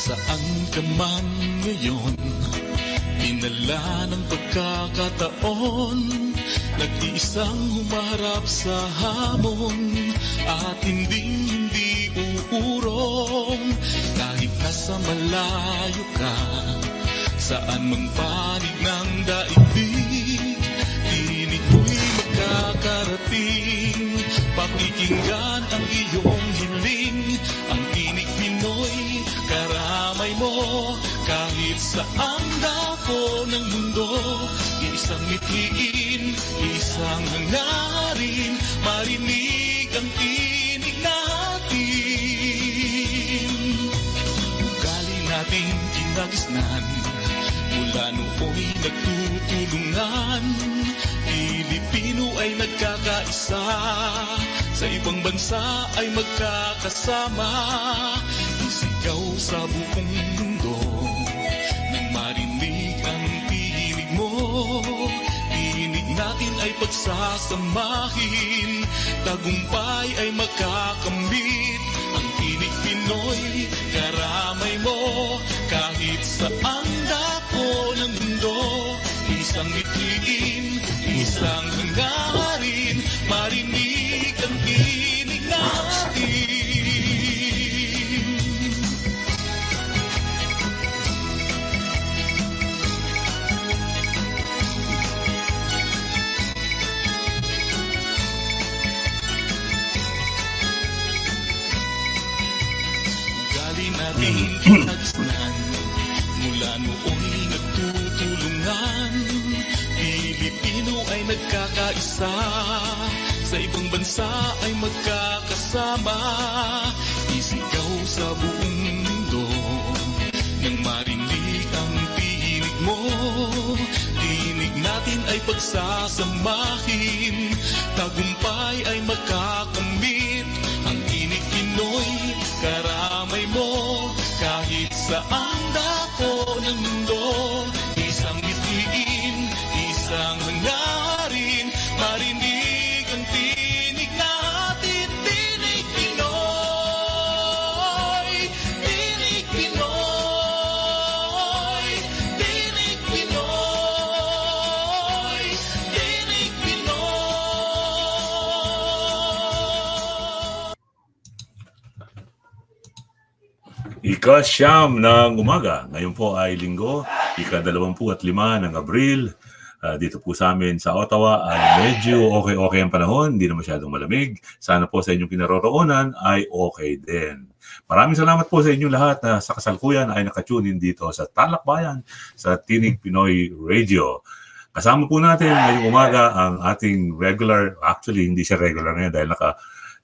Saan ka man ngayon, dinala ng pagkakataon, nag-iisang humarap sa hamon, at hindi uurong. Kahit nasa malayo ka, saan mang panig ng daigdig, tinig mo'y magkakarating. Pakikinggan ang iyong hiling, ang tinig Pinoy, karamay mo. Kahit saan dako ng mundo, isang mithiin, isang hangarin, marinig ang tinig natin. Ugali nating kinagisnan, mula nooy nagtutulungan. Pilipino ay nagkakaisa, sa ibang bansa ay magkakasama. Isigaw sa buong mundo, nang marinig ang tinig mo. Tinig natin ay pagsasamahin, tagumpay ay makakamit. Ang tinig Pinoy, karamay mo. Kahit saan dako ng mundo, isang mithiin, isang hangarin, marinig ang tinig natin. Ugali natin kinagisnan, mula nooy nagtutulungan. Pilipino ay nagkakaisa, sa ibang bansa ay magkakasama. Isigaw sa buong mundo, nang marinig ang tinig mo. Tinig natin ay pagsasamahin, tagumpay ay makakamit. Ang tinig Pinoy, karamay mo. Kahit saan dako ng mundo, isang mithiin, isang hangarin, marinig ang tinig natin. Tinig Pinoy, tinig Pinoy, tinig Pinoy, tinig Pinoy. Ika-siyam ng umaga. Ngayon po ay linggo, ika-25 ng Abril. Dito po sa amin sa Ottawa ay medyo okay ang panahon, hindi na masyadong malamig. Sana po sa inyong kinaroroonan ay okay din. Maraming salamat po sa inyong lahat na sa kasalukuyan ay nakatune in dito sa TalakBayan, sa Tinig Pinoy Radio. Kasama po natin ngayong umaga ang ating regular, actually hindi siya regular ngayon dahil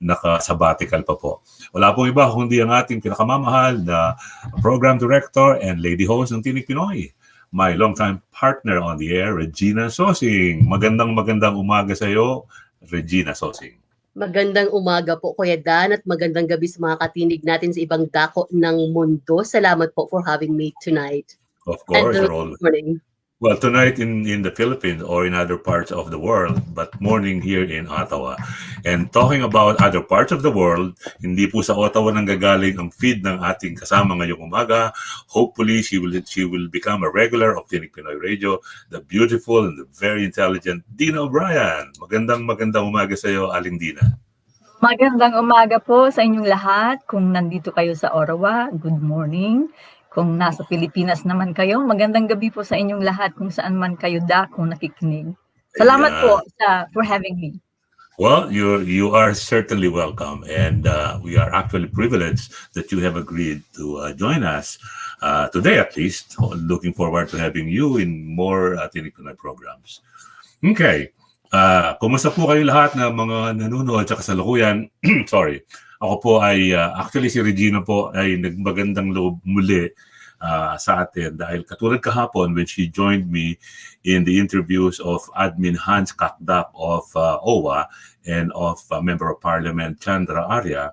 naka-sabbatical pa po. Wala pong iba kundi ang ating pinakamamahal na program director and lady host ng Tinig Pinoy, my longtime partner on the air, Regina Sosing. Magandang umaga sa iyo, Regina Sosing. Magandang umaga po, Kuya Dan, at magandang gabi sa mga katinig natin sa ibang dako ng mundo. Salamat po for having me tonight. Of course, And good morning. Well, tonight in the Philippines or in other parts of the world, but morning here in Ottawa. And talking about other parts of the world, hindi po sa Ottawa nang gagaling ang feed ng ating kasama ngayong umaga. Hopefully, she will become a regular of Tinig Pinoy Radio, the beautiful and the very intelligent Dina O'Brien. Magandang umaga sa iyo, Aling Dina. Magandang umaga po sa inyong lahat. Kung nandito kayo sa Ottawa, good morning. Kung nasa Pilipinas naman kayo, magandang gabi po sa inyong lahat kung saan man kayo kung nakikinig. Salamat po for having me. Well, you are certainly welcome, and we are actually privileged that you have agreed to join us today, at least. Looking forward to having you in more Tinig Pinoy programs. Okay. Kumusta po kayo lahat na mga nanonood sa kasalukuyan? Sorry. Ako po ay, actually si Regina po ay nagmagandang loob muli sa atin dahil katulad kahapon when she joined me in the interviews of Admin Hans Kakdap of OWA and of Member of Parliament Chandra Arya,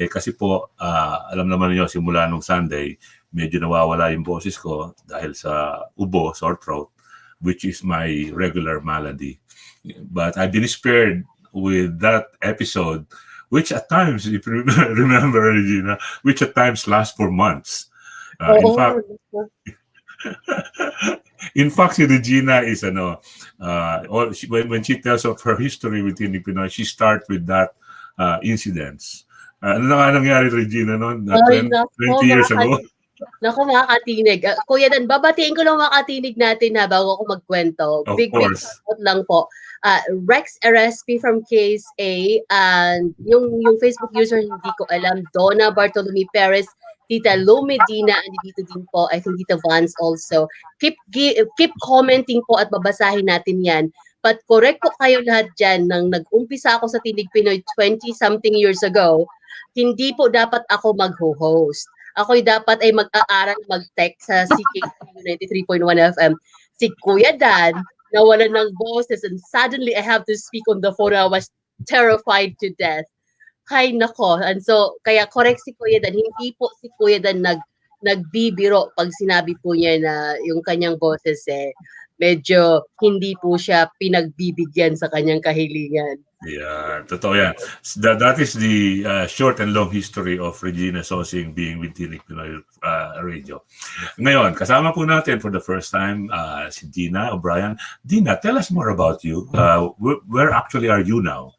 kasi po alam naman niyo simula nung Sunday medyo nawawala yung boses ko dahil sa ubo, sore throat, which is my regular malady. But I've been spared with that episode, which at times, if you remember, Regina, which at times lasts for months. In Oo. fact, si Regina is when she tells of her history with Tinig Pinoy, she starts with that incidents. Ano na nga nangyari, Regina, noon? Ay, 20 years ago? Naku, mga katinig. Kuya Dan, babatiin ko lang mga katinig natin na bago ako magkwento. Of Big course. shoutout lang po. Rex RSP from Case A, and yung Facebook user hindi ko alam, Donna Bartolome Perez, Tita Lo Medina, and dito din po, I think Tita Vance also. Keep commenting po at babasahin natin yan. But correct po kayo lahat dyan, nang nag-umpisa ako sa Tinig Pinoy 20-something years ago, hindi po dapat ako mag-host. Ako'y dapat ay mag-aaral mag-text sa CKQ 93.1 FM. Si Kuya Dan, nawalan ng boses, and suddenly I have to speak on the phone. I was terrified to death. Hay nako. And so, kaya correct si Kuya Dan. Hindi po si Kuya Dan nagbibiro pag sinabi po niya na yung kanyang boses medyo hindi po siya pinagbibigyan sa kanyang kahilingan. Yeah, totoo yan. That is the short and long history of Regina Sosing being with Tinig Pinoy Radio. Ngayon, kasama po natin for the first time si Dina O'Brien. Dina, tell us more about you. Where actually are you now?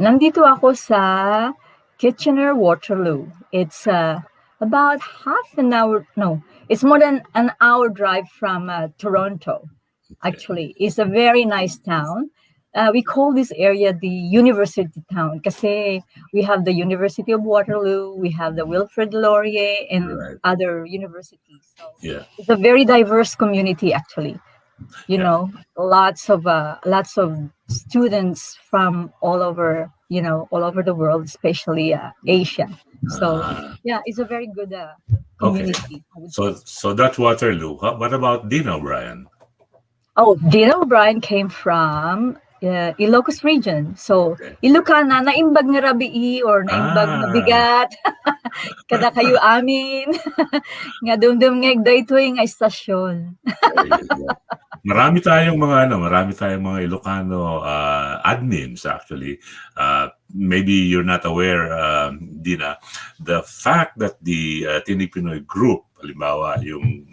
Nandito ako sa Kitchener-Waterloo. It's about half an hour, no, it's more than an hour drive from Toronto. Actually, it's a very nice town. We call this area the University Town kasi we have the University of Waterloo, we have the Wilfrid Laurier, and Right. other universities. So Yeah. it's a very diverse community, actually. You Yeah. know, lots of students from all over the world, especially Asia. So yeah, it's a very good community. I would say. So that's Waterloo. What about Dina O'Brien? Oh, Dina O'Brien came from Ilocos region. So, Okay. Ilocana, naimbag nga rabii or naimbag nga bigat. Kada kayo amin. Nga dumdum nga daytoy nga istasyon. Marami tayong mga Ilocano admins actually. Maybe you're not aware, Dina, the fact that the Tinig Pinoy group, halimbawa yung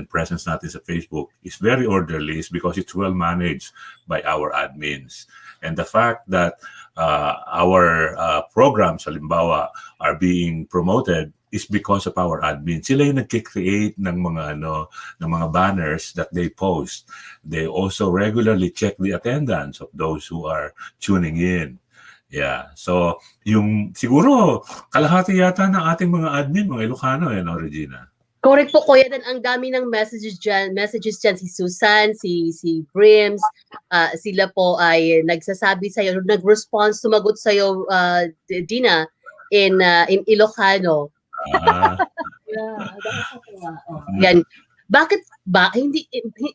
presence natin sa Facebook, is very orderly is because it's well managed by our admins. And the fact that our programs, halimbawa, are being promoted is because of our admin. Sila yung nagki-create ng mga banners that they post. They also regularly check the attendance of those who are tuning in. Yeah. So, yung siguro kalahati yata ng ating mga admin, mga Ilocano, Regina. Correct po, Kuya Dan. Ang dami ng messages dyan. Si Susan, si Brims, sila po ay nagsasabi sa'yo, nag-response, sumagot sa'yo, Dina, in Ilocano. Yan.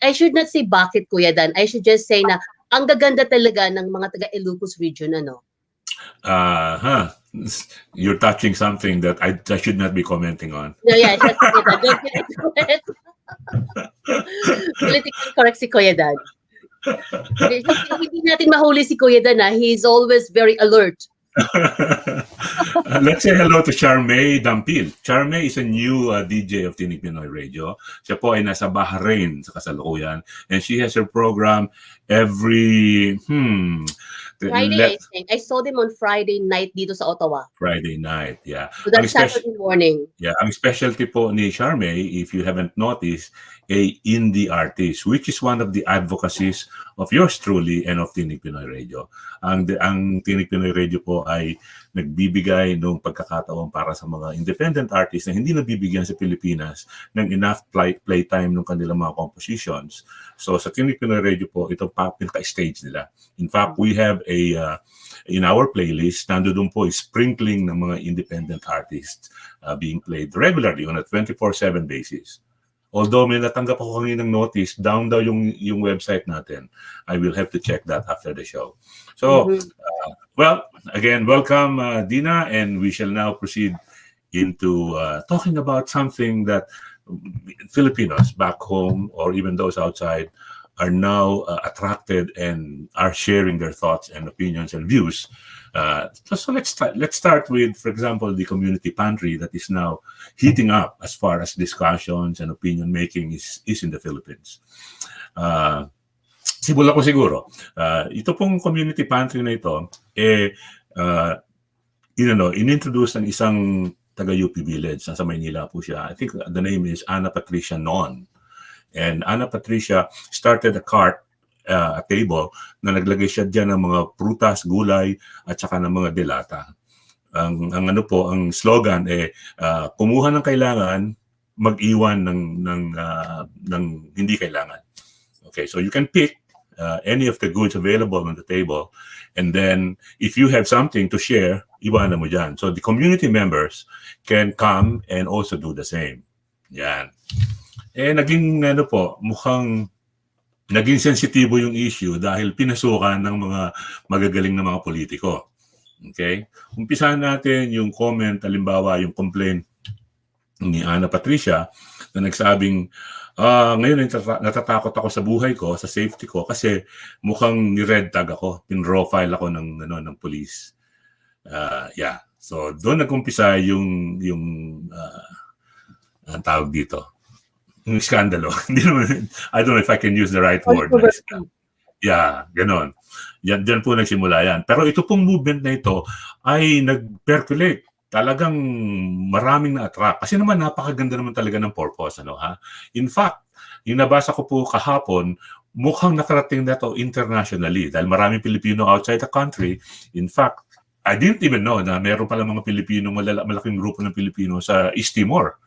I should not say bakit, Kuya Dan. I should just say na ang gaganda talaga ng mga taga Ilocos region, You're touching something that I should not be commenting on. No, yeah, don't get into it. Politically correct si Kuya Dan. Hindi natin mahuli si Kuya Dan, He's always very alert. Let's say hello to Charmaine Dampil. Charmaine is a new DJ of Tinig Pinoy Radio. Siya po ay nasa Bahrain sa kasalukuyan, and she has her program every Friday, I think. I saw them on Friday night dito sa Ottawa. Friday night, yeah. So that's Saturday morning. Yeah, ang specialty po ni Charmaine, if you haven't noticed, a indie artist, which is one of the advocacies of yours truly and of Tinig Pinoy Radio. Ang Tinig Pinoy Radio po ay nagbibigay ng pagkakataon para sa mga independent artists na hindi nabibigyan sa Pilipinas ng enough playtime ng kanilang mga compositions. So sa Tinig Pinoy Radio po, ito pa pinaka-stage nila. In fact, we have in our playlist, nandoon po is sprinkling ng mga independent artists being played regularly on a 24/7 basis. Although may natanggap ako kaninang notice, down daw yung website natin. I will have to check that after the show. So, well, again, welcome, Dina, and we shall now proceed into talking about something that Filipinos back home or even those outside are now attracted and are sharing their thoughts and opinions and views So let's start with, for example, the community pantry that is now heating up as far as discussions and opinion making is in the Philippines. Simulan ko siguro. Ito pong community pantry na ito, inintroduce ng isang taga-UP Village. Nasa Maynila po siya. I think the name is Ana Patricia Noon. And Ana Patricia started a cart, a table, na naglagay siya dyan ng mga prutas, gulay, at saka ng mga delata. Ang slogan kumuha ng kailangan, mag-iwan ng hindi kailangan. Okay, so you can pick any of the goods available on the table, and then if you have something to share, iwanan mo dyan. So the community members can come and also do the same. Yan. Naging mukhang naging sensitibo yung issue dahil pinasukan ng mga magagaling na mga politiko. Okay? Umpisahan natin yung comment, halimbawa yung complaint ni Ana Patricia na nagsabing, ngayon natatakot ako sa buhay ko, sa safety ko, kasi mukhang ni-red tag ako, pin-profile ako ng police. Yeah. So doon nag-umpisa yung ang tawag dito, yung skandalo. I don't know if I can use the right word. Yeah, ganon. Diyan po nagsimula yan. Pero ito pong movement na ito ay nag-percolate. Talagang maraming na-attract. Kasi naman napakaganda naman talaga ng purpose. In fact, yung nabasa ko po kahapon, mukhang nakarating na to internationally dahil maraming Pilipino outside the country. In fact, I didn't even know na meron pala mga Pilipino, malaking grupo ng Pilipino sa East Timor.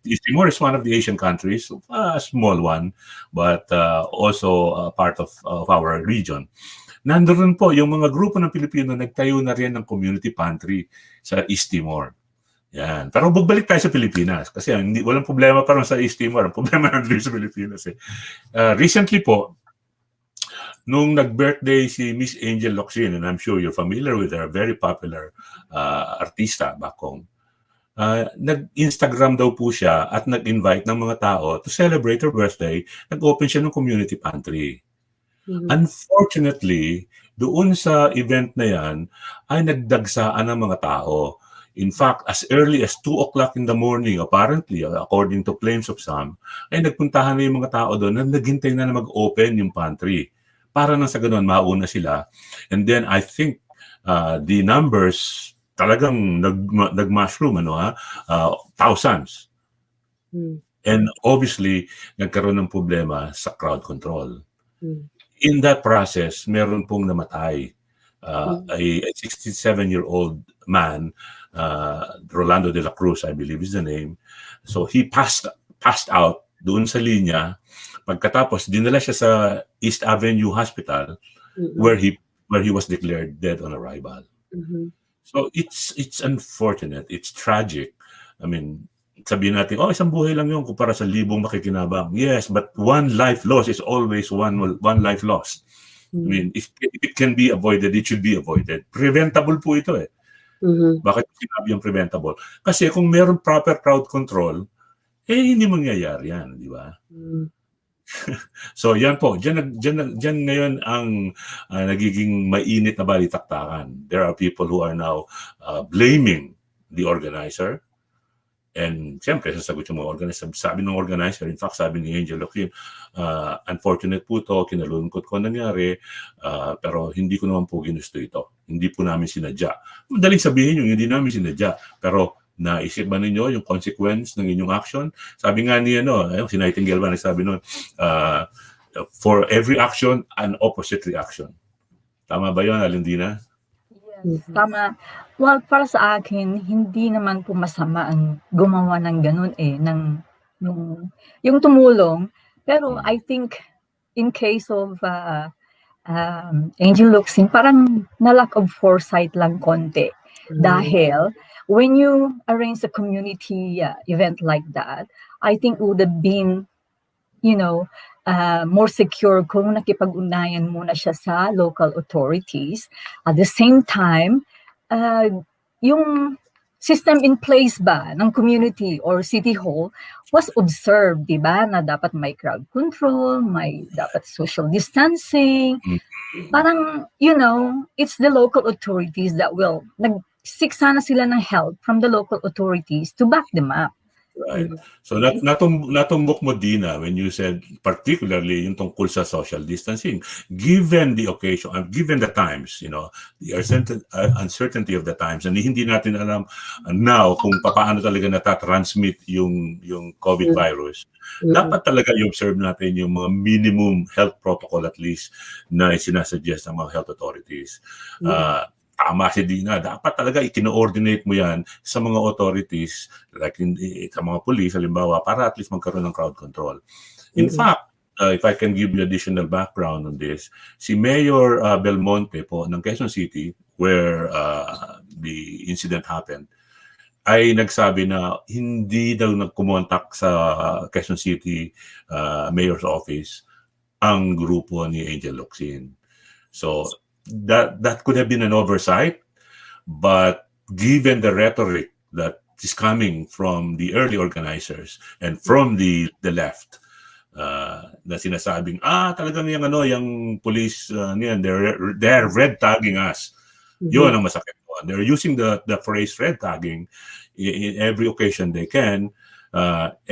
East Timor is one of the Asian countries, a small one, but also part of our region. Nandoon po yung mga grupo ng Pilipino, nagtayo na rin ng community pantry sa East Timor. Yan. Pero magbalik tayo sa Pilipinas kasi walang problema pa rin sa East Timor. Ang problema nandun sa Pilipinas. Recently po, nung nag-birthday si Miss Angel Locsin, and I'm sure you're familiar with her, very popular artista back home, nag-Instagram daw po siya at nag-invite ng mga tao to celebrate her birthday. Nag-open siya ng community pantry. Mm-hmm. Unfortunately, doon sa event na yan, ay nagdagsaan ng mga tao. In fact, as early as 2 o'clock in the morning, apparently, according to claims of some, ay nagpuntahan na yung mga tao doon na naghintay na mag-open yung pantry. Para nang sa ganun, mauna sila. And then I think the numbers talagang nag-mushroom, thousands. And obviously, nagkaroon ng problema sa crowd control. In that process, meron pong namatay. A 67-year-old man, Rolando de la Cruz, I believe is the name. So he passed out doon sa linya. Pagkatapos, dinala siya sa East Avenue Hospital, where he was declared dead on arrival. So it's unfortunate, it's tragic. I mean, sabihin natin, isang buhay lang yun kumpara sa libong makikinabang. Yes, but one life lost is always one life lost. I mean, if it can be avoided, it should be avoided. Preventable po ito eh. Bakit sinabi yung preventable? Kasi kung meron proper crowd control, hindi mangyayari yan, di ba? So yan po, dyan ngayon ang nagiging mainit na balitaktakan. There are people who are now blaming the organizer. And siyempre, sasagot yung mga organizer. Sabi ng organizer, in fact, sabi ni Angel Locsin, unfortunate po ito, kinalungkot ko nangyari, pero hindi ko naman po ginusto ito. Hindi po namin sinadya. Madaling sabihin yung hindi namin sinadya, pero naisip ba ninyo yung consequence ng inyong action? Sabi nga ni si Nightingale ba nagsabi noon, for every action, an opposite reaction. Tama ba yun, Alindina? Yes, tama. Well, para sa akin, hindi naman po masama ang gumawa ng ganun yung tumulong. Pero I think in case of Angel Locsin, parang na lack of foresight lang konti. Dahil when you arrange a community event like that, I think it would have been, more secure kung nakipag-ugnayan muna siya sa local authorities. At the same time, yung system in place ba ng community or city hall was observed, di ba? Na dapat may crowd control, may dapat social distancing. Mm. Parang, it's the local authorities that will, nag-seek sana sila ng help from the local authorities to back them up. Right. So natumbok mo, Dina, when you said particularly yung tungkol sa social distancing, given the occasion, given the times, the uncertainty of the times, and hindi natin alam now kung paano talaga natatransmit yung COVID virus. Dapat talaga i-observe natin yung mga minimum health protocol at least na sinasuggest ng mga health authorities. Tama si Dina, dapat talaga i-coordinate mo yan sa mga authorities, like sa mga police, halimbawa, para at least magkaroon ng crowd control. In fact, if I can give you additional background on this, si Mayor Belmonte po ng Quezon City, where the incident happened, ay nagsabi na hindi daw nagkumontak sa Quezon City Mayor's Office ang grupo ni Angel Locsin. So, that could have been an oversight, but given the rhetoric that is coming from the early organizers and from the left, na sinasabing talagang yung police niyan, they're red tagging us. Yun ang masakit. They're using the phrase red tagging in every occasion they can,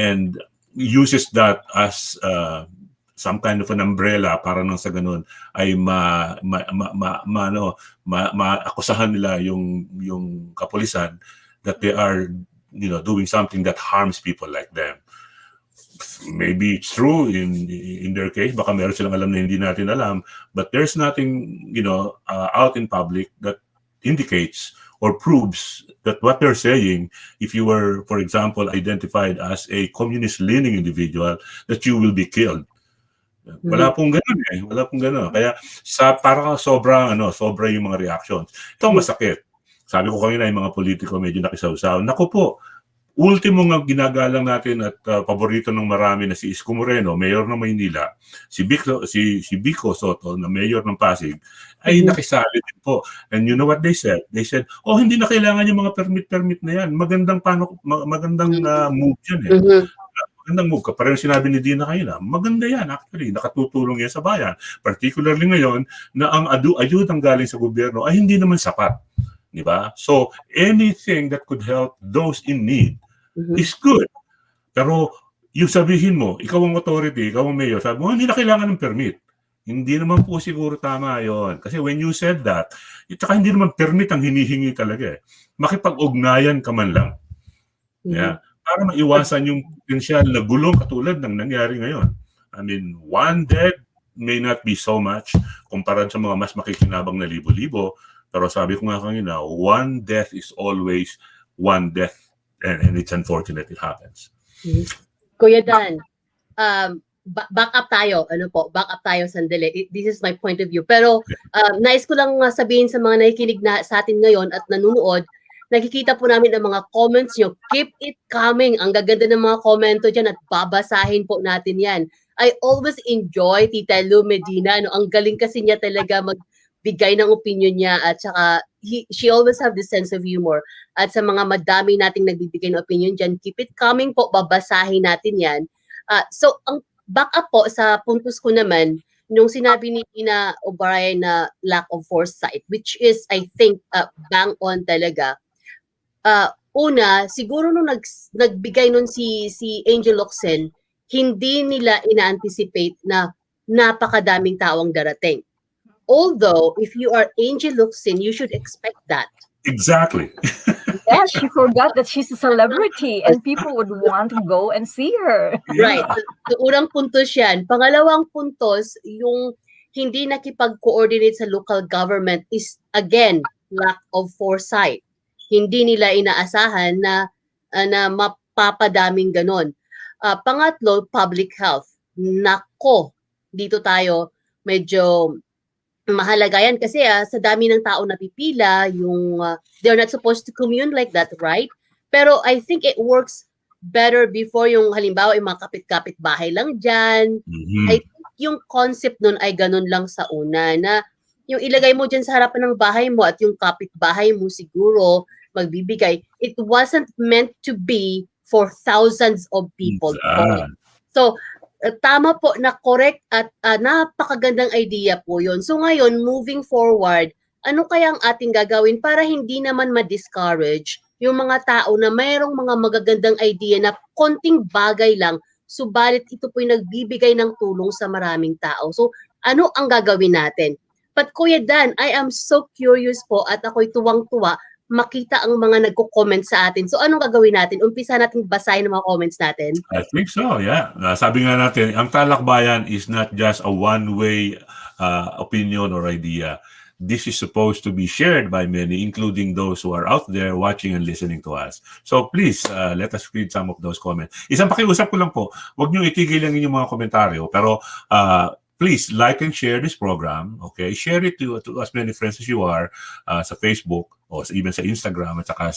and uses that as some kind of an umbrella para nang sa ganun ay maakusahan nila yung kapulisan that they are doing something that harms people like them. Maybe it's true in their case, baka meron silang alam na hindi natin alam, but there's nothing out in public that indicates or proves that what they're saying, if you were, for example, identified as a communist-leaning individual, that you will be killed. Wala pong gano'n Wala pong gano'n. Kaya parang sobra yung mga reactions. Ito ang masakit. Sabi ko kanina, yung mga politiko medyo nakisawsaw. Naku po, ultimo nga ginagalang natin at paborito ng marami na si Isko Moreno, mayor ng Maynila, si Bico Soto, na mayor ng Pasig, ay nakisali din po. And you know what they said? They said, hindi na kailangan yung mga permit na yan. Magandang move yan Magandang move. Parang sinabi ni Dina kanina, maganda yan actually, nakatutulong yan sa bayan. Particularly ngayon na ang ayudang galing sa gobyerno ay hindi naman sapat. Di ba? So, anything that could help those in need is good. Pero yung sabihin mo, ikaw ang authority, ikaw ang mayor, sabi mo, hindi na kailangan ng permit. Hindi naman po siguro tama yon. Kasi when you said that, tsaka hindi naman permit ang hinihingi talaga Makipag-ugnayan ka man lang. Yeah. Para maiwasan yung potensyal na gulong katulad ng nangyari ngayon. I mean, one dead may not be so much kumpara sa mga mas makikinabang na libo-libo. Pero sabi ko nga kanina, one death is always one death. And it's unfortunate it happens. Kuya Dan, back up tayo. Back up tayo sandali. This is my point of view. Pero nais ko lang sabihin sa mga nakikinig na sa atin ngayon at nanonood, nakikita po namin ang mga comments nyo. Keep it coming. Ang gaganda ng mga komento dyan at babasahin po natin yan. I always enjoy Tita Lu Medina. Ang galing kasi niya talaga magbigay ng opinion niya at saka she always have this sense of humor. At sa mga madami nating nagbibigay ng opinion dyan, keep it coming po. Babasahin natin yan. So, ang back up po sa puntos ko naman, nung sinabi ni Ina O'Brien na lack of foresight, which is, I think, bang on talaga. Una, siguro nung nagbigay nun si Angel Locsin, hindi nila ina-anticipate na napakadaming tao ang darating. Although, if you are Angel Locsin, you should expect that. Exactly. Yes, she forgot that she's a celebrity and people would want to go and see her. Right. So, unang puntos yan. Pangalawang puntos, yung hindi nakipag-coordinate sa local government is, again, lack of foresight. Hindi nila inaasahan na mapapadaming ganon. Pangatlo, public health. Nako, dito tayo medyo mahalaga yan kasi sa dami ng tao na pipila, they're not supposed to commune like that, right? Pero I think it works better before yung halimbawa yung mga kapit-kapit bahay lang dyan. I think yung concept nun ay ganun lang sa una na yung ilagay mo dyan sa harapan ng bahay mo at yung kapit-bahay mo siguro magbibigay, it wasn't meant to be for thousands of people po. So, tama po na correct at napakagandang idea po yun. So ngayon, moving forward, ano kaya ang ating gagawin para hindi naman ma-discourage yung mga tao na mayroong mga magagandang idea na konting bagay lang, subalit ito po'y nagbibigay ng tulong sa maraming tao. So, ano ang gagawin natin? But Kuya Dan, I am so curious po at ako'y tuwang-tuwa makita ang mga nagko-comment sa atin. So, anong gagawin natin? Umpisa natin basahin ang mga comments natin. I think so, yeah. Sabi nga natin, ang TalakBayan is not just a one-way opinion or idea. This is supposed to be shared by many, including those who are out there watching and listening to us. So please, let us read some of those comments. Isang pakiusap ko lang po, huwag niyo itigil ang inyong mga komentaryo, pero please like and share this program. Okay, share it to as many friends as you are sa Facebook o even sa Instagram at saka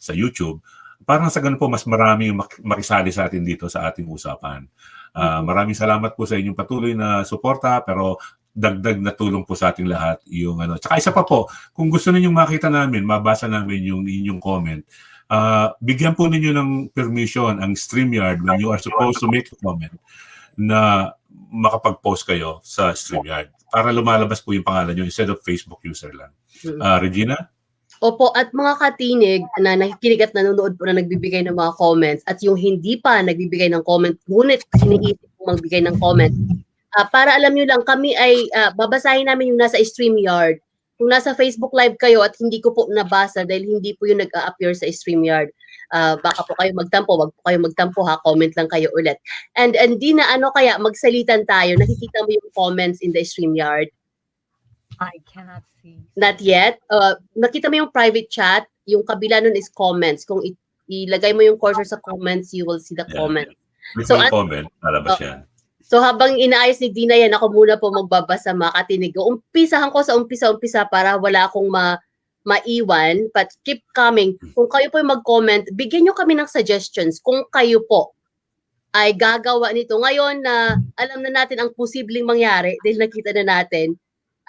sa YouTube. Parang sa ganun po, mas marami yung makisali sa atin dito sa ating usapan. Maraming salamat po sa inyong patuloy na suporta, pero dagdag na tulong po sa ating lahat yung ano. Tsaka isa pa po, kung gusto ninyong makita namin, mabasa namin yung inyong comment, bigyan po ninyo ng permission ang StreamYard when you are supposed to make a comment na makapag-post kayo sa StreamYard para lumalabas po yung pangalan nyo instead of Facebook user lang. Regina? Opo, at mga katinig na nakikinig at nanonood po na nagbibigay ng mga comments at yung hindi pa nagbibigay ng comment, ngunit iniisip po magbigay ng comment, para alam nyo lang, kami ay babasahin namin yung nasa StreamYard. Kung nasa Facebook Live kayo at hindi ko po nabasa dahil hindi po yung nag-a-appear sa StreamYard, baka po kayo magtampo, wag po kayo magtampo ha, comment lang kayo ulit. And di na ano kaya, magsalitan tayo, nakikita mo yung comments in the StreamYard? I cannot see. Not yet. Nakita mo yung private chat, yung kabila nun is comments. Kung ilagay mo yung cursor sa comments, you will see the comments. So, comment, lalabas yan. So habang inaayos ni Dina yan, ako muna po magbabasa mga katinig. Umpisahan ko sa umpisa para wala akong maiwan, but keep coming. Kung kayo po mag-comment, bigyan nyo kami ng suggestions kung kayo po ay gagawa nito. Ngayon na alam na natin ang posibleng mangyari dahil nakita na natin,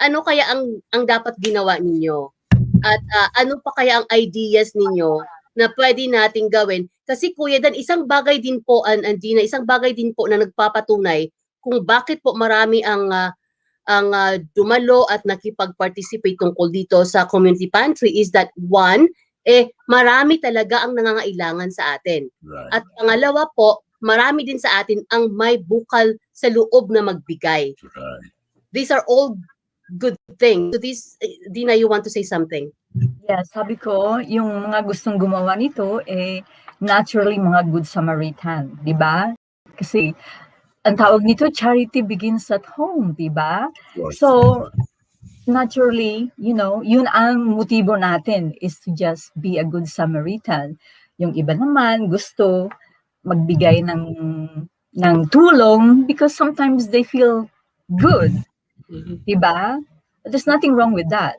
ano kaya ang dapat ginawa ninyo? At ano pa kaya ang ideas ninyo na pwede nating gawin? Kasi Kuya Dan, isang bagay din po, Andina, isang bagay din po na nagpapatunay kung bakit po marami ang dumalo at nakipag-participate tungkol dito sa community pantry is that one, marami talaga ang nangangailangan sa atin. Right. At pangalawa po, marami din sa atin ang may bukal sa loob na magbigay. Right. These are all good things. So this, Dina, you want to say something? Yes, sabi ko, yung mga gustong gumawa nito, naturally mga good Samaritan, di ba? Kasi, ang tawag nito, charity begins at home, di ba? So, naturally, yun ang motibo natin is to just be a good Samaritan. Yung iba naman gusto magbigay ng tulong because sometimes they feel good. Diba? There's nothing wrong with that.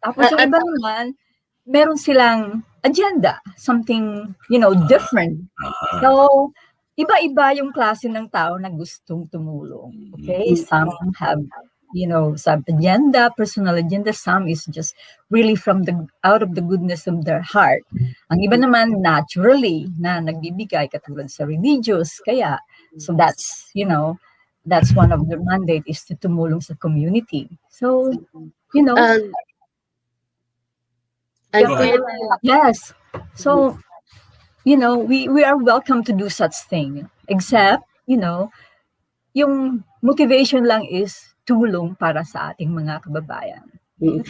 Tapos yung iba naman, meron silang agenda, something, different. So, iba-iba yung klase ng tao na gustong tumulong. Okay? Some have, some agenda, personal agenda. Some is just really out of the goodness of their heart. Ang iba naman, naturally, na nagbibigay katulad sa religious. Kaya, so that's, that's one of the mandate is to tumulong sa community. So, yes. So, we are welcome to do such thing. Except, yung motivation lang is tulong para sa ating mga kababayan.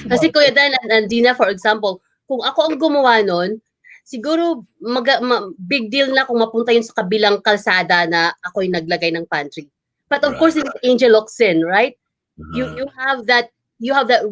Kasi Kuya Dan and Dina, for example, kung ako ang gumawa nun, siguro big deal na kung mapunta yun sa kabilang kalsada na ako'y naglagay ng pantry. But of course, it's Angel Locsin, right? You have that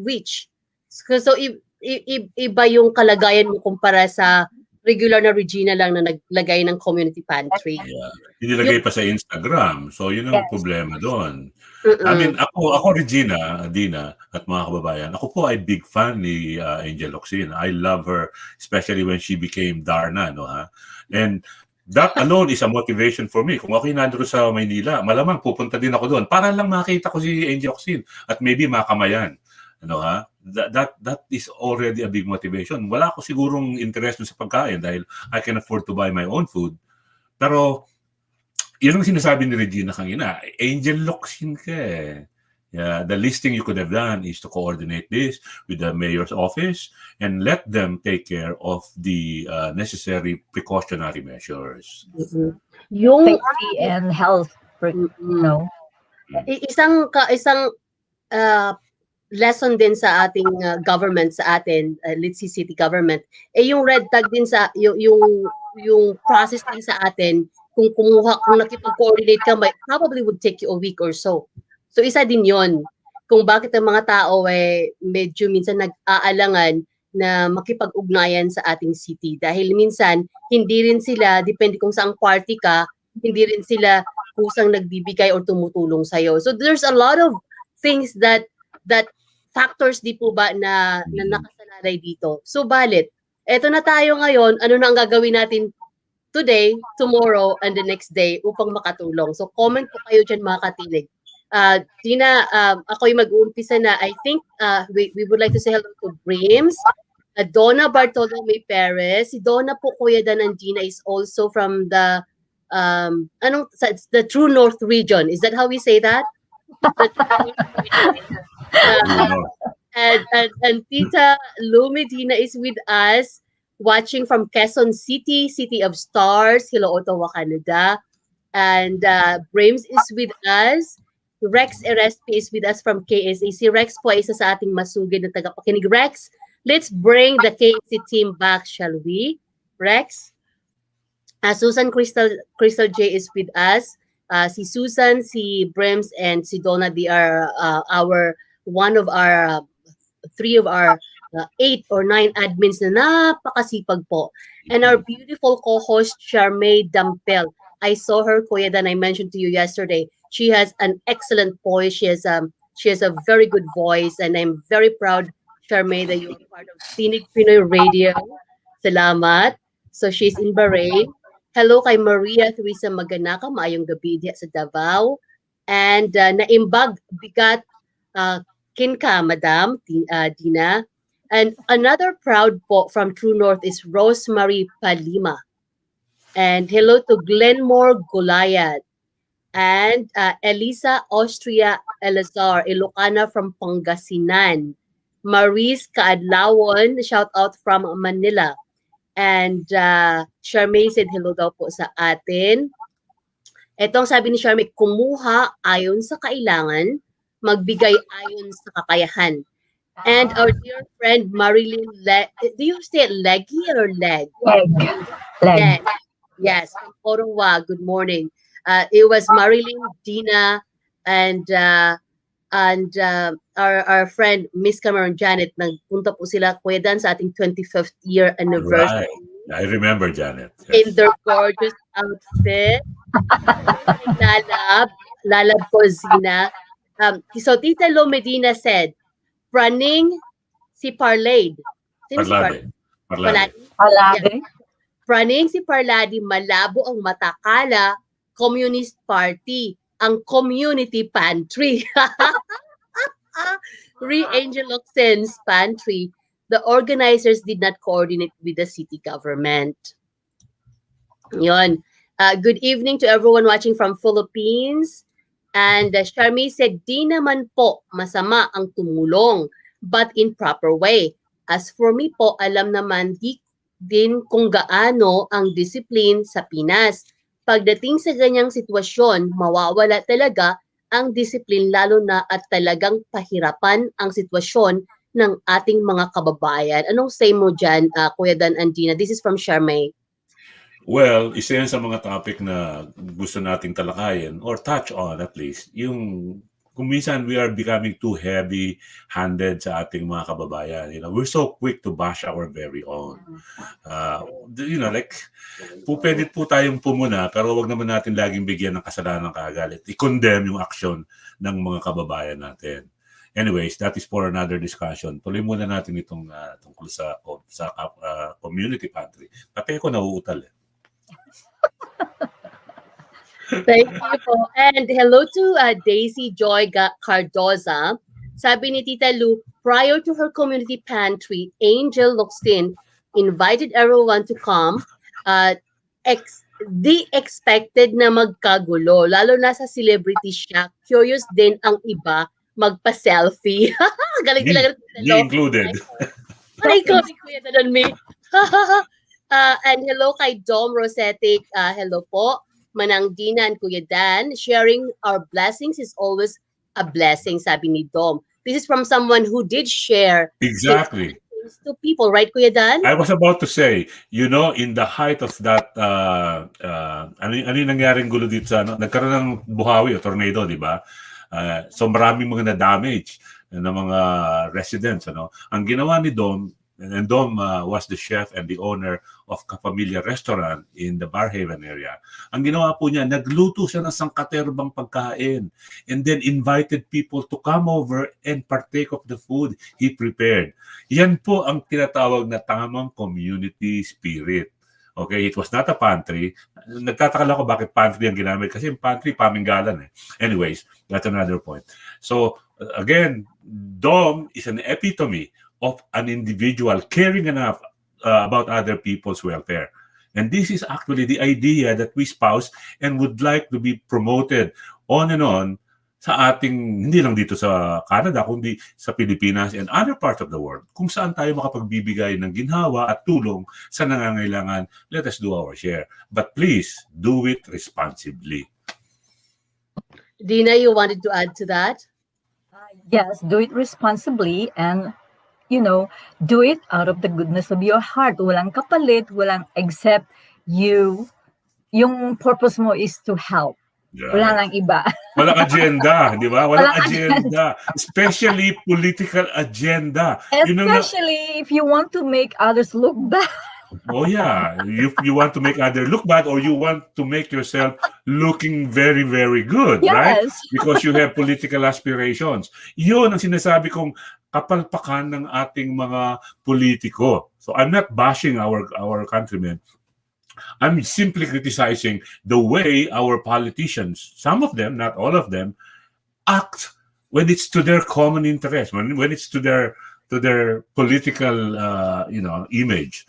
reach. So iba yung kalagayan mo kumpara sa regular na Regina lang na naglagay ng community pantry. Yeah. Inilagay pa sa Instagram. So yun ang problema doon. I mean, ako Regina, Dina, at mga kababayan, ako po ay big fan ni Angel Locsin. I love her, especially when she became Darna, no ha? And that alone is a motivation for me. Kung ako'y nandito sa Maynila, malamang pupunta din ako doon para lang makita ko si Angel Locsin at maybe makamayan. Ano ha? That is already a big motivation. Wala ako sigurong interest sa pagkain dahil I can afford to buy my own food. Pero yun ang sinasabi ni Regina kanina, Angel Locsin ka eh. Yeah, the least thing you could have done is to coordinate this with the mayor's office and let them take care of the necessary precautionary measures. Yung Safety and health, no? isang lesson din sa ating government sa atin, let's see city government, yung red tag din sa yung process din sa atin, kung nakipag-coordinate ka, probably would take you a week or so. So isa din yon kung bakit ang mga tao medyo minsan nag-aalangan na makipag-ugnayan sa ating city dahil minsan hindi rin sila, depende kung saang party ka, hindi rin sila kusang nagbibigay or tumutulong sa'yo. So there's a lot of things that factors di po ba na nakasalalay dito. So balit, eto na tayo ngayon, ano na ang gagawin natin today, tomorrow, and the next day upang makatulong. So comment po kayo dyan mga katinig. Tina, ako'y mag-uumpisa na. I think we would like to say hello to Brames, Donna Bartolome Perez. Si Donna po, Kuya Dan and Gina, is also from the the True North region. Is that how we say that? And Tita Lu Medina is with us, watching from Quezon City, City of Stars, Hello, Ottawa, Canada. And Brames is with us. Rex Erespi is with us from KSA. Si Rex po ay isa sa ating masugid na tagapakinig. Rex, let's bring the KSA team back, shall we? Rex? Susan Crystal J is with us. Si Susan, si Brems, and si Donna, they are one of our 3 of our 8 or 9 admins na napakasipag po. And our beautiful co-host, Charmaine Dampel. I saw her, Kuya Dan, I mentioned to you yesterday. She has an excellent voice. She has a very good voice, and I'm very proud, Charmaine, that you are part of Tinig Pinoy Radio. Salamat. So she's in Bahrain. Hello kay Maria Theresa Maganaka, maayong gabi diya sa Davao. And naimbag bigat kinka, Madam Dina. And another proud po from True North is Rosemary Palima. And hello to Glenmore Goliath. And Elisa Austria Elazar, Ilocana from Pangasinan. Maris Kaadlawon, shout out from Manila. And Charmaine said hello daw po sa atin. Etong sabi ni Charmaine, kumuha ayon sa kailangan, magbigay ayon sa kakayahan. And our dear friend Marilyn, do you say leggy or leg? Leg. Yes, from Ottawa. Good morning. It was Marilyn, Dina, and our friend Miss Cameron Janet. Nagpunta po sila, Kuya Dan, sa ating 25th year anniversary. Right. I remember Janet. Yes. In their gorgeous outfit. Lalab Cozina. So Tita Lo Medina said, praning si Parlade. Sino si Parlade. Yeah. Praning si Parlade, malabo ang matakala, Communist Party, ang community pantry. Angel Locsin's pantry. The organizers did not coordinate with the city government. Yon. Good evening to everyone watching from Philippines. And Charmy said, di naman po masama ang tumulong, but in proper way. As for me po, alam naman din kung gaano ang discipline sa Pinas. Pagdating sa ganyang sitwasyon, mawawala talaga ang disiplin, lalo na at talagang pahirapan ang sitwasyon ng ating mga kababayan. Anong say mo dyan, Kuya Dan and Gina? This is from Charmaine. Well, isa yan sa mga topic na gusto nating talakayin or touch on at least. Yung kung minsan we are becoming too heavy-handed sa ating mga kababayan. You know, we're so quick to bash our very own. Like, pwede po tayong pumuna, pero wag naman natin laging bigyan ng kasalanan ng kagalit. I-condemn yung aksyon ng mga kababayan natin. Anyways, that is for another discussion. Tuloy muna natin itong tungkol sa community pantry. Pati ako nauutal eh. Thank you po. And hello to Daisy Joy Cardoza. Sabi ni Tita Lu, prior to her community pantry, Angel Locsin invited everyone to come. Uh, Di expected na magkagulo, lalo na sa celebrity siya. Curious din ang iba magpa-selfie. Galing Me, talaga ng Tita me Lu. included. Aray ko, ni Kuya Tanon me. And hello kay Dom Rosetic. Hello po. Manang Dina and Kuya Dan. Sharing our blessings is always a blessing, sabi ni Dom. This is from someone who did share his Exactly. blessings to people, right, Kuya Dan? I was about to say, you know, in the height of that, ano yung nangyaring gulo dito sa, ano, nagkaroon ng buhawi o tornado, di ba? So maraming mga na-damage ng mga residents, ano. Ang ginawa ni Dom, and Dom was the chef and the owner of Kapamilya Restaurant in the Barhaven area. Ang ginawa po niya, nagluto siya ng sangkaterbang pagkain and then invited people to come over and partake of the food he prepared. Yan po ang tinatawag na tamang community spirit. Okay, it was not a pantry. Nagtataka lang ako bakit pantry ang ginamit kasi yung pantry paminggalan eh. Anyways, that's another point. So again, Dom is an epitome of an individual caring enough about other people's welfare. And this is actually the idea that we espouse and would like to be promoted on and on sa ating, hindi lang dito sa Canada, kundi sa Pilipinas and other parts of the world. Kung saan tayo makapagbibigay ng ginhawa at tulong sa nangangailangan, let us do our share. But please, do it responsibly. Dina, you wanted to add to that? Yes, do it responsibly and do it out of the goodness of your heart. Walang kapalit, walang except you. Yung purpose mo is to help. Yeah. Wala nang iba. Walang agenda, di ba? Walang Walang agenda. Especially political agenda. Especially if you want to make others look bad. Oh yeah, you want to make others look bad or you want to make yourself looking very, very good, right? Yes. Because you have political aspirations. Yun ang sinasabi kong kapalpakan ng ating mga politiko. So I'm not bashing our countrymen. I'm simply criticizing the way our politicians, some of them, not all of them, act when it's to their common interest, when it's to their political image.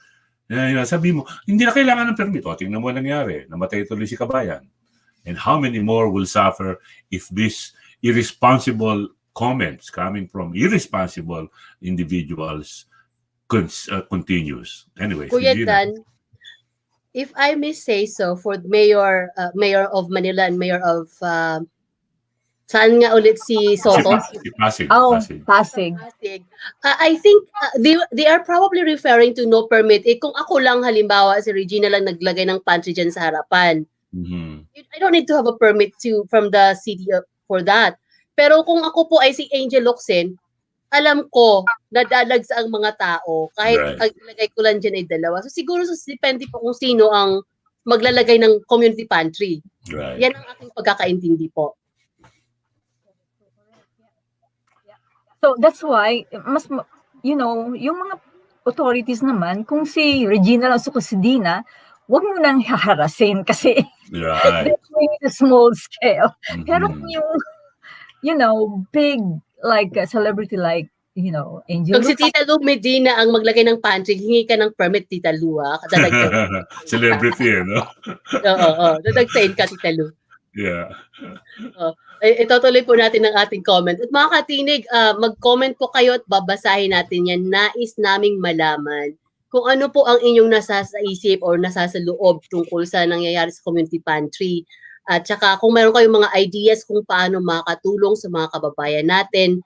Sabi mo, hindi na kailangan ng permit. O, tingnan mo nangyari. Namatay tuloy si Kabayan. And how many more will suffer if this irresponsible comments coming from irresponsible individuals continues? Anyways. Kuya Dan, if I may say so, for Mayor of Manila and Mayor of saan nga ulit si Soto? Pasig. Pasig. I think they are probably referring to no permit. Kung ako lang halimbawa si Regina lang naglagay ng pantry dyan sa harapan, I don't need to have a permit from the city for that. Pero kung ako po ay si Angel Locsin, alam ko nadalag sa ang mga tao kahit ang ilagay ko lang dyan ay dalawa. So siguro depende po kung sino ang maglalagay ng community pantry. Right. Yan ang aking pagkakaintindi po. So that's why yung mga authorities naman, kung si Regina lang si Dina, wag mo nang haharasin kasi right. they're doing it a small scale. Pero kung yung big like a celebrity like Angel Kung si Tita Lu Medina ang maglagay ng pantry, hingi ka ng permit, Tita Lu, ha? Celebrity, no? Oo. Dadagsain ka, Tita Lu. Yeah. Itutuloy po natin ang ating comment. At mga katinig, mag-comment po kayo at babasahin natin yan. Nais naming malaman kung ano po ang inyong nasa sa isip or nasa sa loob tungkol sa nangyayari sa community pantry. At saka kung meron kayong mga ideas kung paano makatulong sa mga kababayan natin.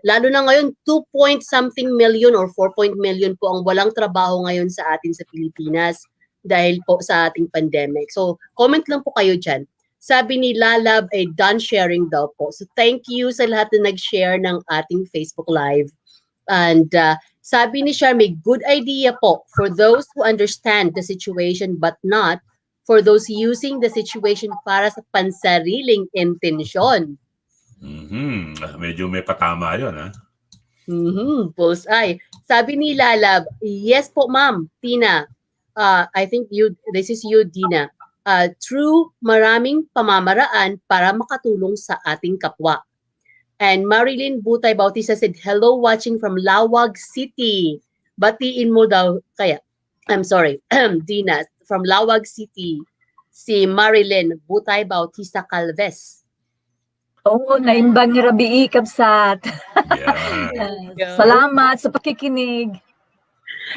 Lalo na ngayon, 2-point-something million or 4 million po ang walang trabaho ngayon sa atin sa Pilipinas dahil po sa ating pandemic. So, comment lang po kayo dyan. Sabi ni Lalab ay done sharing daw po. So thank you sa lahat na nag-share ng ating Facebook Live. And sabi ni Shar, may good idea po for those who understand the situation but not for those using the situation para sa pansariling intensyon. Medyo may patama yun, ha? Bullseye. Sabi ni Lalab, yes po ma'am, Tina. I think this is you, Dina. True, maraming pamamaraan para makatulong sa ating kapwa. And Marilyn Butay Bautista said, hello, watching from Lawag City. Batiin mo daw, kaya, I'm sorry, Dina, from Lawag City, si Marilyn Butay Bautista Calves. Oo, naimbang ni Rabii Kabsat. Yeah. Salamat sa pakikinig.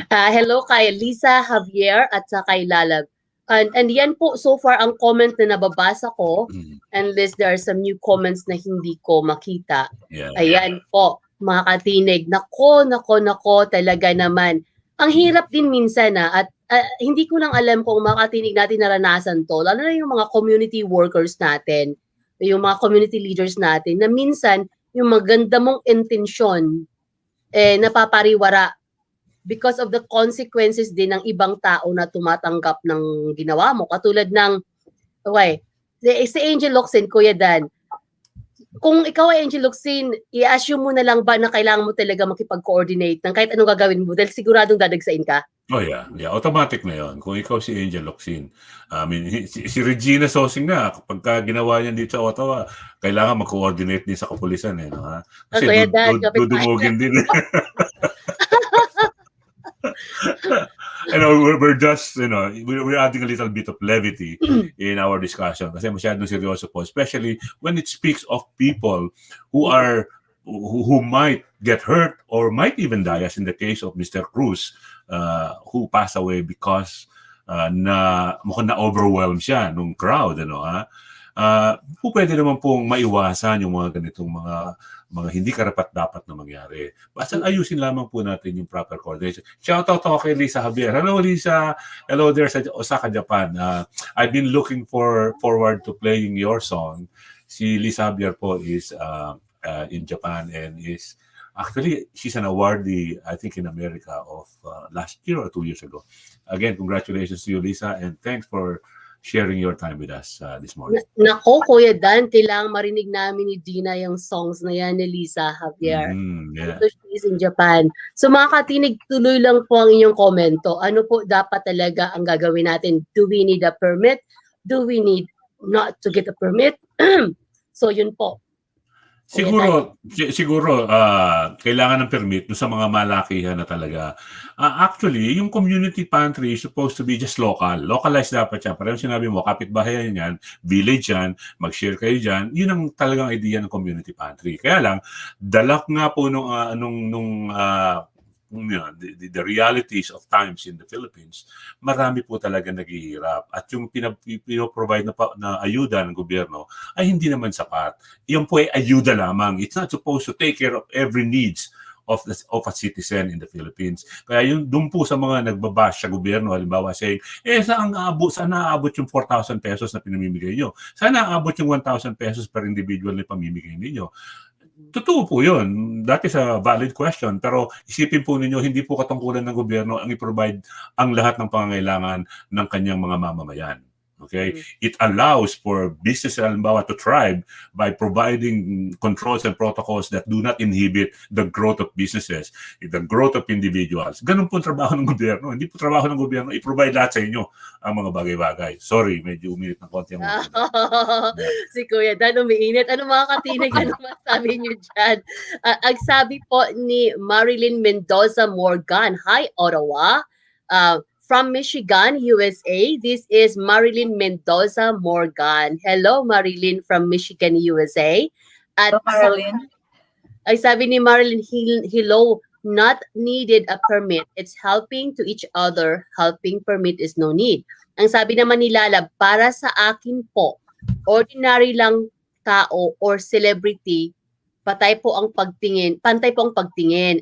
Hello kay Lisa Javier at sa kay Lalab. And yan po, so far, ang comment na nababasa ko, unless there are some new comments na hindi ko makita. Yeah. Ayan po, mga katinig. Nako, talaga naman. Ang hirap din minsan at hindi ko lang alam kung mga katinig natin naranasan to, lalo na yung mga community workers natin, yung mga community leaders natin, na minsan, yung maganda mong intensyon, napapariwara because of the consequences din ng ibang tao na tumatanggap ng ginawa mo. Katulad ng, si Angel Locsin, Kuya Dan, kung ikaw ay Angel Locsin, i-assume mo na lang ba na kailangan mo talaga makipag-coordinate ng kahit anong gagawin mo dahil siguradong dadagsain ka? Oh yeah, automatic na 'yon. Kung ikaw si Angel Locsin, I mean si Regina Sosing na kapag ginawa niya dito sa Ottawa, kailangan mag-coordinate din sa kapulisan no ha. Kasi dudumugin din. We're just, we're adding a little bit of levity in our discussion kasi masyadong seryoso po, especially when it speaks of people who might get hurt or might even die, as in the case of Mr. Cruz, who passed away because mukhang na-overwhelm siya nung crowd, pwede naman pong maiwasan yung mga ganitong mga hindi karapat-dapat na mangyari. Basta ayusin lamang po natin yung proper coordination. Shout out ako kay Lisa Javier. Hello, Lisa. Hello there sa Osaka, Japan. I've been looking forward to playing your song. Si Lisa Javier po is in Japan and is actually, she's an awardee, I think, in America of last year or 2 years ago. Again, congratulations to you, Lisa, and thanks for sharing your time with us this morning. Nako, Kuya Dan, kailangang marinig namin ni Dina yung songs na yan ni Lisa Javier. Yeah. So she's in Japan. So mga katinig, tuloy lang po ang inyong komento. Ano po dapat talaga ang gagawin natin? Do we need a permit? Do we need not to get a permit? So yun po. Siguro kailangan ng permit sa mga malakihan na talaga. Actually, yung community pantry is supposed to be just local. Localized dapat siya. Parang sinabi mo, kapitbahayan yan, village yan, mag-share kayo dyan. Yun ang talagang idea ng community pantry. Kaya lang, dalak nga po the realities of times in the Philippines, marami po talaga naghihirap. At yung pinoprovide na ayuda ng gobyerno ay hindi naman sapat. Yan po ay ayuda lamang. It's not supposed to take care of every needs of a citizen in the Philippines. Kaya yung doon po sa mga nagbabash sa gobyerno, halimbawa saying, saan naabot yung 4,000 pesos na pinamimigay nyo? Saan naabot yung 1,000 pesos per individual na pamimigay ninyo? Totoo po yun. That is a valid question. Pero isipin po ninyo, hindi po katungkulan ng gobyerno ang i-provide ang lahat ng pangangailangan ng kanyang mga mamamayan. Okay? It allows for business, halimbawa, to thrive by providing controls and protocols that do not inhibit the growth of businesses, the growth of individuals. Ganun po ang trabaho ng gobyerno. Hindi po trabaho ng gobyerno i-provide lahat sa inyo ang mga bagay-bagay. Sorry, medyo uminit ng konti ang mga. Si Kuya Dan, umiinit. Ano mga katinig, ano masabi niyo dyan? Ang sabi po ni Marilyn Mendoza Morgan, hi Ottawa. From Michigan, USA, this is Marilyn Mendoza Morgan. Hello, Marilyn from Michigan, USA. At Marilyn. ay sabi ni Marilyn, hello, not needed a permit. It's helping to each other. Helping permit is no need. Ang sabi naman ni Lalab, para sa akin po, ordinary lang tao or celebrity, pantay po ang pagtingin.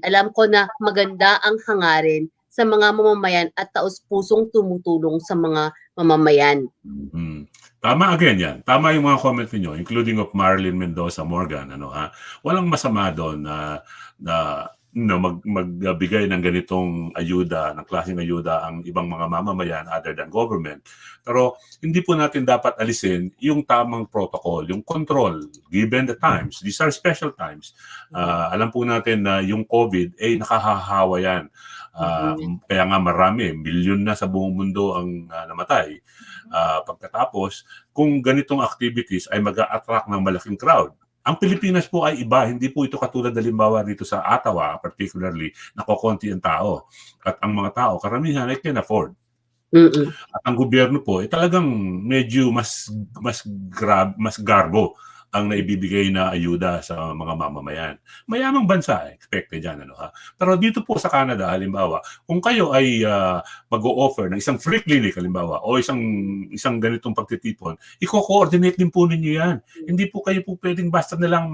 Alam ko na maganda ang hangarin sa mga mamamayan at taos-pusong tumutulong sa mga mamamayan. Tama again yan. Tama yung mga comment niyo, including of Marilyn Mendoza Morgan. Walang masama doon na magbigay ng ganitong ayuda, ng klaseng ayuda ang ibang mga mamamayan other than government. Pero hindi po natin dapat alisin yung tamang protocol, yung control, given the times. These are special times. Alam po natin na yung COVID, nakahahawa yan. Kaya nga marami, milyon na sa buong mundo ang namatay. Pagkatapos, kung ganitong activities ay mag-a-attract ng malaking crowd, Ang Pilipinas po ay iba, hindi po ito katulad halimbawa dito sa Ottawa, particularly, nakokonti ang tao. At ang mga tao, karamihan ay can afford. Mm-mm. At ang gobyerno po, talagang medyo mas garbo ang naibibigay na ayuda sa mga mamamayan. Mayamang bansa, expected yan. Pero dito po sa Canada, halimbawa, kung kayo ay mag-o-offer ng isang free clinic, halimbawa, o isang ganitong pagtitipon, i-coordinate din po ninyo yan. Hindi po kayo po pwedeng basta na lang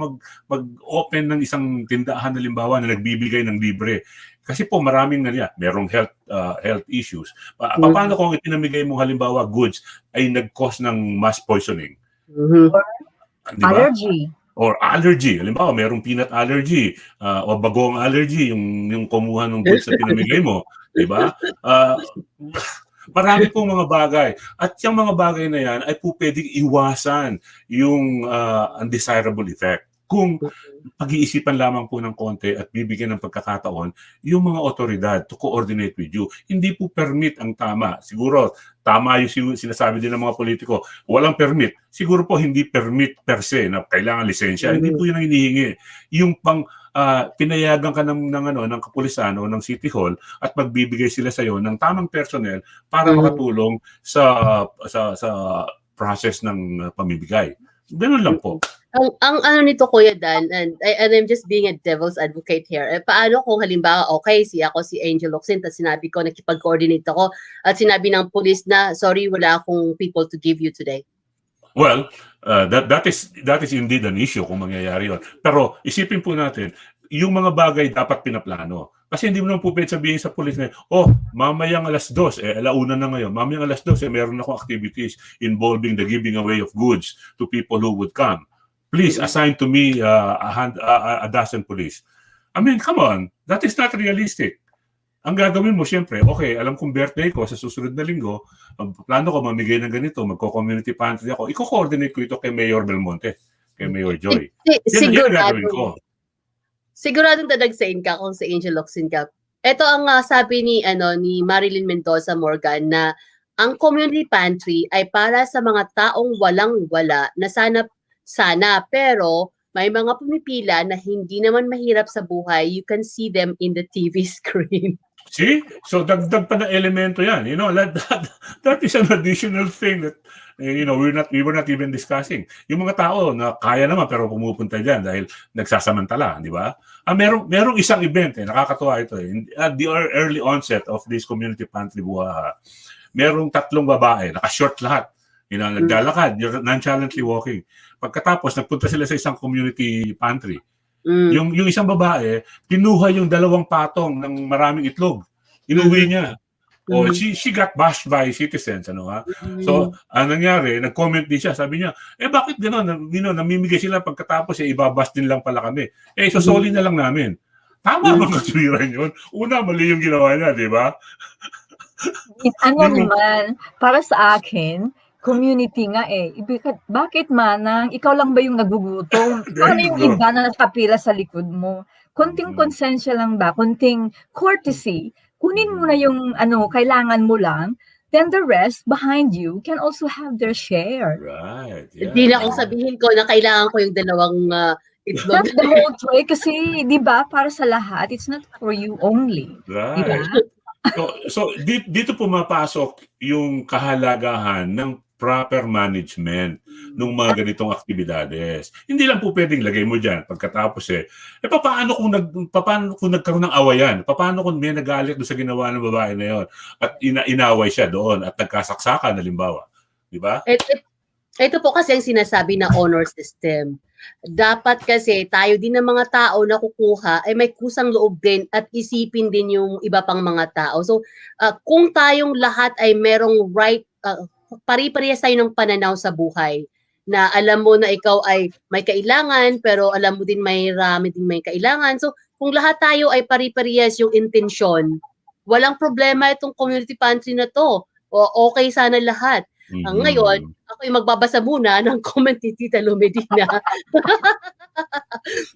mag-open ng isang tindahan, halimbawa, na nagbibigay ng libre. Kasi po maraming merong health issues. Paano kung itinamigay mo halimbawa goods ay nag-cause ng mass poisoning? Mhm. Diba? Allergy. Or allergy. Halimbawa, merong peanut allergy o bagong allergy yung kumuha ng goods na pinamigay mo. Diba? Marami pong mga bagay. At yung mga bagay na yan ay po pwedeng iwasan yung undesirable effect. Kung pag-iisipan lamang po ng konti at bibigyan ng pagkakataon yung mga otoridad to coordinate with you. Hindi po permit ang tama. Siguro, tama yung sinasabi din ng mga politiko. Walang permit. Siguro po hindi permit per se na kailangan lisensya. Hindi po yun ang hinihingi. Yung pinayagan ka ng kapulisan o ng City Hall at magbibigay sila sa iyo ng tamang personnel para makatulong sa process ng pamimigay. Ganun lang po. Ang ano nito, Kuya Dan, and I'm just being a devil's advocate here. Paano kung halimbawa, okay, si Angel Locsin, tapos sinabi ko, nakipag-coordinate ako, at sinabi ng police na, sorry, wala akong people to give you today. Well, that is indeed an issue kung mangyayari yun. Pero isipin po natin, yung mga bagay dapat pinaplano. Kasi hindi mo naman po pwede sabihin sa police na, mamayang 2:00, alauna na ngayon, mamayang 2:00, meron akong activities involving the giving away of goods to people who would come. Please assign to me a dozen police. I mean, come on, that is not realistic. Ang gagawin mo, siyempre, okay, alam kong birthday ko sa susunod na linggo, plano ko mamigay ng ganito, magko-community pantry ako, i-coordinate ko ito kay Mayor Belmonte, kay Mayor Joy. Yan ang gagawin ko. Siguradong dadagsain ka kung si Angel Locsin ka. Ito ang sabi ni Marilyn Mendoza Morgan na ang community pantry ay para sa mga taong walang-wala na sana pero may mga pumipila na hindi naman mahirap sa buhay. You can see them in the TV screen. See? So dagdag pa na elemento yan. That is an additional thing that we were not even discussing. Yung mga tao na kaya naman pero pumupunta diyan dahil nagsasamantala, di ba? Merong isang event nakakatuwa ito At the early onset of this community pantry buha, merong 3 babae, naka-short lahat. Naglalakad, nonchalantly walking. Pagkatapos nagpunta sila sa isang community pantry. Yung isang babae, kinuha yung 2 patong ng maraming itlog. Inuwi niya. She got bashed by citizens. So, ang nangyari, nag-comment din siya. Sabi niya, bakit gano'n? Namimigay sila pagkatapos, ibabash din lang pala kami. Sosoli na lang namin. Tama bang kaswiran yun? Una, mali yung ginawa niya, di ba? Naman, para sa akin, community nga Bakit manang? Ikaw lang ba yung nagugutom? Paano yung iba na nakapila sa likod mo? Konting konsensya lang ba? Konting courtesy. Kunin mo na yung kailangan mo lang. Then the rest behind you can also have their share. Right. Yeah. Hindi na kung sabihin ko na kailangan ko yung 2 itlog. Not the whole tray kasi, di ba, para sa lahat, it's not for you only. Right. Diba? So dito pumapasok yung kahalagahan ng proper management ng mga ganitong aktibidades. Hindi lang po pwedeng lagay mo diyan pagkatapos paano kung nagkaroon ng awayan? Paano kung may nagalit doon sa ginawa ng babae na 'yon at inaway siya doon at nagkasaksakan halimbawa, di ba? Ito po kasi ang sinasabi na honor system. Dapat kasi tayo din ng mga tao na kukuha ay may kusang loob din at isipin din yung iba pang mga tao. So, kung tayong lahat ay merong right, pari-parehas tayo ng pananaw sa buhay, na alam mo na ikaw ay may kailangan, pero alam mo din may rami din may kailangan. So, kung lahat tayo ay pari-parehas yung intensyon, walang problema itong community pantry na to. O okay sana lahat. Ngayon, ako yung magbabasa muna ng comment ni Tita Lumedina.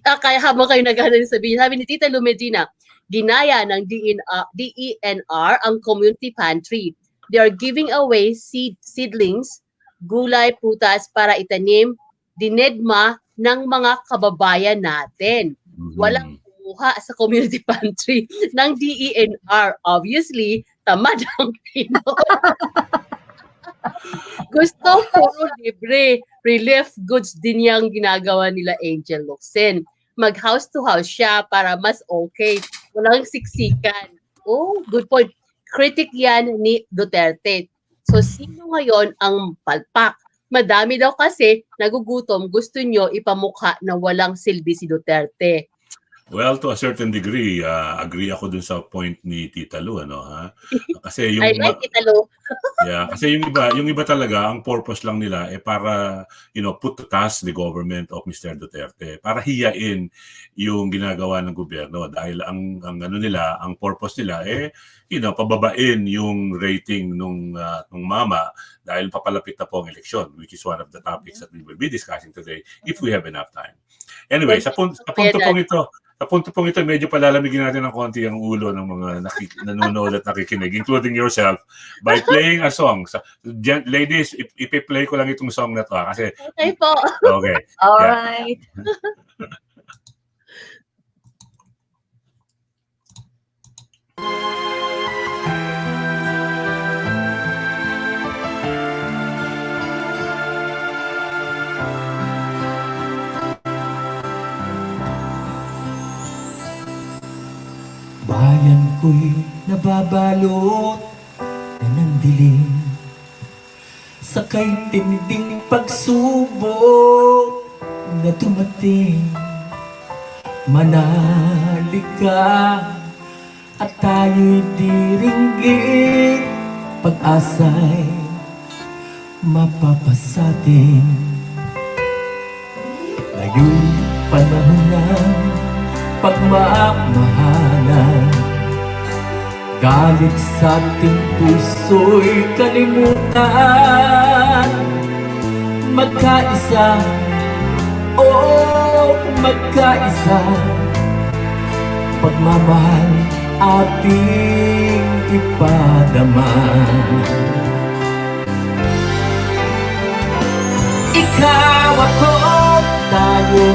Kaya habang kayo naghahanap sabihin, sabi ni Tita Lumedina, ginaya ng DENR ang community pantry. They are giving away seedlings, gulay, prutas para itanim, dinedma ng mga kababayan natin. Walang kumuha sa community pantry ng DENR. Obviously, tamad ang Pinoy. Gusto puro libre. Relief goods din yung ginagawa nila Angel Locsin. Mag-house to house siya para mas okay. Walang siksikan. Oh, good point. Critic yan ni Duterte. So, sino ngayon ang palpak? Madami daw kasi nagugutom, gusto nyo ipamukha na walang silbi si Duterte. Well, to a certain degree, agree ako dun sa point ni Tita Lu, ano, ha? Kasi yung I like it, alo. yeah, kasi yung iba talaga ang purpose lang nila para put to task the government of Mr. Duterte, para hiyain yung ginagawa ng gobyerno dahil ang ano nila, ang purpose nila pababain yung rating nung mama dahil papalapit na po ang eleksyon, which is one of the topics that we will be discussing today if we have enough time. Anyway, sa punto pong ito, medyo palalamigin natin ng konti ang ulo ng mga nanonood at nakikinig, including yourself, by playing a song. So, ladies, ipi-play ko lang itong song na to. Kasi, Okay po. okay. All Yeah. right. Bayan ko'y nababalot na ng dilim sa kay tinding pagsubok na dumating. Manalig ka at tayo'y diringgit, pag-asa'y mapapasatin. Ngayon panahon ng pagmamahalan, galit sa ating puso'y kalimutan. Magkaisa, oo, magkaisa, pagmamahal ating ipadama. Ikaw, ako, tayo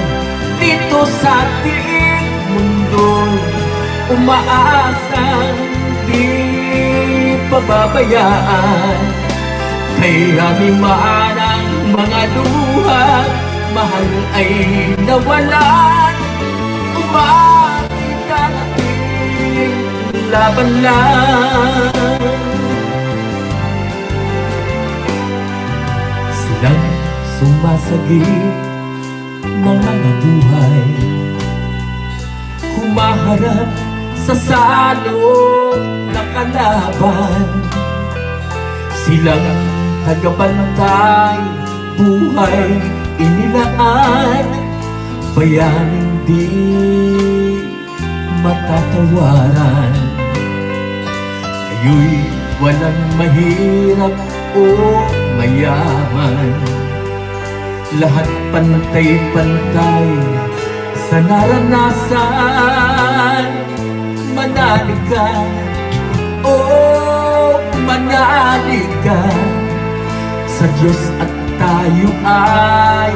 dito sa ating mundo'y umaasang di pababayaan. Kay aming maanang mga luha, mahal ay nawalan. Umakita natin laban lang. Silang sumasagip mga buhay, humaharap sa salot na kalaban. Silang tagabantay, buhay inilaan, bayaning di matatawaran. Ngayon'y walang mahirap o mayaman, lahat pantay-pantay sa naranasan. Manalig ka, oh, manalig ka sa Diyos at tayo ay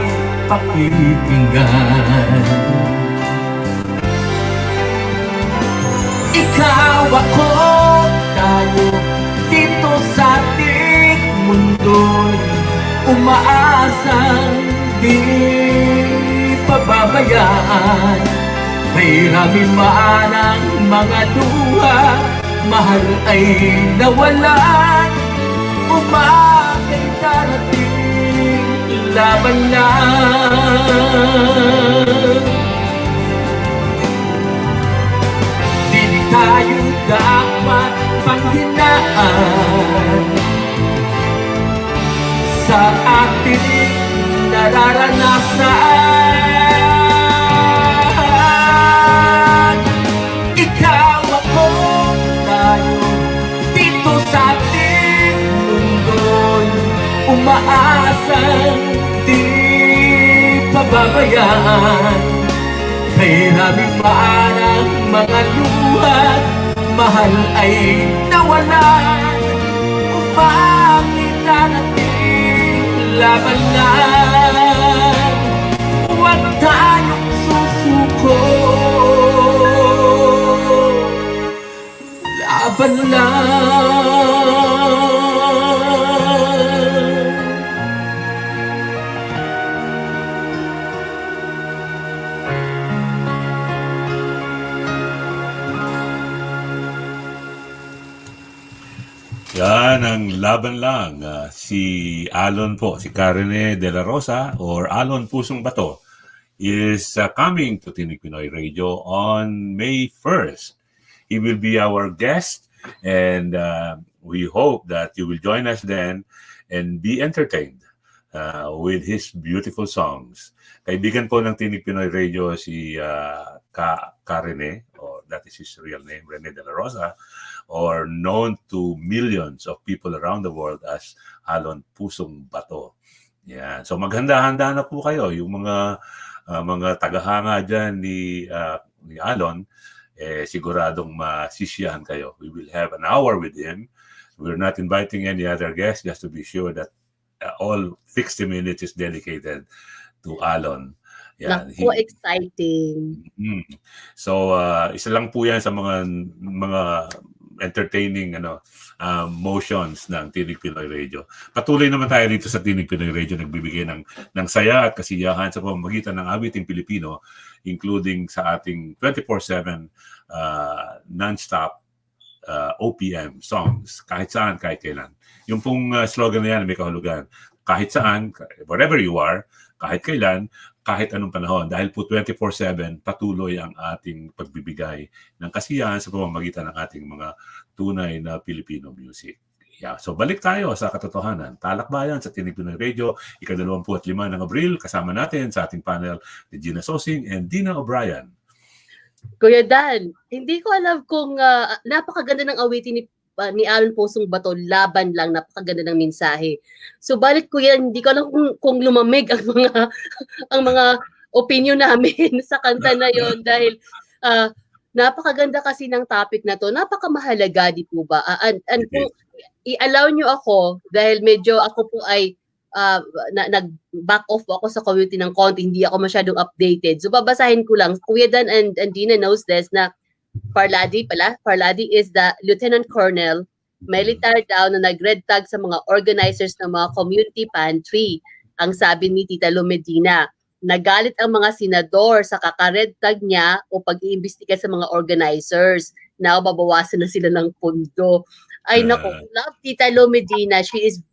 pakikinggan. Ikaw, ako, tayo dito sa ating mundo'y umaasang di pababayaan. May raming maanang mga luha, mahal ay nawalan. Umakay darating laban lang. Di tayo dapat panghinaan sa ating nararanasan. Ikaw, ako, tayo dito sa ating mundo'y umaasang di pababayaan. Kay raming maanang mga luha, mahal ay nawalan. Upakita natin laban lang. Huwag laban lang. Yan ang laban lang. Si Alon po, si Karine de la Rosa or Alon Pusong Bato is coming to Tinig Pinoy Radio on May 1st. He will be our guest and we hope that you will join us then and be entertained with his beautiful songs. Kaibigan po ng Tinig Pinoy Radio si Karine, or that is his real name, Rene de la Rosa, or known to millions of people around the world as Alon Pusong Bato. Yan. So maghanda-handa na po kayo, yung mga tagahanga dyan ni Alon, siguradong masisiyahan kayo. We will have an hour with him. We're not inviting any other guests, just to be sure that all 60 minutes is dedicated to Alon. Yan. Naku, exciting. So isa lang po yan sa mga entertaining motions ng Tinig Pinoy Radio. Patuloy naman tayo dito sa Tinig Pinoy Radio, nagbibigay ng saya at kasiyahan sa pamamagitan ng awiting Pilipino, including sa ating 24/7 non-stop OPM songs, kahit saan, kahit kailan. Yung pong slogan na yan may kahulugan. Kahit saan, wherever you are, kahit kailan, kahit anong panahon. Dahil po 24/7 patuloy ang ating pagbibigay ng kasiyahan sa pamamagitan ng ating mga tunay na Filipino music. Yeah. So balik tayo sa katotohanan. TalakBayan sa Tinig Pinoy Radio, ika-25 ng Abril, kasama natin sa ating panel ni Gina Sosing and Dina O'Brien. Kuya Dan, hindi ko alam kung napakaganda ng awitin ni Alon Pusong Bato, laban lang, napakaganda ng mensahe. So balik ko yan, hindi ko alam kung lumamig ang mga opinion namin sa kanta na yon dahil napakaganda kasi ng topic na to, napakamahalaga, di po ba? And kung i-allow nyo ako, dahil medyo ako po ay nag-back off ako sa community ng konti, hindi ako masyadong updated. So babasahin ko lang. Kuya Dan and Dina knows this na Parladi is the Lieutenant Colonel, military daw na nag-red tag sa mga organizers ng mga community pantry. Ang sabi ni Tita Lo Medina, nagalit ang mga senador sa kaka-red tag niya o pag-iimbestiga sa mga organizers. Now, babawasan na sila ng pondo. Ay naku, love Tita Lo Medina. She is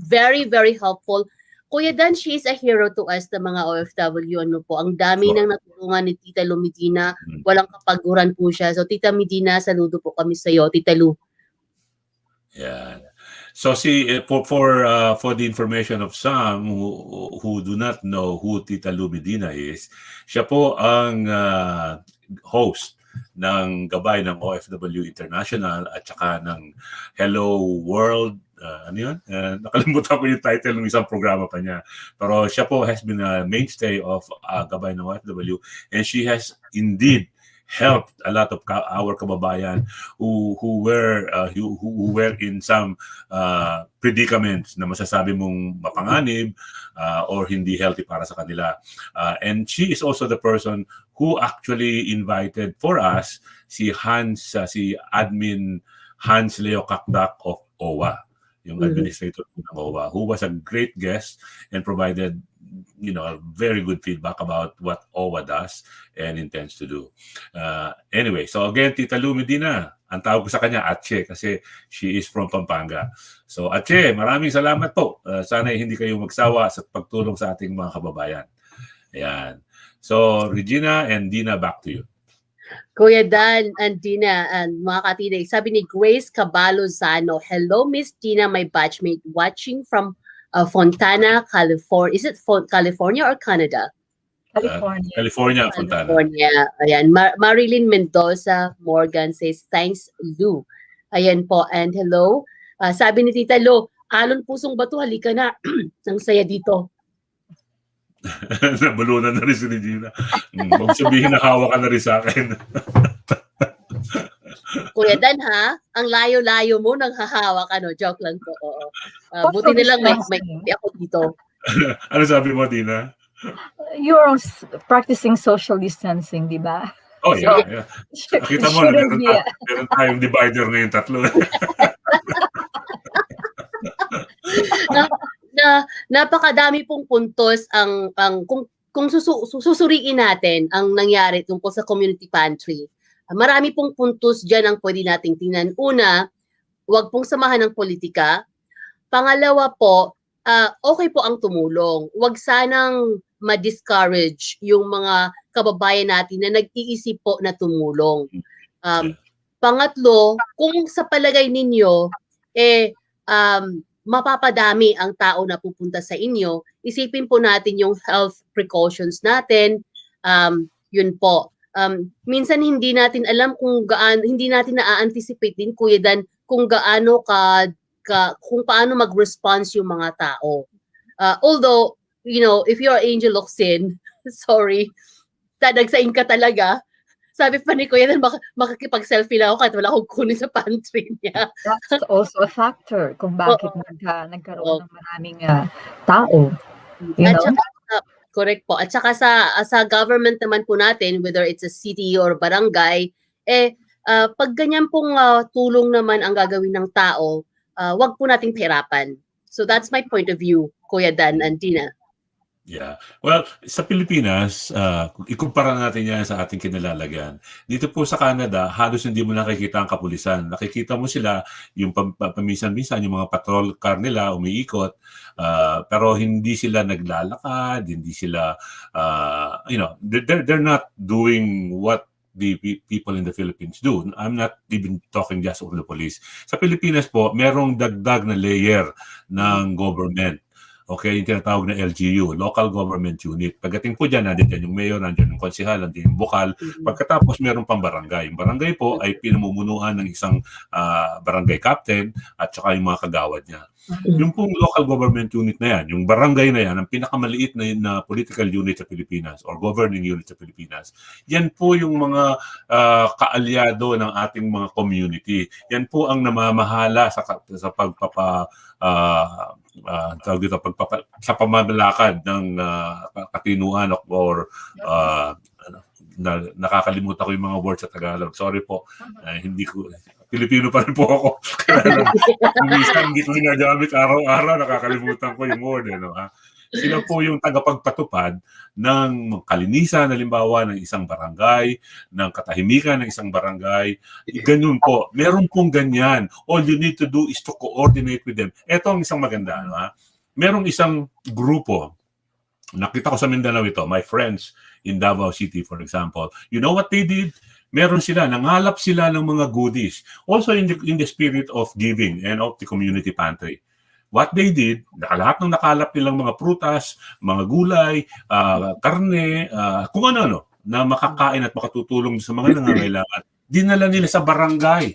very, very helpful. Kuya Dan, she is a hero to us na mga OFW. Ano po, ang dami nang natulungan ni Tita Lo Medina. Walang kapaguran po siya. So, Tita Medina, saludo po kami sa iyo, Tita Lo. Yeah. So for the information of some who do not know who Tita Lo Medina is, siya po ang host ng gabay ng OFW International at saka ng Hello World. Ano yun? Nakalimutan ko yung title ng isang programa pa niya. Pero siya po has been a mainstay of gabay ng OFW, and she has indeed helped a lot of our kababayan who were in some predicaments na masasabi mong mapanganib or hindi healthy para sa kanila. And she is also the person who actually invited for us si Admin Hans Leo Kakdak of OWA, yung administrator ng OWA, who was a great guest and provided very good feedback about what OWA does and intends to do. Anyway, so again, Tita Lo Medina, ang tawag ko sa kanya, Atche, kasi she is from Pampanga. So Atche, maraming salamat po. Sana hindi kayo magsawa sa pagtulong sa ating mga kababayan. Ayan. So Regina and Dina, back to you. Kuya Dan and Dina and mga katinig, sabi ni Grace Caballo-Zano, hello Miss Dina, my batchmate, watching from Fontana, California. Is it California or Canada? California. Fontana. California. Ayan. Marilyn Mendoza Morgan says, thanks, Lou. Ayan po. And hello. Sabi ni Tita Lo, Alon Pusong Bato, halika na. Ang saya dito. Nabulunan na rin si Regina. Huwag sabihin na hawa ka na rin sa akin. Kuya Dan ha, ang layo-layo mo nang hahawa ka, no? Joke lang po. Buti na lang may ako dito. Ano sabi mo, Dina? You're practicing social distancing, di ba? Oh, So, yeah. Kita mo, shouldn't be meron tayong divider ngayon tatlo. na, na napakadami pong puntos ang kung susuriin natin ang nangyari tungkol sa community pantry. Marami pong puntos diyan ang pwede nating tingnan. Una, wag pong samahan ng politika. Pangalawa po, okay po ang tumulong. Wag sanang ma-discourage yung mga kababayan natin na nag-iisip po na tumulong. Pangatlo, kung sa palagay ninyo, mapapadami ang tao na pupunta sa inyo, isipin po natin yung health precautions natin. Yun po. Minsan hindi natin alam kung hindi natin na-anticipate din, Kuya Dan, kung kung paano mag-response yung mga tao. Although, if you're Angel Locsin, sorry, nagsain ka talaga. Sabi pa ni Kuya Dan, makakipag-selfie lang ako kahit wala akong kunin sa pantry niya. That's also a factor kung bakit nagkaroon ng maraming tao. You know? Correct po. At saka sa government naman po natin, whether it's a city or barangay, pag ganyan pong tulong naman ang gagawin ng tao, wag po nating pahirapan. So that's my point of view, Kuya Dan and Tina. Yeah. Well, sa Pilipinas, ikumpara natin yan sa ating kinalalagyan. Dito po sa Canada, halos hindi mo nakikita ang kapulisan. Nakikita mo sila, yung paminsan-minsan, yung mga patrol car nila, umiikot, pero hindi sila naglalakad, hindi sila, they're not doing what the people in the Philippines do. I'm not even talking just of the police. Sa Pilipinas po, merong dagdag na layer ng government. Okay, yung tinatawag na LGU, Local Government Unit. Pagdating po dyan, nandiyan yung mayor, nandiyan yung konsehal, nandiyan yung bukal. Pagkatapos, meron pang barangay. Yung barangay po ay pinamumunuan ng isang barangay captain at saka yung mga kagawad niya. Yung pong Local Government Unit na yan, yung barangay na yan, ang pinakamaliit na political unit sa Pilipinas or governing unit sa Pilipinas, yan po yung mga kaalyado ng ating mga community. Yan po ang namamahala sa sa pamamalakad ng katinuan or nakakalimutan ko yung mga words sa Tagalog. Sorry po. Hindi ko Pilipino pa rin po ako. Kaya minsan hindi ko ginagamit araw-araw, nakakalimutan ko yung word. Sila po yung tagapagpatupad ng kalinisan, halimbawa, ng isang barangay, ng katahimikan ng isang barangay. Ganun po. Meron pong ganyan. All you need to do is to coordinate with them. Ito ang isang maganda. Merong isang grupo. Nakita ko sa Mindanao ito. My friends in Davao City, for example. You know what they did? Meron sila, nangalap sila ng mga goodies. Also in the spirit of giving and of the community pantry. What they did, lahat ng nakalap nilang mga prutas, mga gulay, karne, kung ano-ano, na makakain at makatutulong sa mga nangangailangan, dinala nila sa barangay.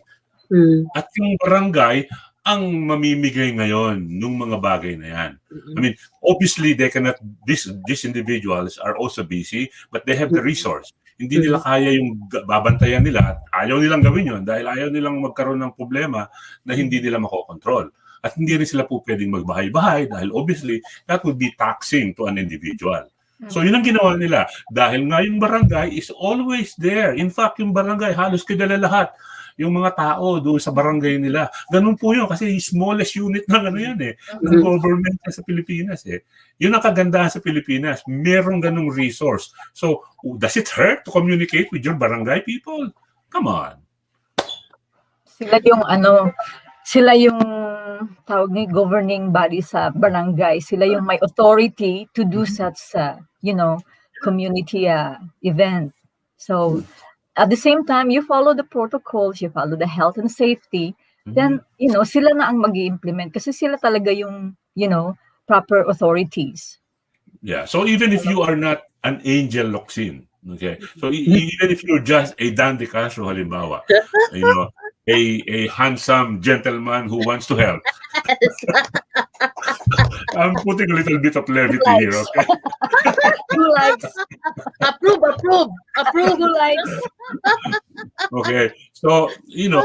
At yung barangay, ang mamimigay ngayon ng mga bagay na yan. I mean, obviously, they cannot, these individuals are also busy, but they have the resource. Hindi nila kaya yung babantayan nila. Ayaw nilang gawin yun dahil ayaw nilang magkaroon ng problema na hindi nila makokontrol. At hindi rin sila po pwedeng magbahay-bahay dahil obviously that would be taxing to an individual. So yun ang ginawa nila. Dahil nga yung barangay is always there. In fact, yung barangay halos kilala lahat. Yung mga tao doon sa barangay nila. Ganun po yun kasi smallest unit ng ng government sa Pilipinas Yun ang kagandahan sa Pilipinas. Merong ganung resource. So, does it hurt to communicate with your barangay people? Come on. Sila yung tawag ni governing body sa barangay. Sila yung may authority to do such community event. So, at the same time, you follow the protocols, you follow the health and safety, then, sila na ang mag-i-implement kasi sila talaga yung, proper authorities. Yeah. So even if you are not an Angel Locsin, okay? So even if you're just a dandy Castro, halimbawa, a handsome gentleman who wants to help. I'm putting a little bit of levity here, okay? Who likes? Approve. Who likes? Okay. So,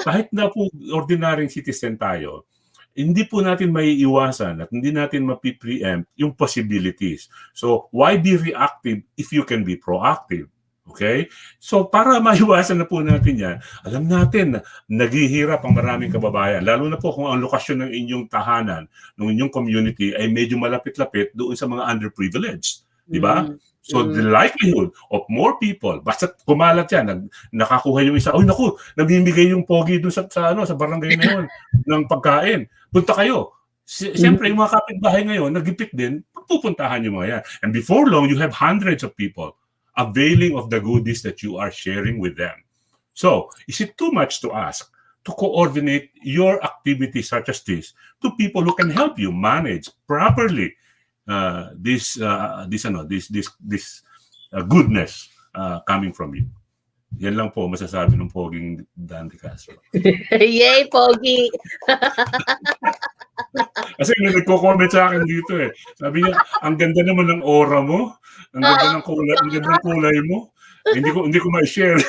kahit na po ordinaryong citizen tayo, hindi po natin maiiwasan at hindi natin mapipreempt yung possibilities. So, why be reactive if you can be proactive? Okay? So para maiwasan na po natin yan, alam natin na naghihirap ang maraming kababayan. Lalo na po kung ang lokasyon ng inyong tahanan, ng inyong community ay medyo malapit-lapit doon sa mga underprivileged. Di ba? So the likelihood of more people, basta kumalat yan, nakakuha yung isa, oh naku, namimigay yung pogi doon sa barangay na yun ng pagkain. Punta kayo. Siyempre, yung mga kapitbahay ngayon, nagipit din, pupuntahan yung mga yan. And before long, you have hundreds of people availing of the goodies that you are sharing with them. So, is it too much to ask to coordinate your activities such as this to people who can help you manage properly this goodness coming from you? Yan lang po masasabi ng poging Dante Castro. Yay, Pogi! Kasi nagko-comment sa akin dito eh. Sabi niya, ang ganda naman ng aura mo. Ang ganda ng kulay mo. Hindi ko ma-share.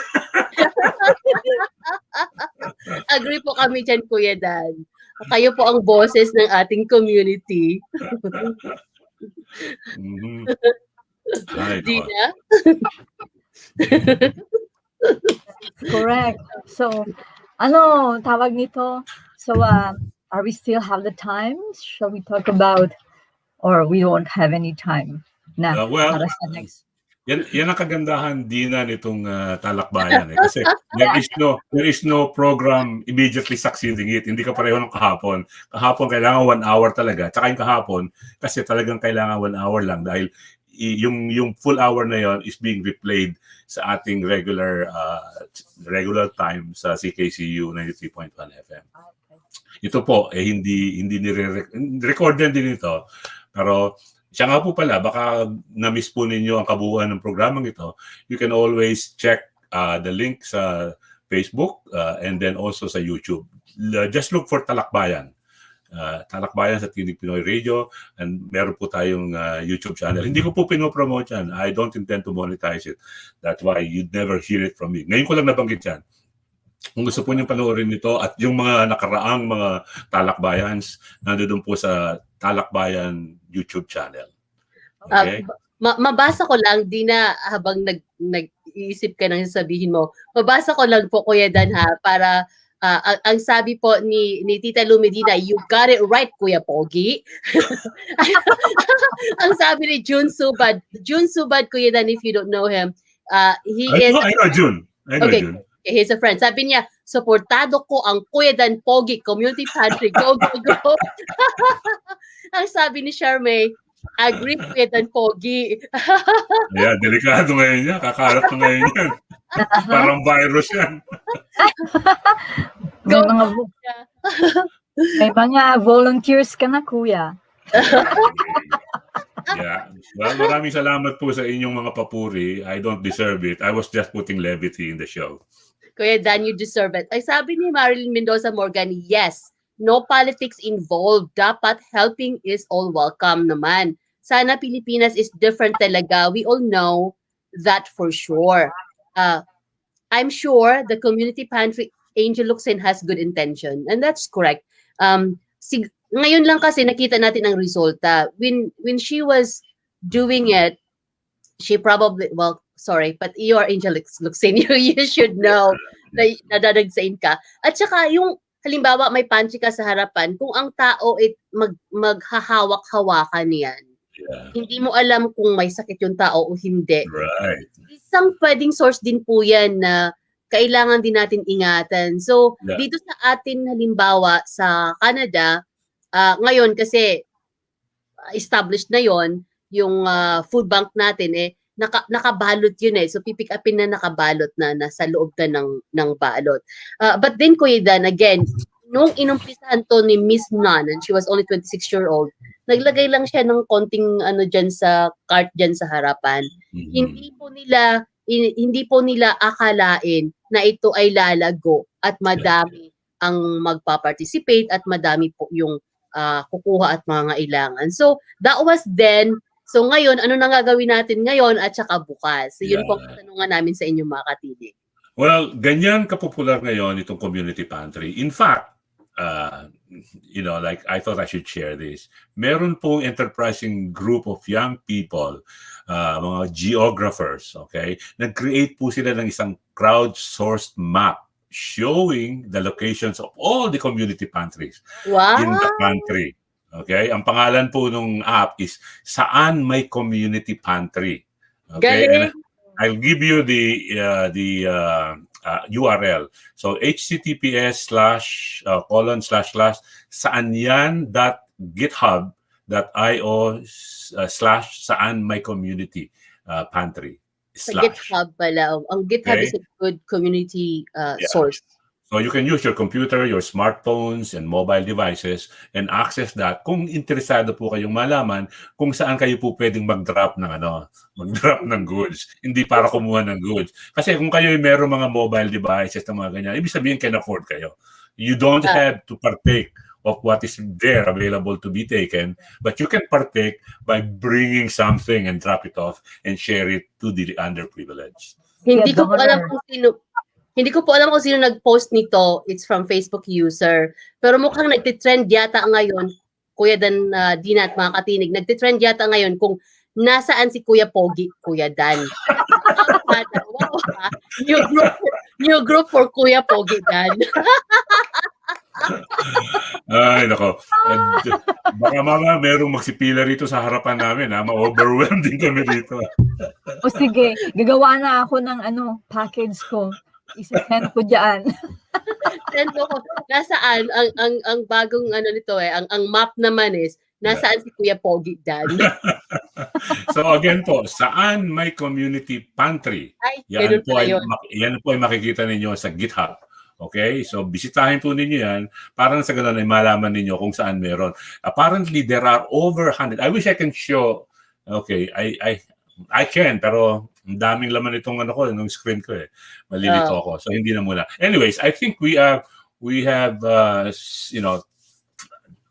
Agree po kami dyan, Kuya Dan. Kayo po ang boses ng ating community. Ay, Dina? Correct. So, tawag nito? So, are we still have the time? Shall we talk about, or we won't have any time na well, para sa next? Yan ang kagandahan Dina nitong TalakBayan eh. Kasi there is no program immediately succeeding it. Hindi ka pareho ng kahapon. Kahapon kailangan 1 hour talaga. Tsaka yung kahapon kasi talagang kailangan 1 hour lang dahil yung full hour na yon is being replayed sa ating regular time sa CKCU 93.1 FM. Ito po hindi record din ito, pero siya nga po pala, baka na-miss po ninyo ang kabuuan ng programang ito. You can always check the link sa Facebook and then also sa YouTube. Just look for TalakBayan. TalakBayan sa Tinig Pinoy Radio, and meron po tayong YouTube channel. Hindi ko po pinopromote yan. I don't intend to monetize it. That's why you'd never hear it from me. Ngayon ko lang nabanggit yan. Kung gusto po niyong panoorin nito at yung mga nakaraang mga TalakBayans, nandoon po sa TalakBayan YouTube channel. Okay? Mabasa ko lang, Dina, habang nag-iisip ka ng sasabihin mo. Mabasa ko lang po, Kuya Dan, ha, para ang sabi po ni Tita Lu Medina, you got it right, Kuya Pogi. Ang sabi ni June Subad, Kuya Dan, if you don't know him, I know June. June. He's a friend. Sabi niya, suportado ko ang Kuya Dan Pogi Community Pantry. Go, go, go. Ang sabi ni Charmaine, agree Kuya Dan Pogi. Yeah, delikado ngayon yan. Kakaharap na ngayon yan. Parang virus yan. May mga volunteers ka na, Kuya. Yeah. Well, maraming salamat po sa inyong mga papuri. I don't deserve it. I was just putting levity in the show. Kuya Dan, you deserve it. Ay sabi ni Marilyn Mendoza Morgan, yes, no politics involved. Dapat helping is all welcome naman. Sana Pilipinas is different talaga. We all know that for sure. I'm sure the community pantry Angel Locsin has good intention, and that's correct. Ngayon lang kasi nakita natin ang resulta. When she was doing it, she probably, well, sorry, but you are Angel Locsin, you should know na nadadagsain ka. At saka yung halimbawa may pantry ka sa harapan, kung ang tao maghahawak-hawakan yan, hindi mo alam kung may sakit yung tao o hindi. Right. Isang pwedeng source din po yan na kailangan din natin ingatan. So, dito sa atin halimbawa sa Canada, ngayon kasi established na yon yung food bank natin nakabalot yun So pipick upin na nakabalot na nasa loob na ng balot. But then Kuya Dan, again, nung inumpisahan to ni Miss Nan, and she was only 26-year-old, naglagay lang siya ng konting dyan sa cart dyan sa harapan. Hindi po nila akalain na ito ay lalago at madami ang magpa-participate at madami po yung kukuha at mga kailangan. So that was then. So ngayon, ano na gagawin natin ngayon at saka bukas? So yun po ang katanungan namin sa inyong mga katinig. Well, ganyan kapopular ngayon itong community pantry. In fact, like I thought I should share this. Meron pong enterprising group of young people, mga geographers, okay? Nag-create po sila ng isang crowdsourced map showing the locations of all the community pantries in the Wow! country. Okay? Ang pangalan po nung app is Saan May Community Pantry. Okay? And Galing! I'll give you the URL. So https://saanyan.github.io/saan-my-community-pantry/ Sa GitHub pala. Ang GitHub Okay? is a good community Yeah. source. So you can use your computer, your smartphones, and mobile devices and access that kung interesado po kayong malaman kung saan kayo po pwedeng mag-drop ng goods. Hindi para kumuha ng goods. Kasi kung kayo meron mga mobile devices na mga ganyan, ibig sabihin can afford kayo. You don't have to partake of what is there available to be taken, but you can partake by bringing something and drop it off and share it to the underprivileged. Hindi ko po donor. alam kung sino nag-post nito. It's from Facebook user. Pero mukhang nagtitrend yata ngayon, Kuya Dina at mga katinig, nagtitrend yata ngayon kung nasaan si Kuya Pogi, Kuya Dan. Wow, ha? New group for Kuya Pogi Dan. Ay, nako. Baka mga merong magsipila rito sa harapan namin, ma-overwhelmed din kami dito. O sige, gagawa na ako ng package ko. Isa-send ko dyan. Send mo ko. Nasaan? Ang bagong nito ang map naman is, nasaan si Kuya Pogi Dan? So again po, Saan May Community Pantry? Ay, Yan ganun po, pala yun. yan po ay makikita ninyo sa GitHub. Okay? So bisitahin po ninyo yan para sa ganun ay malaman ninyo kung saan meron. Apparently, there are over 100. I wish I can show. Okay, I can, pero ang daming laman itong nung screen ko eh. Malilito ako. So hindi na muna. Anyways, I think we have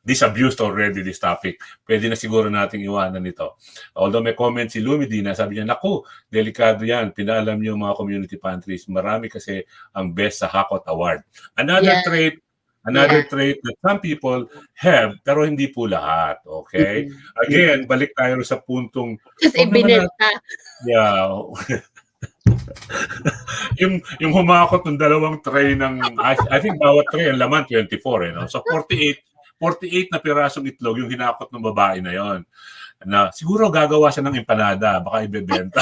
disabused already this topic. Pwede na siguro nating iwanan ito. Although may comment si Lumidina, sabi niya, naku, delikado yan. Pinaalam niyo mga community pantries. Marami kasi ang best sa Hakot Award. Another trait that some people have, pero hindi po lahat. Okay? Again, balik tayo sa puntong... Kasi ibinenta. Yeah. yung humakot ng dalawang tray ng... I think bawat tray ang laman 24 no? So 48 na pirasong itlog yung hinakot ng babae na yon. Na siguro gagawa siya ng empanada, baka ibebenta.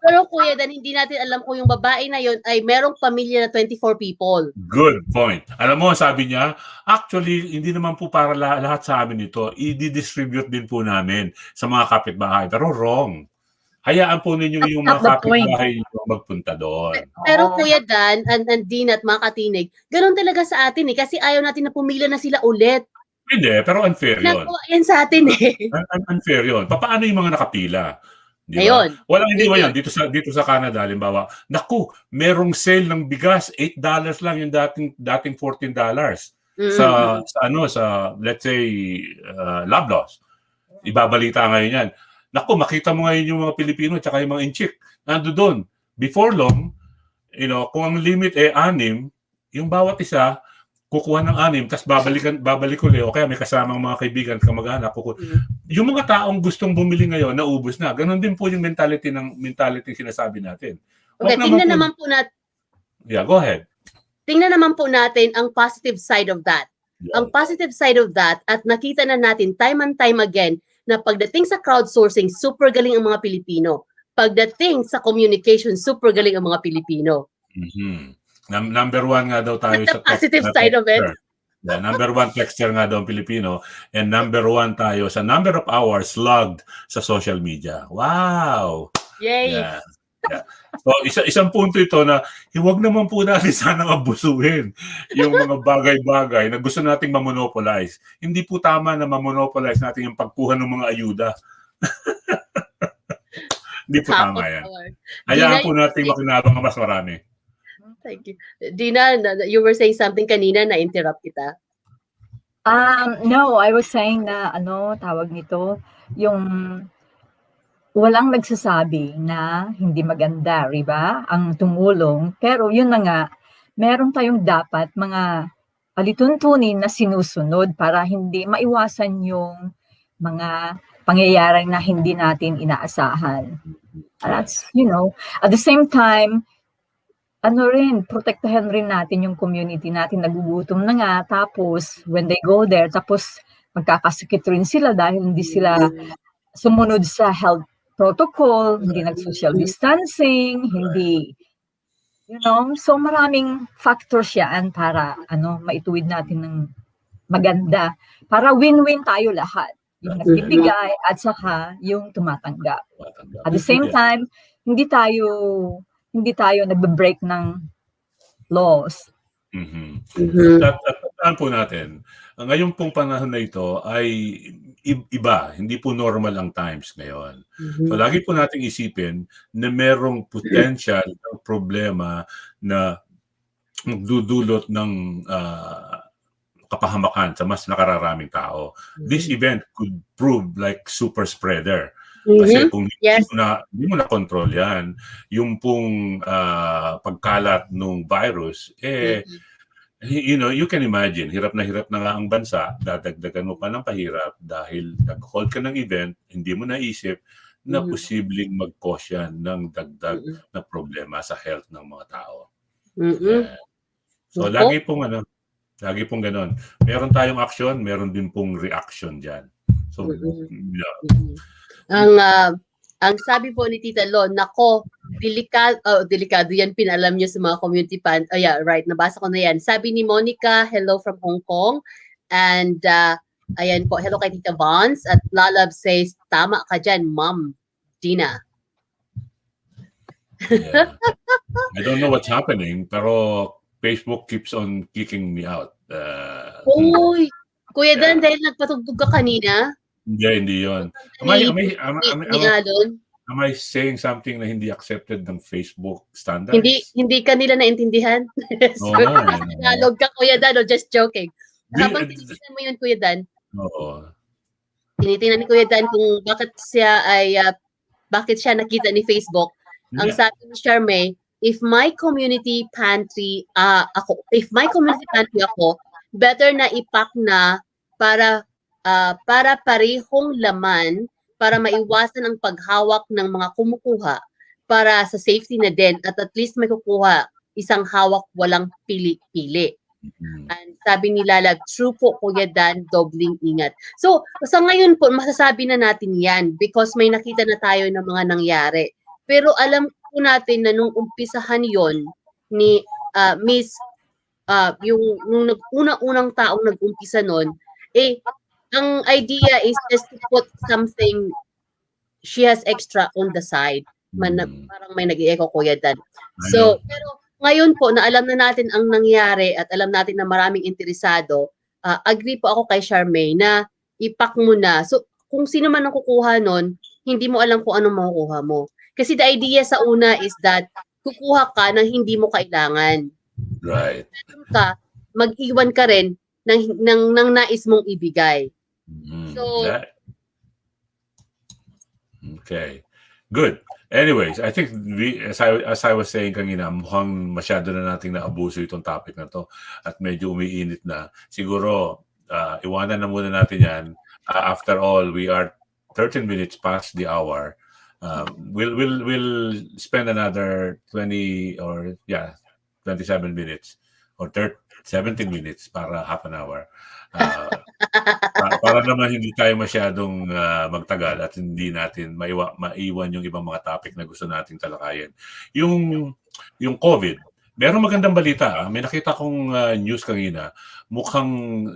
pero Kuya Dan, hindi natin alam kung yung babae na yon ay merong pamilya na 24 people. Good point. Alam mo, sabi niya, actually, hindi naman po para lahat sa amin ito. I-distribute din po namin sa mga kapitbahay. Pero wrong. Hayaan po ninyo yung mga kapitbahay magpunta doon. Pero Kuya Dan, and Dina at mga katinig, ganun talaga sa atin eh. Kasi ayaw natin na pumila na sila ulit. Hindi, pero unfair yun. Nagawa yan sa atin eh. Unfair yun. Paano yung mga nakapila? Di ba? Ayun. Walang hindi ba yan? Dito sa Canada, halimbawa, naku, merong sale ng bigas, $8 lang yung dating $14 sa let's say Loblaws. Ibabalita ngayon yan. Naku, makita mo ngayon yung mga Pilipino at saka yung mga inchik. Nando doon. Before long, kung ang limit ay 6, yung bawat isa, kukuha ng 6, tapos babalik ulit. O kaya may kasamang mga kaibigan, kamag-anak, yung mga taong gustong bumili ngayon, naubos na. Ganon din po yung mentality sinasabi natin. Okay, tingnan naman po natin. Yeah, go ahead. Tingnan naman po natin ang positive side of that. Yeah. Ang positive side of that, at nakita na natin time and time again, na pagdating sa crowdsourcing, super galing ang mga Pilipino. Pagdating sa communication, super galing ang mga Pilipino. Mm-hmm. Number 1 nga daw tayo sa positive side of it. Yeah, number 1 texter nga daw ang Pilipino, and number 1 tayo sa number of hours logged sa social media. Wow! Yay! Yeah. So isang punto ito na huwag naman po natin sanang abusuhin yung mga bagay-bagay na gusto nating mamonopolize. Hindi po tama na mamonopolize natin yung pagkuha ng mga ayuda. Hindi po tama yan. Hayaan po natin makinabang mas marami. Thank you. Dina, you were saying something kanina, na-interrupt kita. No, I was saying na tawag nito, yung walang nagsasabi na hindi maganda, riba, ang tumulong. Pero yun na nga, meron tayong dapat mga palituntunin na sinusunod para hindi maiwasan yung mga pangyayari na hindi natin inaasahan. That's, at the same time, protektahan rin natin yung community natin, nagugutom na nga, tapos when they go there, tapos magkakasakit rin sila dahil hindi sila sumunod sa health protocol, hindi nag-social distancing, hindi, so maraming factors yan para, maituwid natin ng maganda, para win-win tayo lahat. Yung nagbibigay at saka yung tumatanggap. At the same time, hindi tayo nagbe-break ng laws. Tandaan po natin, ngayon pong panahon na ito ay iba, hindi po normal ang times ngayon. So lagi po nating isipin na merong potential ng problema na magdudulot ng kapahamakan sa mas nakararaming tao. This event could prove like super spreader. Kasi kung hindi mo na control yan, yung pong pagkalat ng virus, you can imagine, hirap na nga ang bansa, dadagdagan mo pa ng pahirap dahil nag-hold ka ng event, hindi mo naisip na posibleng mag-cause yan ng dagdag na problema sa health ng mga tao. So lagi pong ganon. Meron tayong action, meron din pong reaction dyan. So, Ang sabi po ni Tita Lo, nako, delikado yan, pinalam niyo sa mga community right, nabasa ko na yan. Sabi ni Monica, hello from Hong Kong. And ayan po, hello kay Tita Vance. At Lalab says, tama ka dyan, Ma'am Dina. Yeah. I don't know what's happening, pero Facebook keeps on kicking me out. Uy, Kuya Dan, dahil nagpatugtog ka kanina. Hindi yun. Am I saying something na hindi accepted ng Facebook standards? Hindi ka nila naintindihan. Tagalog ka, Kuya Dan, just joking. Habang tinitingnan mo yun, Kuya Dan. Oo. Tinitingnan ni Kuya Dan kung bakit siya nakita ni Facebook. Ang sabi ni Charme, if my community pantry ako, better na ipack na para parehong laman para maiwasan ang paghawak ng mga kumukuha para sa safety na din at least may kukuha isang hawak walang pili-pili. And sabi ni Lala, true po Kuya Dan, dobling ingat. So sa ngayon po masasabi na natin yan because may nakita na tayo ng mga nangyari. Pero alam po natin na nung umpisahan yon ni Miss nung unang taong nag-umpisa nun, ang idea is just to put something she has extra on the side. Parang may nag-i-echo Kuya Dan. So, pero ngayon po na alam na natin ang nangyari at alam natin na maraming interesado, agree po ako kay Charmaine na ipack mo na. So, kung sino man ang kukuha nun, hindi mo alam kung anong makukuha mo. Kasi the idea sa una is that kukuha ka ng hindi mo kailangan. Right. Mag-iwan ka rin ng nais mong ibigay. So, okay. Good. Anyways, I think as I was saying kanina, mukhang masyado na nating naabuso itong topic na to at medyo umiinit na. Siguro, iwanan na muna natin yan. After all, we are 13 minutes past the hour. We'll spend another 27 minutes or 17 minutes para half an hour. Para naman hindi tayo masyadong magtagal at hindi natin maiwan yung ibang mga topic na gusto nating talakayin. Yung COVID, merong magandang balita. May nakita kong news kanina. Mukhang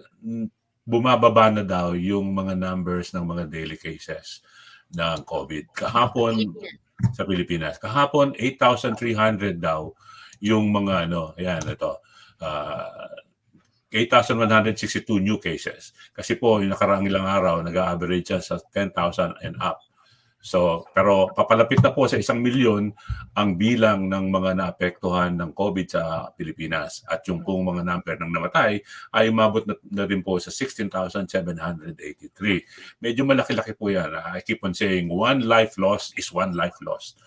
bumababa na daw yung mga numbers ng mga daily cases ng COVID. Kahapon sa Pilipinas. Kahapon 8,300 daw yung mga ito. 8,162 new cases. Kasi po, yung nakaraang ilang araw, nag-average siya sa 10,000 and up. So, pero papalapit na po sa 1,000,000 ang bilang ng mga naapektuhan ng COVID sa Pilipinas. At yung pong mga number ng namatay ay umabot na rin po sa 16,783. Medyo malaki-laki po yan. I keep on saying, one life lost is one life lost.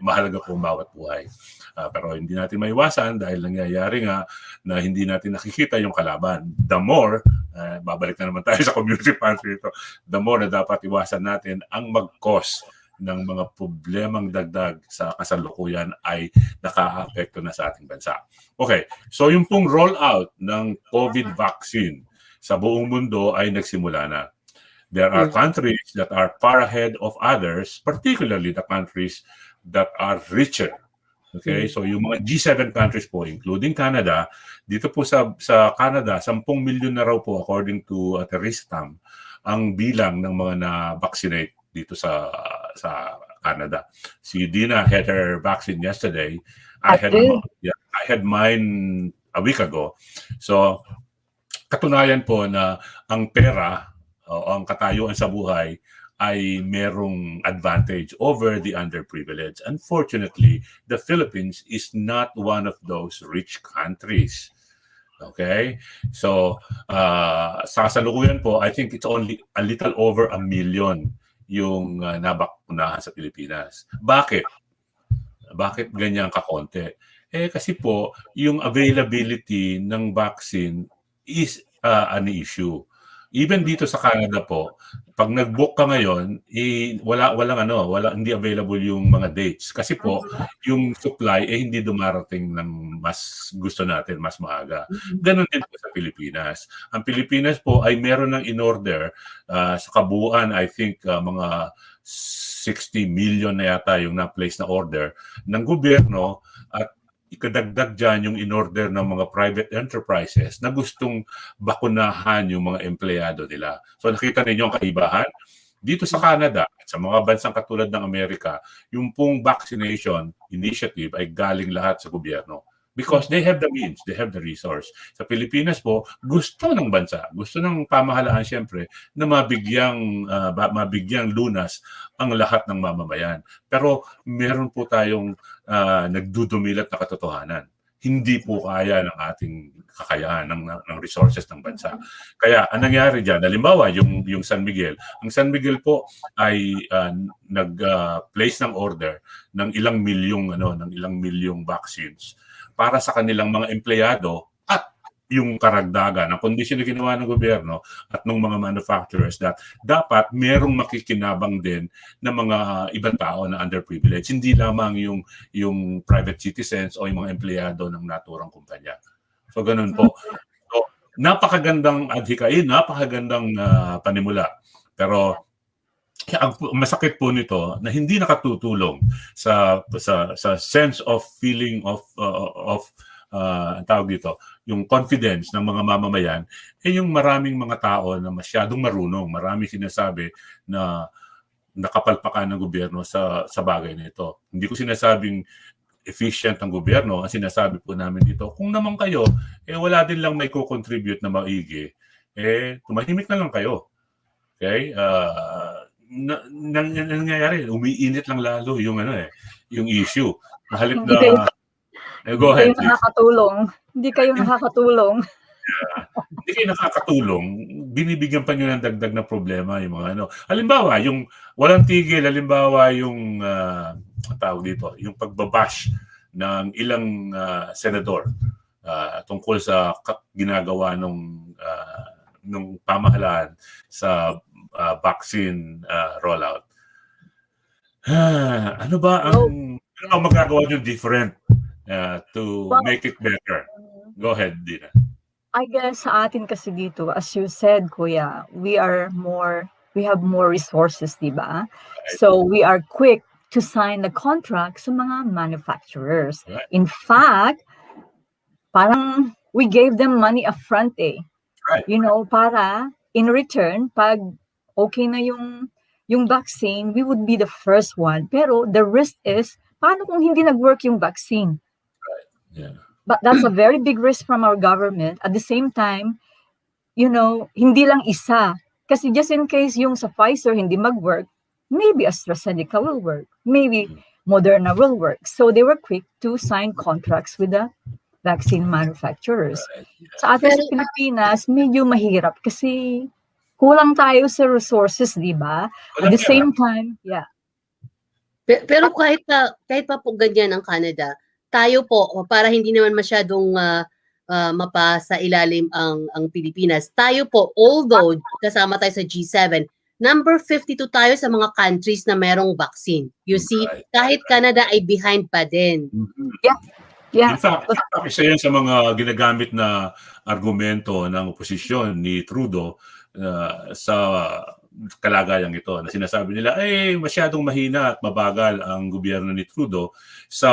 Mahalaga po bawat buhay. Pero hindi natin maiwasan dahil nangyayari nga na hindi natin nakikita yung kalaban. The more, babalik na naman tayo sa community pantry ito, the more na dapat iwasan natin ang mag-cause ng mga problemang dagdag sa kasalukuyan ay naka-apekto na sa ating bansa. Okay, so yung pong rollout ng COVID vaccine sa buong mundo ay nagsimula na. There are countries that are far ahead of others, particularly the countries that are richer. Okay, so yung mga G7 countries po, including Canada, dito po sa Canada, 10 milyon na raw po according to Teristam ang bilang ng mga na-vaccinate dito sa Canada. Si Dina had her vaccine yesterday. I had mine a week ago. So katunayan po na ang pera o ang katayuan sa buhay ay merong advantage over the underprivileged. Unfortunately, the Philippines is not one of those rich countries. Okay? So, sa kasalukuyan po, I think it's only a little over 1 million yung nabakunahan sa Pilipinas. Bakit? Bakit ganyan kakonti? Kasi po, yung availability ng vaccine is an issue. Even dito sa Canada po, pag nag-book ka ngayon, hindi available yung mga dates. Kasi po, yung supply hindi dumarating ng mas gusto natin, mas maaga. Ganon din po sa Pilipinas. Ang Pilipinas po ay meron ng in-order sa kabuuan, I think mga 60 million na yata yung na-place na order ng gobyerno at ikadagdag dyan yung in-order ng mga private enterprises na gustong bakunahan yung mga empleyado nila. So nakita ninyo ang kaibahan? Dito sa Canada at sa mga bansang katulad ng Amerika, yung pong vaccination initiative ay galing lahat sa gobyerno. Because they have the means, they have the resource. Sa Pilipinas po, gusto ng bansa, gusto ng pamahalaan siyempre na mabigyang lunas ang lahat ng mamamayan. Pero meron po tayong nagdudumilat na katotohanan. Hindi po kaya ng ating kakayahan ng resources ng bansa. Kaya ang nangyari diyan, halimbawa yung San Miguel, ang San Miguel po ay nag-place ng order ng ilang milyong vaccines para sa kanilang mga empleyado at yung karagdagan ng kondisyon na ginawa ng gobyerno at ng mga manufacturers that dapat merong makikinabang din ng mga ibang tao na underprivileged. Hindi lamang yung private citizens o yung mga empleyado ng naturang kumpanya. So ganun po. So, napakagandang adhikain, napakagandang panimula. Pero ang masakit po nito na hindi nakatutulong sa sense of feeling of tawag dito, yung confidence ng mga mamamayan, yung maraming mga tao na masyadong marunong, marami sinasabi na nakapalpakan ng gobyerno sa bagay na ito. Hindi ko sinasabing efficient ang gobyerno, ang sinasabi po namin dito, kung naman kayo, wala din lang may co-contribute na maigi, tumahimik na lang kayo. Okay? Nangyayari, umiinit lang lalo yung issue. Halip na go ahead, please. Hindi kayo nakakatulong. Hindi kayo nakakatulong, binibigyan pa nyo ng dagdag na problema yung mga Halimbawa, yung walang tigil, halimbawa yung tawag dito, yung pagbabash ng ilang senador tungkol sa ginagawa nung pamahalaan sa vaccine rollout. Ano ba ang magagawa nyo different to make it better? Go ahead, Dina. I guess sa atin kasi dito, as you said, Kuya, we have more resources, di ba? Right. So we are quick to sign the contract sa mga manufacturers. Right. In fact, parang we gave them money upfront Right. Para in return, pag okay na yung vaccine, we would be the first one. Pero the risk is, paano kung hindi nag-work yung vaccine? Right. Yeah. But that's a very big risk from our government. At the same time, hindi lang isa. Kasi just in case yung sa Pfizer hindi mag-work, maybe AstraZeneca will work. Maybe Moderna will work. So they were quick to sign contracts with the vaccine manufacturers. Right. Yeah. Sa atin sa Pilipinas, medyo mahirap kasi kulang tayo sa resources, di ba? At the same time, Pero kahit pa po ganyan ang Canada, tayo po para hindi naman masyadong mapa sa ilalim ang Pilipinas. Tayo po, although kasama tayo sa G7, number 52 tayo sa mga countries na merong vaccine. You see, Right. kahit Canada ay behind pa din. In fact, isa yan sa mga ginagamit na argumento ng oposisyon ni Trudeau sa kalagayang ito na sinasabi nila masyadong mahina at mabagal ang gobyerno ni Trudeau sa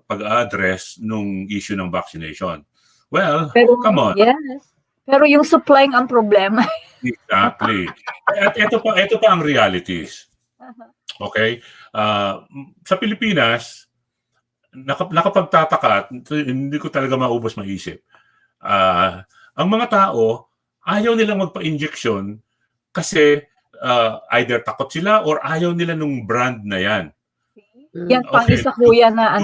pag-address nung issue ng vaccination. Well, come on. Yes. Pero yung supplying ang problema. Exactly. At ito pa ang realities. Okay? Sa Pilipinas, nakapagtataka, hindi ko talaga maubos maisip. Ang mga tao, ayaw nilang magpa-injection kasi either takot sila or ayaw nila nung brand na yan. Yan pa ang isa kuya na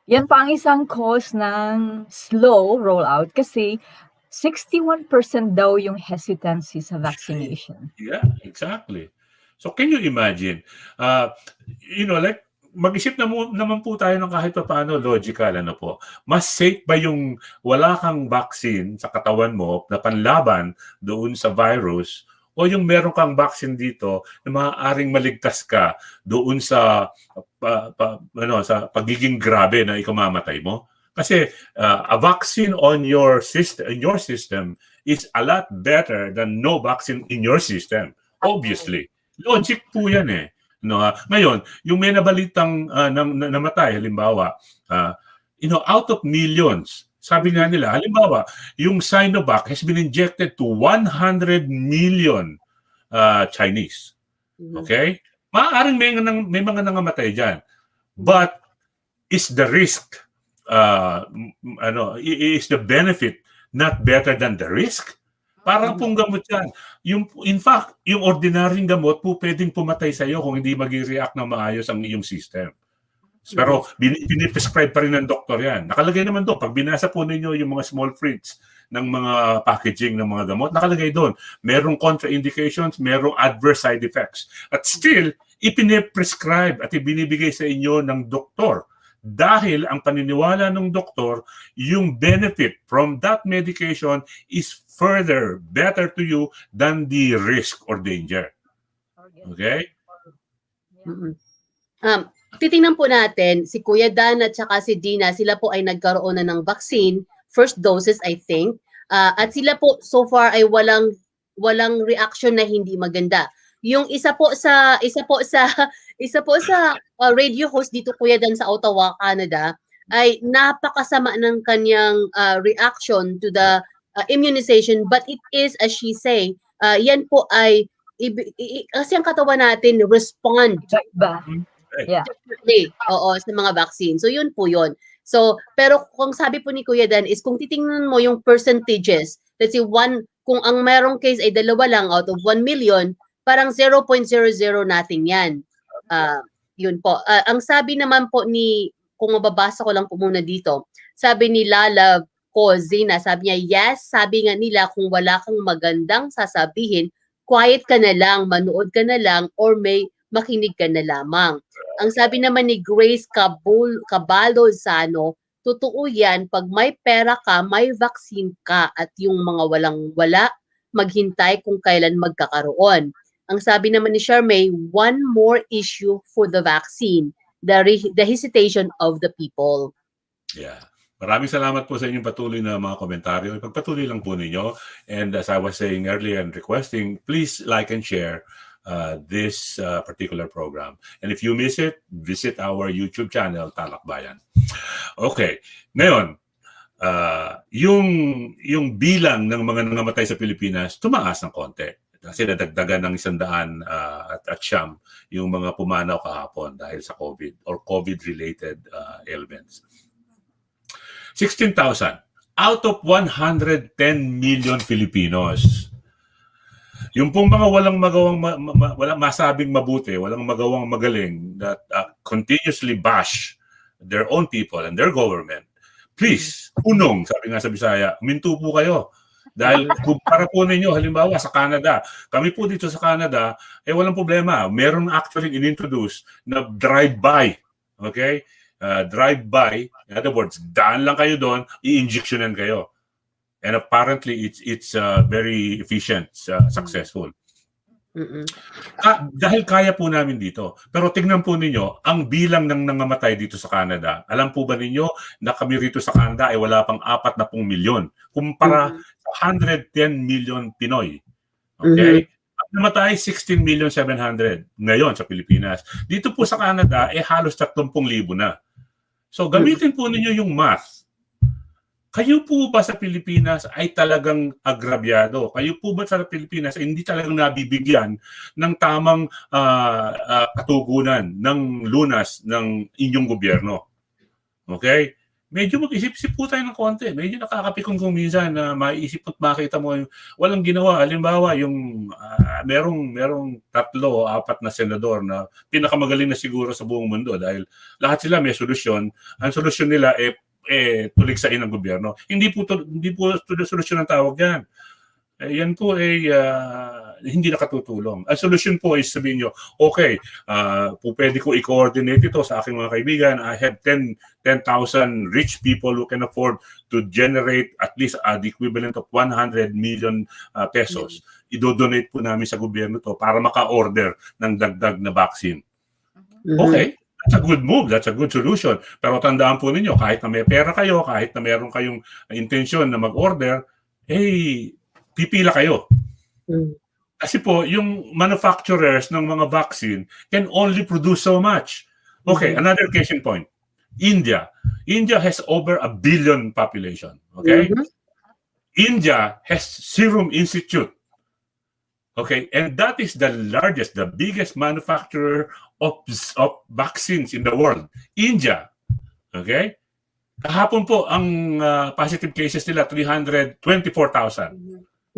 yan pa ang isang cause ng slow rollout kasi 61% daw yung hesitancy sa vaccination. Yeah, exactly. So can you imagine? Like mag-isip naman po tayo ng kahit paano logical, ano po. Mas safe ba yung wala kang vaccine sa katawan mo na panlaban doon sa virus o yung meron kang vaccine dito na maaaring maligtas ka doon sa sa pagiging grabe na ikamamatay mo? Kasi a vaccine on your system is a lot better than no vaccine in your system. Obviously. Logic po yan eh. No, ngayon, yung may nabalitang namatay, halimbawa, out of millions, sabi nga nila, halimbawa, yung Sinovac has been injected to 100 million Chinese. Okay? Maaaring may mga nangamatay dyan. But is the risk, is the benefit not better than the risk? Parang pong gamot yan. In fact, yung ordinaryong gamot po pwedeng pumatay sa iyo kung hindi mag-react na maayos ang iyong system. Pero piniprescribe pa rin ng doktor yan. Nakalagay naman doon, pag binasa po ninyo yung mga small prints ng mga packaging ng mga gamot, nakalagay doon, merong contraindications, merong adverse side effects. At still, ipiniprescribe at ibinibigay sa inyo ng doktor. Dahil ang paniniwala ng doktor, yung benefit from that medication is further better to you than the risk or danger. Okay? Titingnan po natin, si Kuya Dan at saka si Dina, sila po ay nagkaroon na ng vaccine, first doses I think, at sila po so far ay walang reaction na hindi maganda. Yung isa po sa radio host dito Kuya Dan sa Ottawa, Canada, ay napakasama ng kanyang reaction to the immunization, but it is as she say, yan po ay kasi ang katawan natin respond differently sa mga vaccine. So yun po yun. So pero kung sabi po ni Kuya Dan is kung titingnan mo yung percentages, let's say kung ang merong case ay 2 lang out of 1 million, parang 0.00 nothing yan. Yun po. Ang sabi naman po kung mababasa ko lang po muna dito, sabi ni Lala Kozina, sabi niya, yes, sabi nga nila kung wala kang magandang sasabihin, quiet ka na lang, manood ka na lang, or may makinig ka na lamang. Ang sabi naman ni Grace Cabalozano, totoo yan, pag may pera ka, may vaccine ka, at yung mga walang-wala, maghintay kung kailan magkakaroon. Ang sabi naman ni Charmaine, one more issue for the vaccine, the hesitation of the people. Yeah. Maraming salamat po sa inyong patuloy na mga komentaryo. Ipagpatuloy lang po ninyo. And as I was saying earlier and requesting, please like and share this particular program. And if you miss it, visit our YouTube channel, TalakBayan. Okay. Ngayon, yung bilang ng mga nangamatay sa Pilipinas, tumaas ng konti. Kasi nadagdagan ng 100 at siyam yung mga pumanaw kahapon dahil sa COVID or COVID-related ailments. 16,000 out of 110 million Filipinos. Yung pong mga walang masabing mabuti, walang magawang magaling that continuously bash their own people and their government. Please, sabi nga sa Bisaya, uminto po kayo. Dahil kumpara po ninyo, halimbawa sa Canada, kami po dito sa Canada, walang problema. Meron actually in-introduce na drive-by. Okay? Drive-by, in other words, daan lang kayo doon, i-injectionan kayo. And apparently, it's very efficient, successful. Dahil kaya po namin dito. Pero tignan po ninyo, ang bilang ng nangamatay dito sa Canada. Alam po ba ninyo na kami rito sa Canada ay wala pang 40 milyon kumpara sa 110 million Pinoy. Okay? Ang namatay, 16,700,000 ngayon sa Pilipinas. Dito po sa Canada, halos 30,000 na. So gamitin po ninyo yung math. Kayo po ba sa Pilipinas ay talagang agrabyado? Kayo po ba sa Pilipinas ay hindi talagang nabibigyan ng tamang katugunan, ng lunas ng inyong gobyerno? Okay? Medyo mag-isip-isip po tayo ng konti. Medyo nakakapikon kung minsan na maiisip at makita mo yung walang ginawa. Halimbawa, yung merong 3 o 4 na senador na pinakamagaling na siguro sa buong mundo dahil lahat sila may solusyon. Ang solusyon nila tuligsain ng gobyerno. Hindi po solusyon ang tawag yan. Yan po hindi nakatutulong. Ang solusyon po ay sabihin nyo, okay, po pwede ko i-coordinate ito sa aking mga kaibigan. I have 10,000 rich people who can afford to generate at least the equivalent of 100 million pesos. I-donate po namin sa gobyerno to para maka-order ng dagdag na vaccine. Okay. That's a good move. That's a good solution. Pero tandaan po ninyo, kahit na may pera kayo, kahit na meron kayong intensyon na mag-order, pipila kayo. Kasi po, yung manufacturers ng mga vaccine can only produce so much. Okay, another case in point. India. India has over 1 billion population. Okay? India has Serum Institute. Okay, and that is the largest, the biggest manufacturer of vaccines in the world. India. Okay? Kahapon po, ang positive cases nila, 324,000.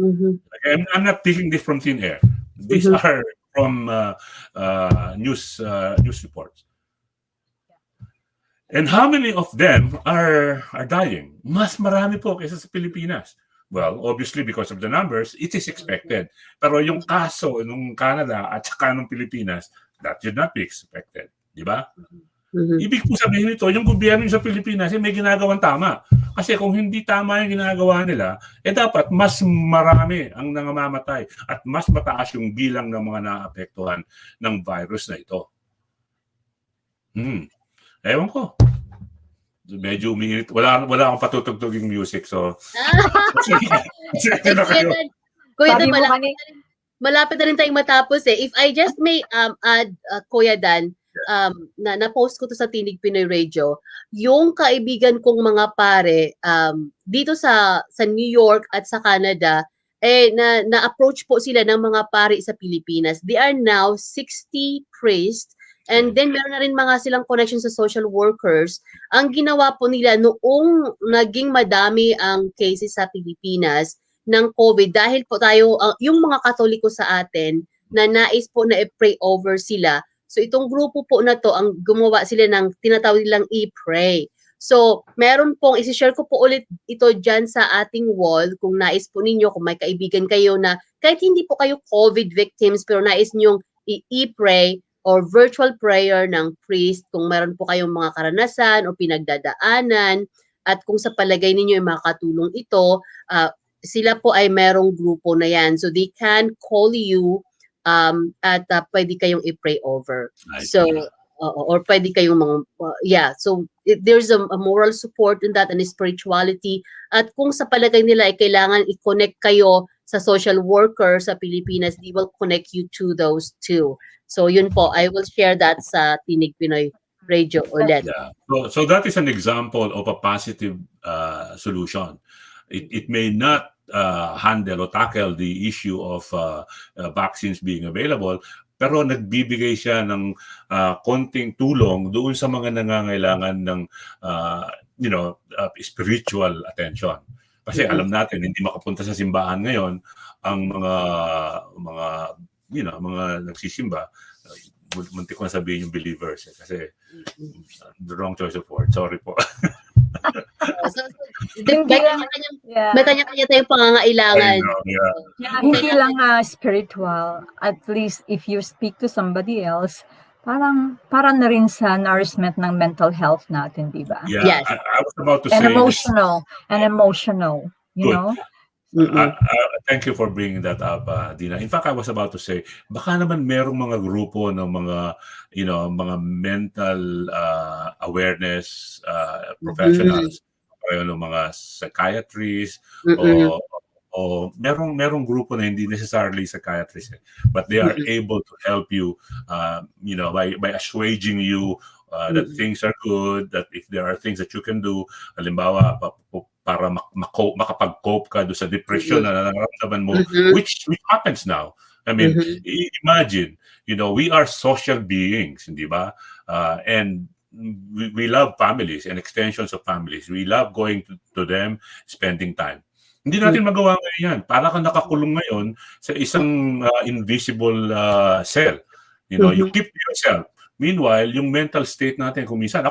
Okay, I'm not taking this from thin air. These are from news reports. And how many of them are dying? Mas marami po kaysa sa Pilipinas. Well, obviously, because of the numbers, it is expected. Pero yung kaso nung Canada at saka nung Pilipinas, that should not be expected. Di ba? Ibig po sabihin nito, yung gobyerno sa Pilipinas may ginagawang tama. Kasi kung hindi tama yung ginagawa nila, dapat mas marami ang nangangamatay at mas mataas yung bilang ng mga naapektuhan ng virus na ito. Ewan ko. Medyo umiinit. Wala akong patutugtuging music. So, Kuya Dan, malapit na rin tayong matapos eh. If I just may add, Kuya Dan, na-post ko to sa Tinig Pinoy Radio, yung kaibigan kong mga pare dito sa New York at sa Canada, na-approach po sila ng mga pare sa Pilipinas. They are now 60 priests. And then meron na rin mga silang connection sa social workers. Ang ginawa po nila noong naging madami ang cases sa Pilipinas ng COVID dahil po tayo, yung mga Katoliko sa atin na nais po na i-pray over sila. So itong grupo po na to, ang gumawa sila ng tinatawag nilang i-pray. So meron pong, isi-share ko po ulit ito dyan sa ating wall kung nais po ninyo, kung may kaibigan kayo na kahit hindi po kayo COVID victims pero nais nyong i-pray or virtual prayer ng priest kung meron po kayong mga karanasan o pinagdadaanan at kung sa palagay ninyo ay makatulong ito, sila po ay merong grupo na yan. So they can call you at pwede kayong i-pray over. So, or pwede kayong so there's a moral support in that and a spirituality. At kung sa palagay nila ay kailangan i-connect kayo sa social worker sa Pilipinas, they will connect you to those two. So yun po, I will share that sa Tinig Pinoy Radio ulit. Yeah. So that is an example of a positive solution. It may not handle or tackle the issue of vaccines being available, pero nagbibigay siya ng konting tulong doon sa mga nangangailangan ng spiritual attention. Kasi alam natin hindi makapunta sa simbahan ngayon ang mga nagsisimba. Muntik ko na sabihin yung believers kasi the wrong choice of word. Sorry po. So, Hindi lang, yeah. may kanya-kanya tayong pangangailangan. I know, yeah. Yeah, hindi lang spiritual. At least if you speak to somebody else, para na rin sa nourishment ng mental health natin, di ba? Yeah, Yes. I was about to And say this. emotional, you Good. know? Thank you for bringing that up, Dina. In fact, I was about to say, baka naman merong mga grupo ng mga, mga mental awareness professionals, ng mga psychiatrists, o merong grupo na hindi necessarily psychiatrists, but they are able to help you, by assuaging you that things are good, that if there are things that you can do, halimbawa, para makapag-cope ka doon sa depression na nararamdaman mo, which happens now. I mean, imagine, we are social beings, hindi ba? And we love families and extensions of families. We love going to them, spending time. Hindi natin magawa ngayon yan. Para kang nakakulong ngayon sa isang invisible cell. You keep to yourself. Meanwhile, yung mental state natin, kung minsan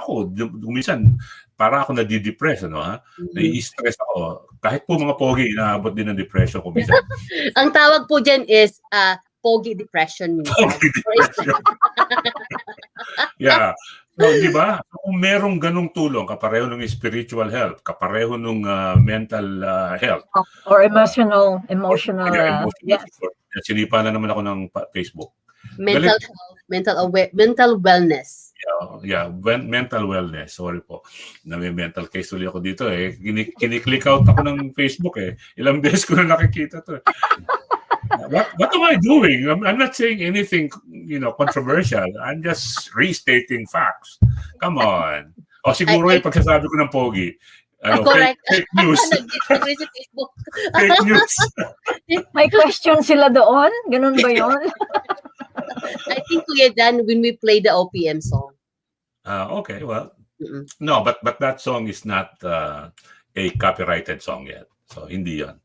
para ako nadidepress, nai-stress ako. Kahit po mga pogi, inaabot din ng depression kung minsan. Ang tawag po dyan is pogi depression. Pogi depression. Yeah. So, di ba? Kung merong ganong tulong, kapareho ng spiritual health, kapareho ng mental health. Or emotional. Yes. Sinipa na naman ako ng Facebook. Mental health, mental wellness. Yeah, mental wellness. Sorry po. Na may mental case ulit ako dito eh. Kiniklik out ako ng Facebook eh. Ilang beses ko na nakikita to. What am I doing? I'm not saying anything, controversial. I'm just restating facts. Come on. O siguro yung pagsasabi ko ng pogi. Correct. Fake news. Fake news. May question sila doon? Ganun ba yun? I think Kuya Dan, when we play the OPM song. Okay, well, no, but that song is not a copyrighted song yet. So, hindi yun.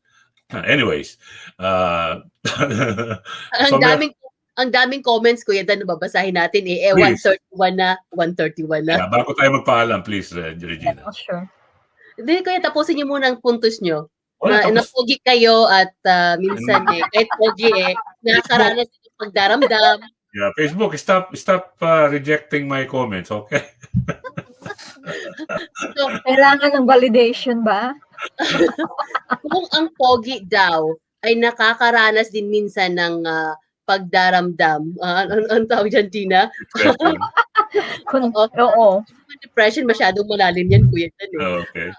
Anyways, ang daming comments, Kuya Dan, babasahin natin 131 na. Yeah, bago tayo magpaalam, please, Regina. Oh, sure. Hindi, Kuya, tapusin niyo muna ang puntos niyo. Napogi kayo at minsan kahit pogi nakakaranas ng pagdaramdam. Yeah, Facebook, stop rejecting my comments, okay? So, kailangan ng validation ba? Kung ang pogi daw ay nakakaranas din minsan ng pagdaramdam, ang tawag dyan, Tina? Oo. Depression, masyadong malalim yan, Kuya. Okay.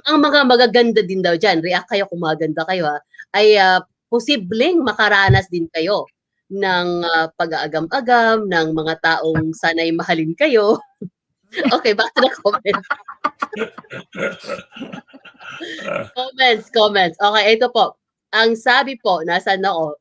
Ang mga magaganda din daw dyan, react kayo kung maganda kayo, ay posibleng makaranas din kayo ng pag-aagam-agam ng mga taong sanay mahalin kayo. Okay, back to the comments. Comments. Okay, ito po. Ang sabi po, nasaan ako?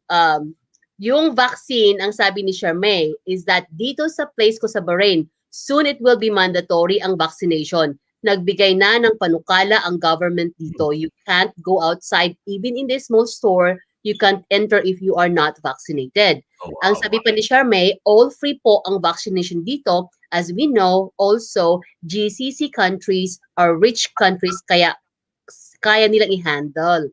Yung vaccine, ang sabi ni Charmaine, is that dito sa place ko sa Bahrain, soon it will be mandatory ang vaccination. Nagbigay na ng panukala ang government dito. You can't go outside. Even in this small store, you can't enter if you are not vaccinated. Oh, wow. Ang sabi pa ni Charmaine, all free po ang vaccination dito. As we know, also, GCC countries are rich countries, kaya kaya nilang i-handle.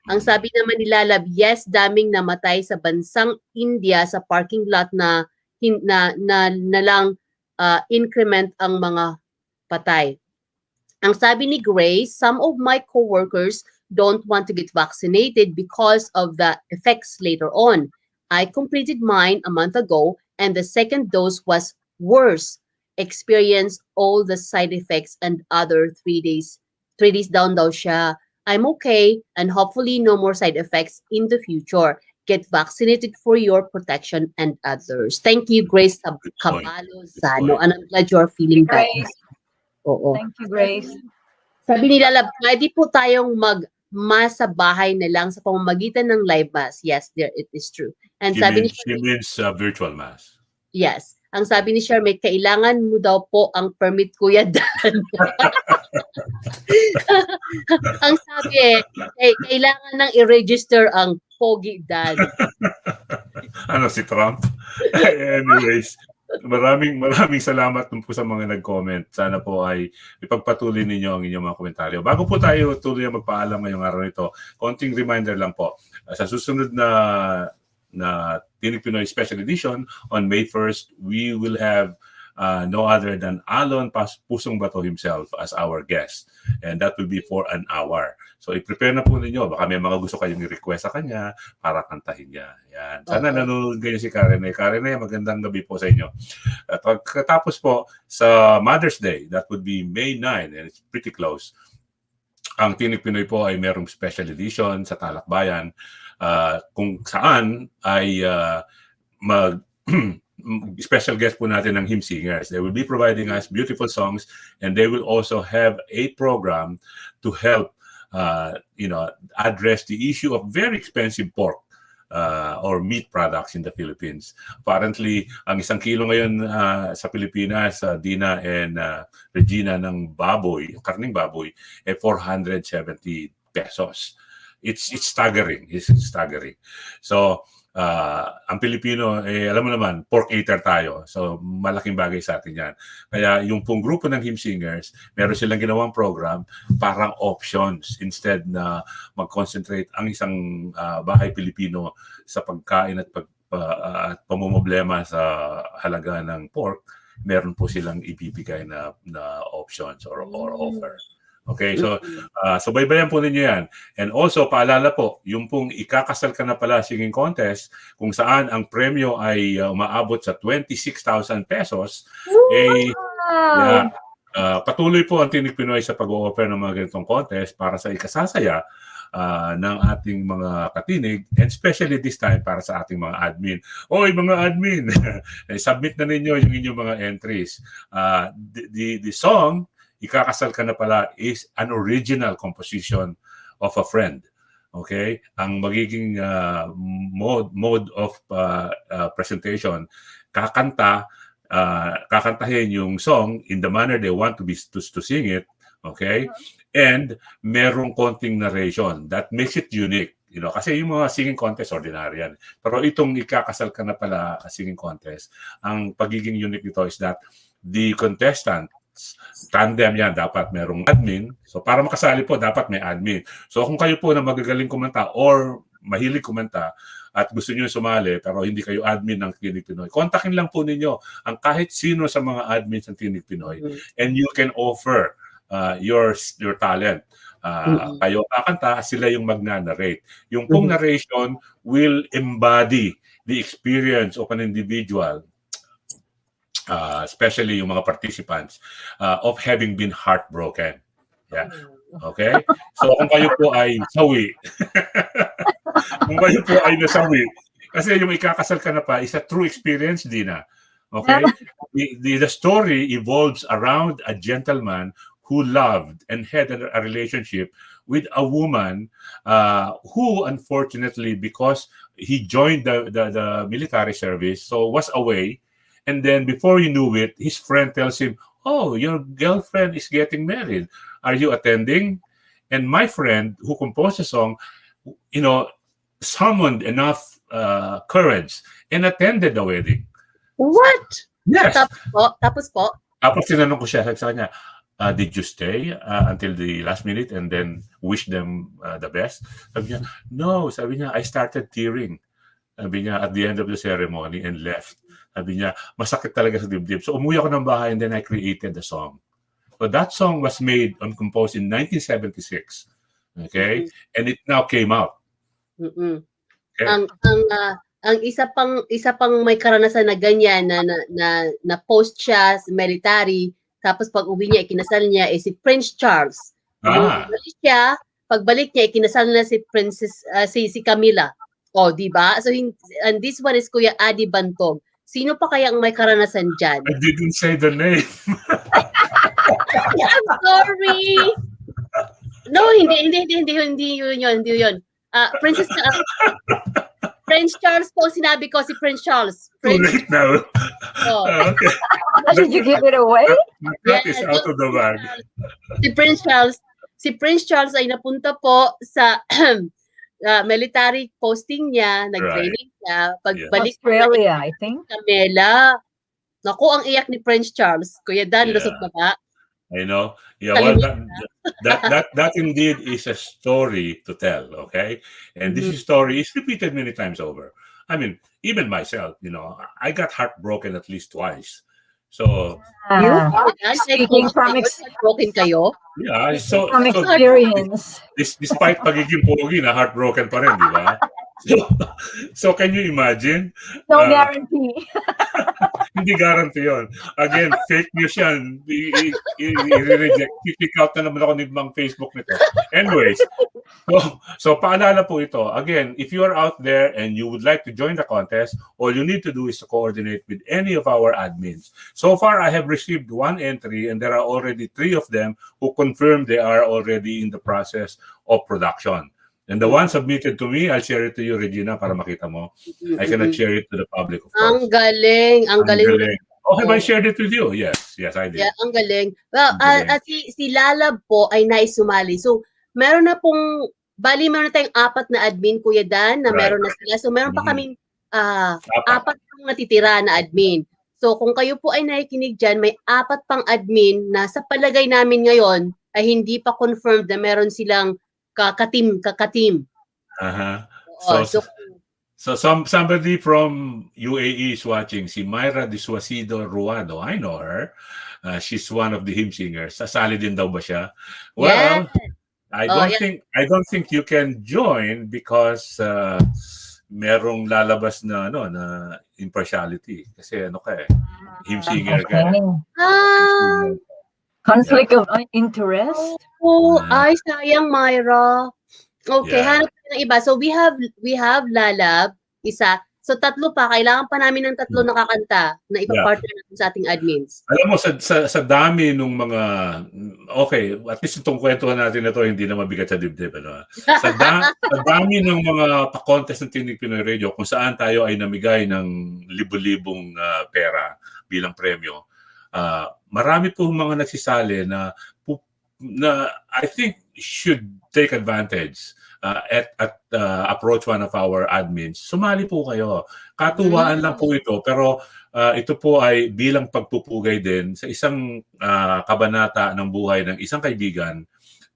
Ang sabi naman ni Lalab, yes, daming namatay sa bansang India sa parking lot na lang increment ang mga patay. Ang sabi ni Grace, some of my coworkers don't want to get vaccinated because of the effects later on. I completed mine a month ago and the second dose was worse. Experienced all the side effects and other 3 days down daw siya. I'm okay and hopefully no more side effects in the future. Get vaccinated for your protection and others. Thank you, Grace Cabalo-Zano. And I'm glad you're feeling better. Oo. Thank you, Grace. Sabi nila, Lab, pwede po tayong mag-mass sa bahay na lang sa pamamagitan ng live mass. Yes, it is true. And sabi She means virtual mass. Yes. Ang sabi ni Charmaine, kailangan mo daw po ang permit, Kuya Dan. Ang sabi kailangan nang i-register ang Pogi Dan. Ano si Trump? Anyways, maraming salamat po sa mga nag-comment. Sana po ay ipagpatuloy ninyo ang inyong mga komentaryo. Bago po tayo tuloy magpaalam ngayong araw nito, konting reminder lang po. Sa susunod na Tinig Pinoy Special Edition on May 1st, we will have no other than Alon Pusong Bato himself as our guest. And that will be for an hour. So i-prepare na po ninyo. Baka may mga gusto kayong i-request sa kanya para kantahin niya. Yan. Sana nanonood kayo si Karen. Karen, magandang gabi po sa inyo. At pagkatapos po sa Mother's Day, that would be May 9, and it's pretty close. Ang Tinig Pinoy po ay merong special edition sa TalakBayan kung saan ay special guest po natin ng hymn singers. They will be providing us beautiful songs, and they will also have a program to help address the issue of very expensive pork or meat products in the Philippines. Apparently, ang 1 kilo ngayon sa Pilipinas, Dina and Regina, ng baboy, karning baboy, 470 pesos. It's staggering. It's staggering. So, ang Pilipino, alam mo naman, pork eater tayo. So, malaking bagay sa atin yan. Kaya yung pong grupo ng hymn singers, meron silang ginawang program, parang options. Instead na mag-concentrate ang isang bahay Pilipino sa pagkain at pamumblema sa halaga ng pork, meron po silang ibibigay na options or offer. Okay, so baybayan po ninyo yan. And also, paalala po, yung pong ikakasal ka na pala singing contest, kung saan ang premyo ay umaabot sa 26,000 pesos, patuloy po ang Tinig Pinoy sa pag-o-offer ng mga ganitong contest para sa ikasasaya ng ating mga katinig, and especially this time para sa ating mga admin. Oy, mga admin, submit na ninyo yung inyong mga entries. The song, Ikakasal Ka Na Pala, is an original composition of a friend. Okay? Ang magiging mode of presentation, kakantahin yung song in the manner they want to sing it. Okay? And merong konting narration that makes it unique. Kasi yung mga singing contest, ordinary yan. Pero itong Ikakasal Ka Na Pala singing contest, ang pagiging unique nito is that the contestant, tandem yan, dapat merong admin. So para makasali po, dapat may admin. So kung kayo po na magagaling kumanta or mahilig kumanta at gusto niyo sumali pero hindi kayo admin ng Tinig Pinoy, kontakin lang po ninyo ang kahit sino sa mga admins ng Tinig Pinoy, and you can offer your talent. Kayo kakanta, sila yung magna-narrate. Yung pong narration will embody the experience of an individual, especially yung mga participants, of having been heartbroken. Yeah. Okay? So kung kayo po ay sawi, kung kayo po ay nasawi, kasi yung Ikakasal Ka Na Pa is a true experience, Dina. Okay? The story evolves around a gentleman who loved and had a relationship with a woman who unfortunately, because he joined the military service, so was away. And then before you knew it, his friend tells him, "Oh, your girlfriend is getting married. Are you attending?" And my friend who composed the song, summoned enough courage and attended the wedding. What? Yes. Tapos po? Tapos tinanong ko siya sa kanya, did you stay until the last minute and then wish them the best? Sabi niya, no. Sabi niya, I started tearing. Sabi niya, at the end of the ceremony, and left. Sabi niya, masakit talaga sa dibdib. So umuwi ako ng bahay and then I created the song. So that song was made and composed in 1976. Okay? And it now came out. Okay? Ang isa pang may karanasan na ganyan na post siya sa military, tapos pag uwi niya, ikinasal niya si Prince Charles. Pagbalik niya, ikinasal na si Princess si Camilla. Di ba? So and this one is Kuya Adi Bantog. Sino pa kaya ang may karanasan dyan? I didn't say the name. I'm sorry. No, hindi yun. Prince Charles po, sinabi ko si Prince Charles. Too late now. Okay. Did you give it away? That is out of the bag. Si Prince Charles ay napunta po sa military posting niya, nag-training siya. Pagbalik Australia, I think. Camilla. Naku, ang iyak ni Prince Charles. Kuya Dan, Yeah. lusot na ba? I know. Yeah, well, Kalimutan that indeed is a story to tell. Okay, and this story is repeated many times over. I mean, even myself, I got heartbroken at least twice. So You, Ah, Kuya Dan, kahit speaking pogi from kayo, heartbroken kayo. yeah, so from so experience. despite pagiging pogi na heartbroken pa rin, di ba? So can you imagine? No Uh, guarantee. Hindi guarantee yun. Again, fake news yan. I-reject. Kick out na naman ako ni Mang Facebook nito. Anyways, so paalala po ito. Again, if you are out there and you would like to join the contest, all you need to do is to coordinate with any of our admins. So far, I have received one entry and there are already 3 of them who confirmed they are already in the process of production. And the one submitted to me, I'll share it to you, Regina, para makita mo. I cannot share it to the public, of course. Ang galing. Ang galing. Oh, have I shared it with you? Yes, I did. Yeah, ang galing. Well, Ang galing. si Lalab po ay naisumali. So, meron na pong, meron na tayong 4 na admin, Kuya Dan, na Right. meron na sila. So, meron pa kaming 4 Apat. pang natitira na admin. So, kung kayo po ay nakikinig dyan, may 4 pang admin na sa palagay namin ngayon ay hindi pa confirmed na meron silang kakatim. Uh-huh. So, So somebody from UAE is watching. Si Myra Disuasido Ruado. I know her. She's one of the hymn singers. Sasali din daw ba siya? Well, I don't think you can join because merong lalabas na na impartiality kasi hymn singer ka. Conflict of interest. Ay sayang, Myra. Okay, Yeah. hanap tayo ng iba. So we have Lalab, isa. So 3 pa, kailangan pa namin ng 3 nakakanta na ipapartner natin sa ating admins. Alam mo, sa dami nung mga, okay, at least itong kwentuhan natin na to, hindi na mabigat sa dibdib. Sa dami ng mga pa-contest ng Tinig Pinoy Radio, kung saan tayo ay namigay ng libo-libong pera bilang premyo, marami po mga nagsisali na I think should take advantage at approach one of our admins. Sumali po kayo. Katuwaan lang po ito, pero ito po ay bilang pagpupugay din sa isang kabanata ng buhay ng isang kaibigan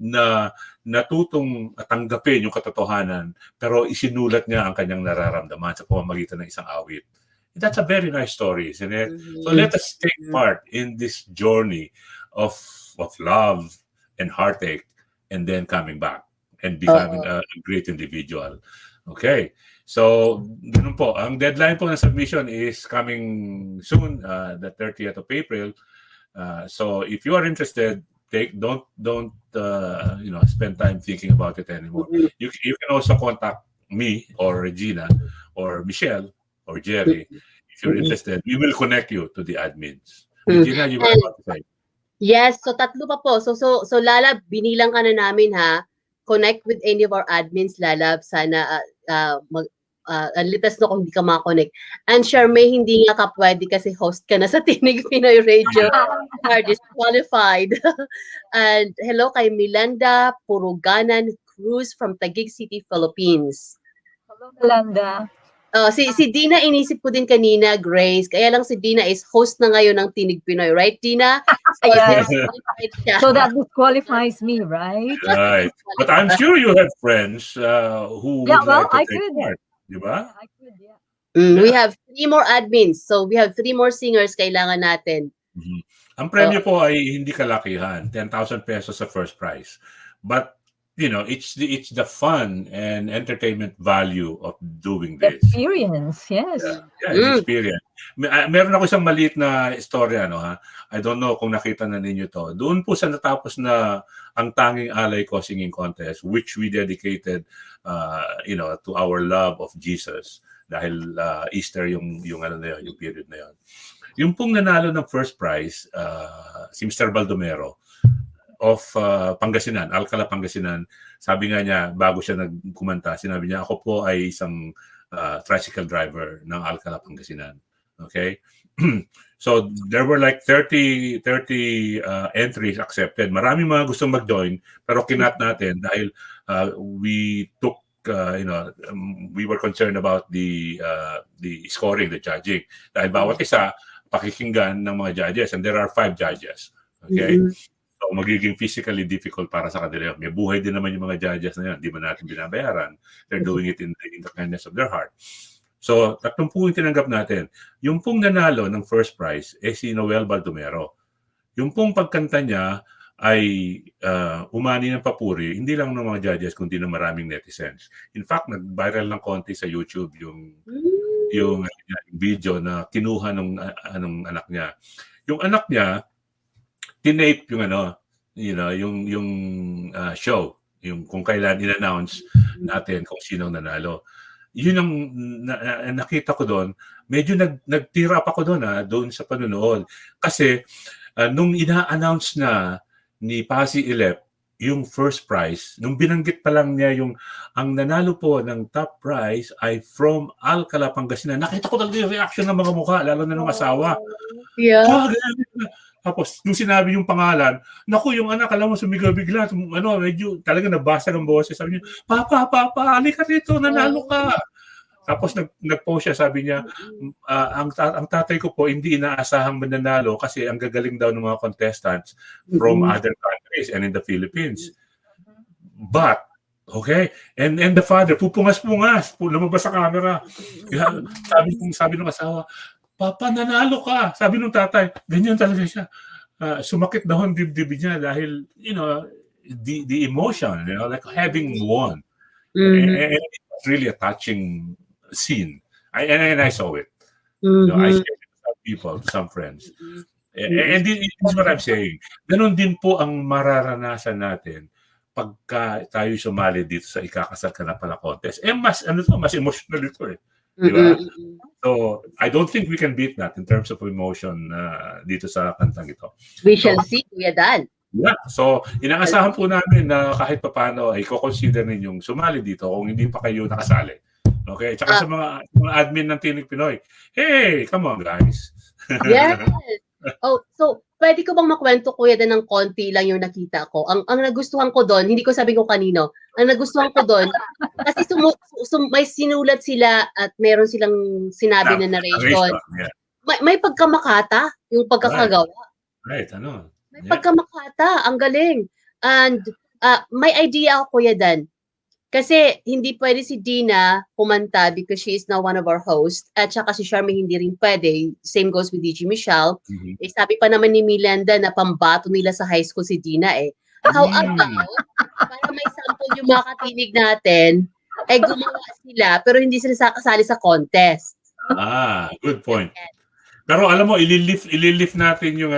na natutong tanggapin yung katotohanan pero isinulat niya ang kanyang nararamdaman sa pamamagitan ng isang awit. That's a very nice story, isn't it? So let us take part in this journey of love and heartache and then coming back and becoming a great individual. Okay. So, ganun po. Ang deadline po ng submission is coming soon, the 30th of April. So, if you are interested, don't spend time thinking about it anymore. You can also contact me or Regina or Michelle or Jerry. If you're interested, we will connect you to the admins. Regina, you were about to say. Yes, so 3 pa po. So Lalab, binilang ka na namin ha. Connect with any of our admins, Lalab. Sana litas na kung hindi ka makakonect. And Charmaine, hindi nga ka pwede kasi host ka na sa Tinig Pinoy Radio. You are disqualified. And hello kay Milanda Puruganan Cruz from Taguig City, Philippines. Hello, Melanda. Si Dina, inisip ko din kanina, Grace. Kaya lang si Dina is host na ngayon ng Tinig Pinoy, right, Dina? So, Yes. so that disqualifies me, right? Right. But I'm sure you have friends who would like to take part. Diba? I could, yeah. We have 3 more admins. So we have 3 more singers kailangan natin. Mm-hmm. Ang premyo po ay hindi kalakihan, 10,000 pesos sa first prize. But it's the fun and entertainment value of doing this. Experience, yes. Yeah, experience. Meron ako isang maliit na istorya, I don't know kung nakita na ninyo to. Doon po sa natapos na ang tanging alay ko singing contest, which we dedicated, to our love of Jesus. Dahil Easter yung period na yun. Yung pong nanalo ng first prize, si Mr. Baldomero, of Pangasinan, Alcala, Pangasinan. Sabi nga niya, bago siya nagkumanta, sinabi niya, ako po ay isang tricycle driver ng Alcala, Pangasinan. Okay? So, there were like 30 entries accepted. Maraming mga gustong mag-join, pero kinat natin dahil we took, we were concerned about the scoring, the judging. Dahil bawat isa, pakikinggan ng mga judges, and there are 5 judges. Okay? Mhm. So, magiging physically difficult para sa kanila. May buhay din naman yung mga judges na yan. Di ba natin binabayaran? They're doing it in the kindness of their heart. So, 30 yung tinanggap natin. Yung pong nanalo ng first prize, si Noel Baldomero. Yung pong pagkanta niya ay umani ng papuri, hindi lang ng mga judges, kundi ng maraming netizens. In fact, nag-viral ng konti sa YouTube yung video na kinuha ng anak niya. Yung anak niya, tinape yung yung show, yung kung kailan in-announce natin kung sino ang nanalo. Yun ang nakita ko doon. Medyo nagtira pa ako doon sa panonood. Kasi nung ina-announce na ni Pasi Ilep yung first prize, nung binanggit pa lang niya yung ang nanalo po ng top prize ay from Alcala, Pangasinan. Nakita ko talaga yung reaction ng mga mukha, lalo na ng asawa. Yeah. Tapos, nung sinabi yung pangalan, naku, yung anak, alam mo, sumigaw bigla. Medyo talaga nabasa ng boses. Sabi niya, Papa, halika rito, nanalo ka. Tapos nag-post siya, sabi niya, ang tatay ko po hindi inaasahang mananalo kasi ang gagaling daw ng mga contestants from other countries and in the Philippines. But, okay, and the father, pupungas-pungas, lumabas sa camera. Sabi ng asawa, Papa, nanalo ka. Sabi ng tatay, ganyan talaga siya. Sumakit daw ang dibdib niya dahil, the emotion, like having won. And it's really a touching scene. And I saw it. I shared it to some people, to some friends. And this is what I'm saying. Ganon din po ang mararanasan natin pagka tayo sumali dito sa ikakasal ka na pala contest. Mas emotional ito eh. Diba? So, I don't think we can beat that in terms of emotion dito sa kantang ito. We shall see, Kuya Dan. Yeah. So, inaasahan po namin na kahit paano ay i-consider ninyong sumali dito kung hindi pa kayo nakasali. Okay? Tsaka sa mga admin ng Tinig Pinoy, hey, come on guys. Yes. So, pwede ko bang makwento, Kuya Dan, ng konti lang yung nakita ko? Ang nagustuhan ko doon, hindi ko sabi kung kanino, ang nagustuhan ko doon, kasi may sinulat sila at meron silang sinabi na narration. Yeah. May pagkamakata, yung pagkakagawa. Right, May pagkamakata, ang galing. And may idea ako, Kuya Dan. Kasi hindi pwede si Dina kumanta because she is now one of our hosts. At saka si Charmy hindi rin pwede. Same goes with DJ Michelle. Eh, sabi pa naman ni Milanda na pambato nila sa high school si Dina eh. How about, para may sample yung mga katinig natin, ay gumawa sila pero hindi sila kasali sa contest. Good point. Pero alam mo, ililift natin yung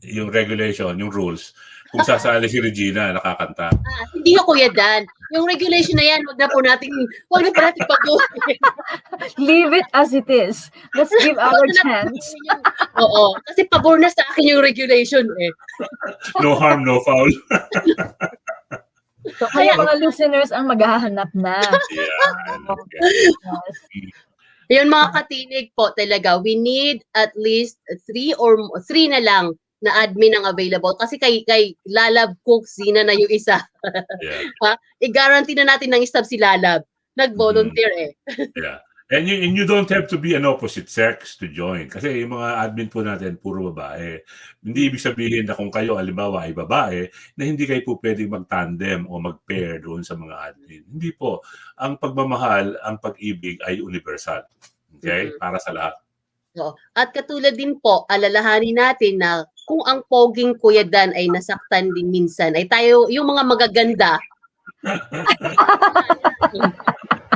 yung regulation, yung rules. Kung sasali si Regina, nakakanta. Hindi ko, Kuya Dan. Yung regulation na yan, wag na po natin pag-uwi. Leave it as it is. Let's give our chance. Oo. Kasi pabor na sa akin yung regulation eh. No harm, no foul. So, kaya mga listeners ang maghahanap na. Yun mga katinig po talaga, we need at least 3 na lang na admin ang available kasi kay Lalab Cook Zina na yung isa. I-guarantee na natin ng staff si Lalab. Nag-volunteer eh. Yeah. And you don't have to be an opposite sex to join. Kasi yung mga admin po natin, puro babae. Hindi ibig sabihin na kung kayo, halimbawa, ay babae, na hindi kayo po pwedeng mag-tandem o mag-pair doon sa mga admin. Hindi po. Ang pagmamahal, ang pag-ibig ay universal. Okay? Para sa lahat. So, at katulad din po, alalahanin natin na kung ang poging Kuya Dan ay nasaktan din minsan, ay tayo, yung mga magaganda,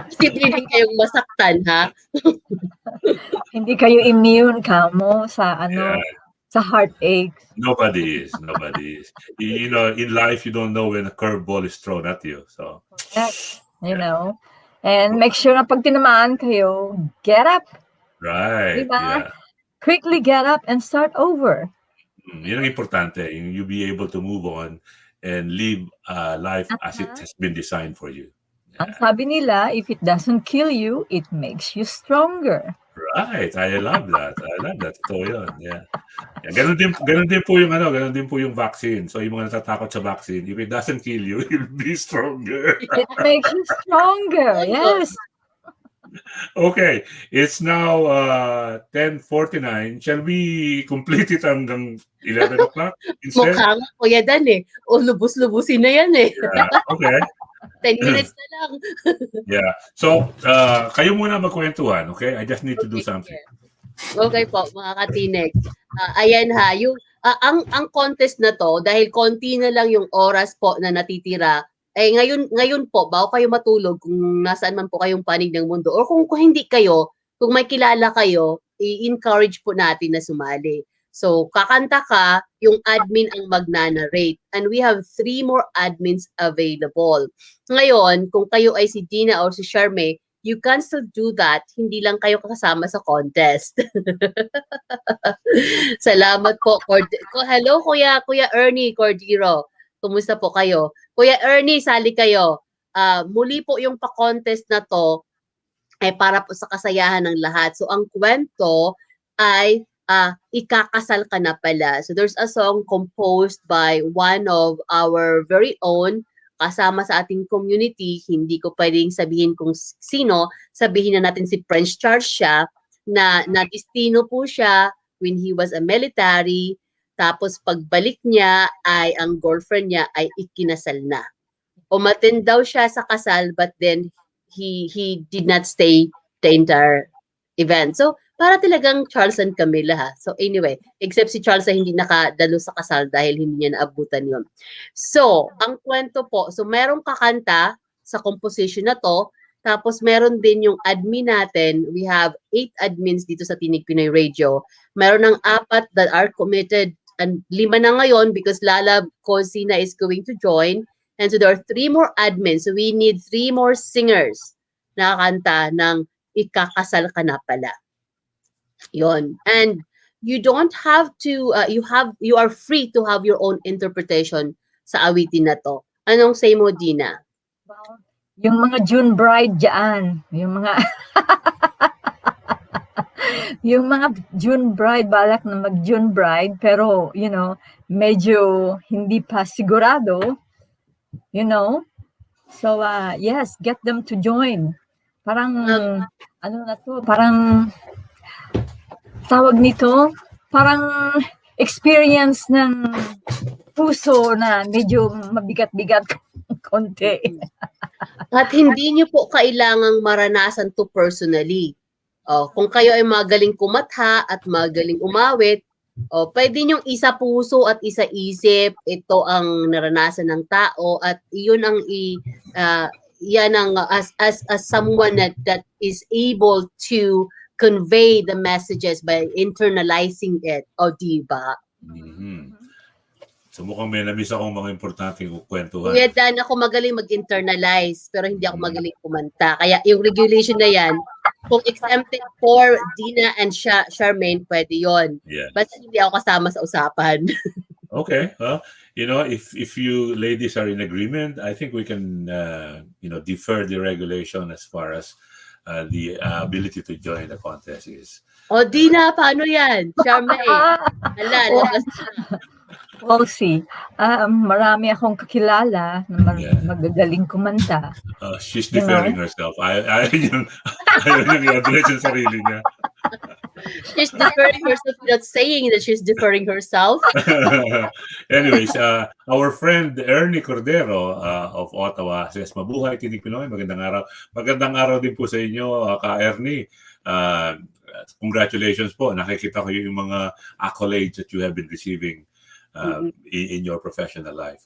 posible din kayong masaktan, ha? Hindi kayo immune kamo sa sa heartaches. Nobody is. In life, you don't know when a curveball is thrown at you. So, and make sure na pag tinamaan kayo, get up. Right. Diba? Yeah. Quickly get up and start over. Yun ang importante. You be able to move on and live life as it has been designed for you. Yeah. Ang sabi nila, if it doesn't kill you, it makes you stronger. Right. I love that. Ito yun. Yeah. Ganun din po yung vaccine. So yung mga natatakot sa vaccine, if it doesn't kill you, you'll be stronger. It makes you stronger. Yes. Okay, it's now 10:49. Shall we complete it hanggang 11 o'clock instead? Mukha nga, Kuya Dan eh. O, lubos-lubusin na yan eh. Yeah, okay. 10 minutes na lang. Yeah. So, kayo muna magkwentuhan, okay? I just need to do Okay, something. Okay po, mga katinig. Ayan ha, ang contest na to, dahil konti na lang yung oras po na natitira, ngayon po, bago kayo matulog, kung nasaan man po kayong panig ng mundo, or kung hindi kayo, kung may kilala kayo, i-encourage po natin na sumali. So, kakanta ka, yung admin ang magnanarrate. And we have 3 more admins available. Ngayon, kung kayo ay si Dina or si Charmaine, you can still do that, hindi lang kayo kasama sa contest. Salamat po. Hello, Kuya Ernie Cordero. Kumusta po kayo? Kuya Ernie, sali kayo. Muli po yung pa-contest na to ay para po sa kasayahan ng lahat. So, ang kwento ay ikakasal ka na pala. So, there's a song composed by one of our very own kasama sa ating community. Hindi ko pwedeng sabihin kung sino. Sabihin na natin si Prince Charles siya na destino po siya when he was a military. Tapos pagbalik niya ay ang girlfriend niya ay ikinasal na. Umattend daw siya sa kasal but then he did not stay the entire event. So, para talagang Charles and Camilla ha. So anyway, except si Charles ay hindi nakadalo sa kasal dahil hindi niya naabutan yun. So, ang kwento po, so merong kakanta sa composition na to, tapos meron din yung admin natin. We have 8 admins dito sa Tinig Pinoy Radio. Meron ng 4 that are committed and 5 na ngayon because Lala Cosina is going to join. And so there are 3 more admins. So we need 3 more singers na kanta ng ikakasal ka na pala. Yon. And you don't have to you are free to have your own interpretation sa awitin na to. Anong say mo, Dina? Yung mga June bride diyan, yung mga yung mga June bride, balak na mag June bride pero medyo hindi pa sigurado, so yes, get them to join. Parang ano na to, parang tawag nito, parang experience ng puso na medyo mabigat-bigat konti. At hindi niyo po kailangang maranasan to personally. Kung kayo ay magaling kumatha at magaling umawit, pwede niyong isa puso at isa isip. Ito ang naranasan ng tao at iyon ang yan ang as someone that is able to convey the messages by internalizing it. O diba? Mm-hmm. So mukhang may namiss akong mga importanteng kwentuhan. Kuya Dan, ako magaling mag-internalize pero hindi ako magaling kumanta. Kaya yung regulation na yan, kung exempted for Dina and Charmaine, pwede yon. Yes. Basta hindi ako kasama sa usapan. Okay. Well, if you ladies are in agreement, I think we can defer the regulation as far as the ability to join the contest is. O Dina, paano yan? Charmaine. Labas na. We'll see. Marami akong kakilala na magagaling kumanta. She's deferring herself. Ayaw niyang i-address yung sarili niya. She's deferring herself without saying that she's deferring herself. Anyways, our friend Ernie Cordero of Ottawa says, mabuhay Tinig Pinoy, magandang araw. Magandang araw din po sa inyo, Ka-Ernie. Congratulations po. Nakikita ko yung mga accolades that you have been receiving in your professional life.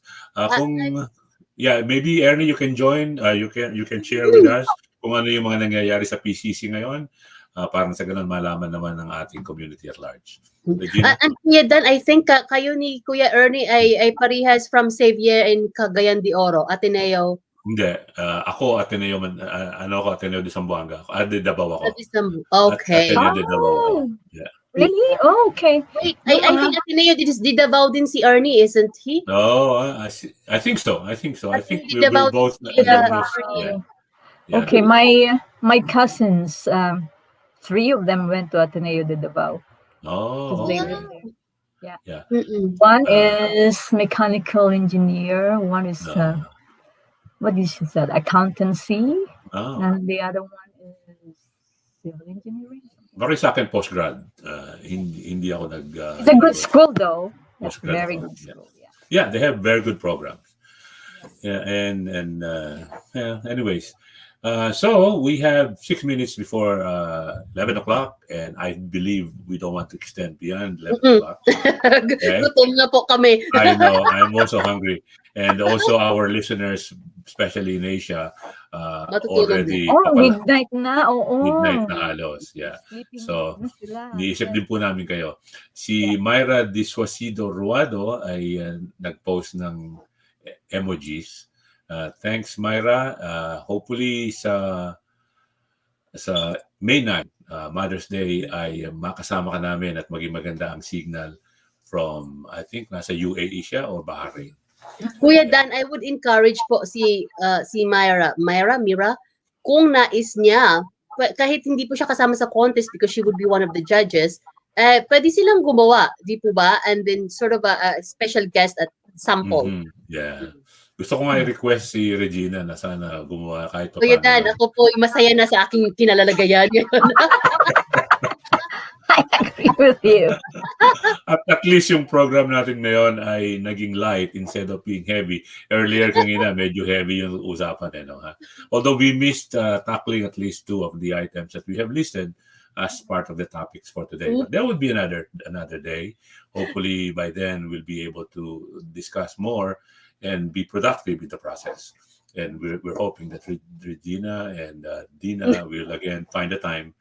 Maybe Ernie, you can join. You can share with us kung ano yung mga nangyayari sa PCC ngayon. Para sa ganun malaman naman ng ating community at large. And Kuya Dan, I think kayo ni Kuya Ernie ay parehas from Xavier in Cagayan de Oro, Ateneo. Hindi. Ako, Ateneo, Ateneo de Zamboanga. De Davao ako. Okay. Ateneo de Davao ako. Yeah. Really? Oh, okay. Wait, I think Ateneo di Davao din si Ernie, isn't he? Oh, I think so. I think we're both. Yeah. Okay, my cousins, 3 of them went to Ateneo de Davao. Oh. Yeah. One is mechanical engineer. One is what is that? Accountancy. Oh. And the other one is Civil engineering. Bakit sa akin postgrad? Hindi ako nag... It's a good school though. That's Postgrad very ako, good yeah. school. Yeah. Yeah, they have very good programs. Yeah, yeah, anyways, so we have 6 minutes before 11 o'clock, and I believe we don't want to extend beyond 11 Mm-mm. o'clock. Okay. Gutom na po kami. I know, I'm also hungry. And also our listeners, especially in Asia, Matutulog already Oh, midnight na. Oo. midnight na halos. Yeah. Sleeping So, na sila. Niisip din po namin kayo. Si Myra Disuasido Ruado ay nag-post ng emojis. Thanks, Myra. Hopefully sa May 9, Mother's Day, ay makasama ka namin at maging maganda ang signal from, I think, nasa UAE siya or Bahrain. Kuya Dan, I would encourage po si Mira, kung nais niya, kahit hindi po siya kasama sa contest because she would be one of the judges, pwede silang gumawa, di po ba? And then sort of a special guest at sample. Mhm. Yeah. Gusto ko nga i-request si Regina na sana gumawa kahit pa Kuya paano Dan, lang. ako po masaya na sa aking kinalalagayan. I agree with you. At least yung program natin ngayon ay naging light instead of being heavy. Earlier kanina, medyo heavy yung usapan. Ha? Although we missed tackling at least 2 of the items that we have listed as part of the topics for today. But there would be another day. Hopefully by then we'll be able to discuss more and be productive in the process. And we're hoping that Regina and Dina will again find the time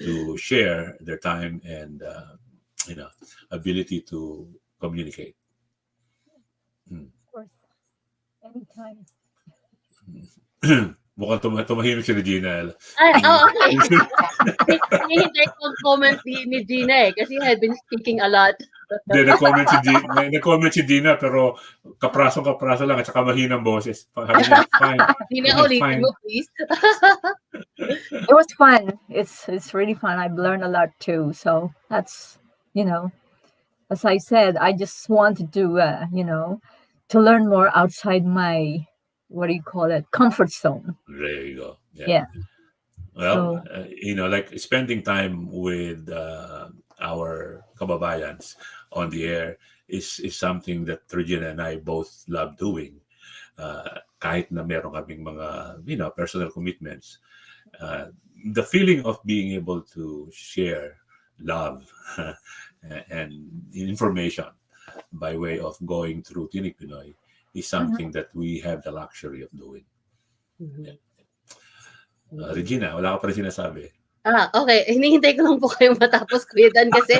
to share their time and ability to communicate. Of course. Anytime. Mukhang tumahimik si Regina. Ay, okay. Hinihintay ko ang comment ni Gina kasi he had been speaking a lot. Hindi, nag-comment si Dina pero kapraso lang at saka mahinang boses. Fine. Gina, ulitin mo please. It was fun. It's really fun. I've learned a lot too. So that's, as I said, I just wanted to, to learn more outside my, comfort zone. There you go. Yeah. Well, like spending time with our kababayans on the air is something that Regina and I both love doing. Kahit na meron kaming mga, personal commitments. The feeling of being able to share love and information by way of going through Tinig Pinoy is something that we have the luxury of doing. Regina, wala ka pa rin sinasabi. Okay. Hinihintay ko lang po kayo matapos, Kuya Dan, kasi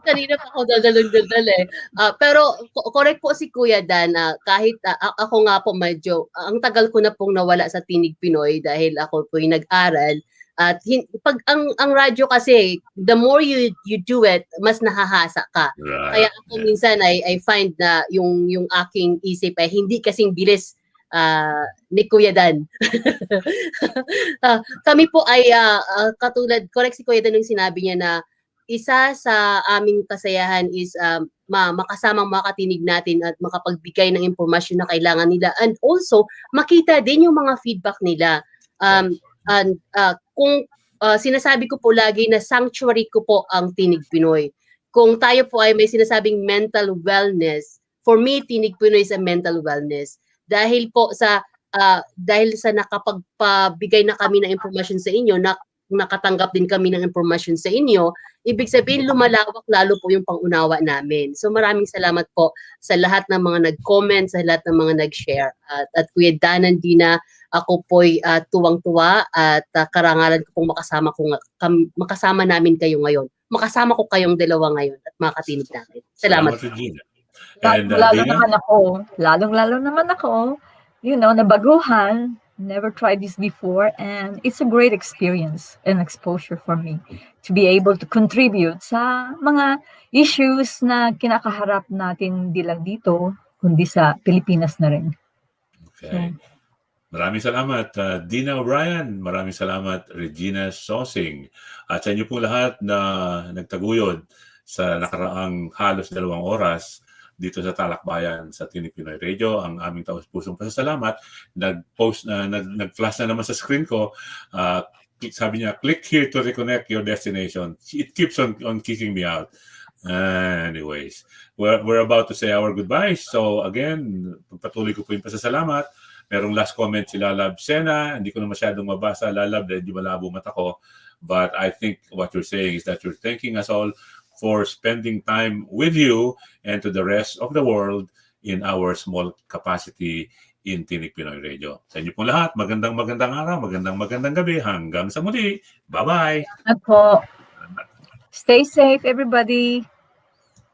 kanina pa ako daldal eh. Pero correct po si Kuya Dan, kahit ako nga po medyo, ang tagal ko na pong nawala sa Tinig Pinoy dahil ako po yung nag-aral. At pag ang radyo kasi, the more you do it, mas nahahasa ka. Right. Kaya ako minsan I find na yung aking isip ay hindi kasing bilis ni Kuya Dan. Kami po ay katulad, correct si Kuya Dan yung sinabi niya na isa sa aming kasayahan is makasamang makatinig natin at makapagbigay ng impormasyon na kailangan nila, and also makita din yung mga feedback nila. Kung sinasabi ko po lagi na sanctuary ko po ang Tinig Pinoy. Kung tayo po ay may sinasabing mental wellness, for me Tinig Pinoy is a mental wellness. Dahil sa nakapagpabigay na kami ng impormasyon sa inyo, nakatanggap din kami ng impormasyon sa inyo, ibig sabihin lumalawak lalo po yung pangunawa namin. So maraming salamat po sa lahat ng mga nag-comment, sa lahat ng mga nag-share. At Kuya Dan and Dina, ako po'y tuwang-tuwa at karangalan ko pong makasama namin kayo ngayon. Makasama ko kayong dalawa ngayon at makatinig namin. Salamat. Regina. And, lalong-lalo naman ako, nabaguhan, never tried this before, and it's a great experience and exposure for me to be able to contribute sa mga issues na kinakaharap natin hindi lang dito, kundi sa Pilipinas na rin. Okay. Maraming salamat, Dina O'Brien. Maraming salamat, Regina Sosing. At sa inyo po lahat na nagtaguyod sa nakaraang halos 2 oras dito sa TalakBayan sa Tinig Pinoy Radio. Ang aming taos-pusong pasasalamat. Nag-flash na naman sa screen ko. sabi niya, click here to reconnect your destination. It keeps on kicking me out. Anyways, we're about to say our goodbyes. So again, patuloy ko po yung pasasalamat. Merong last comment si Lalab Sena. Hindi ko na masyadong mabasa, Lalab, dahil di malabo mata ko. But I think what you're saying is that you're thanking us all for spending time with you and to the rest of the world in our small capacity in Tinig Pinoy Radio. Sa inyo pong lahat, magandang araw, magandang gabi. Hanggang sa muli. Bye-bye. At po, stay safe everybody.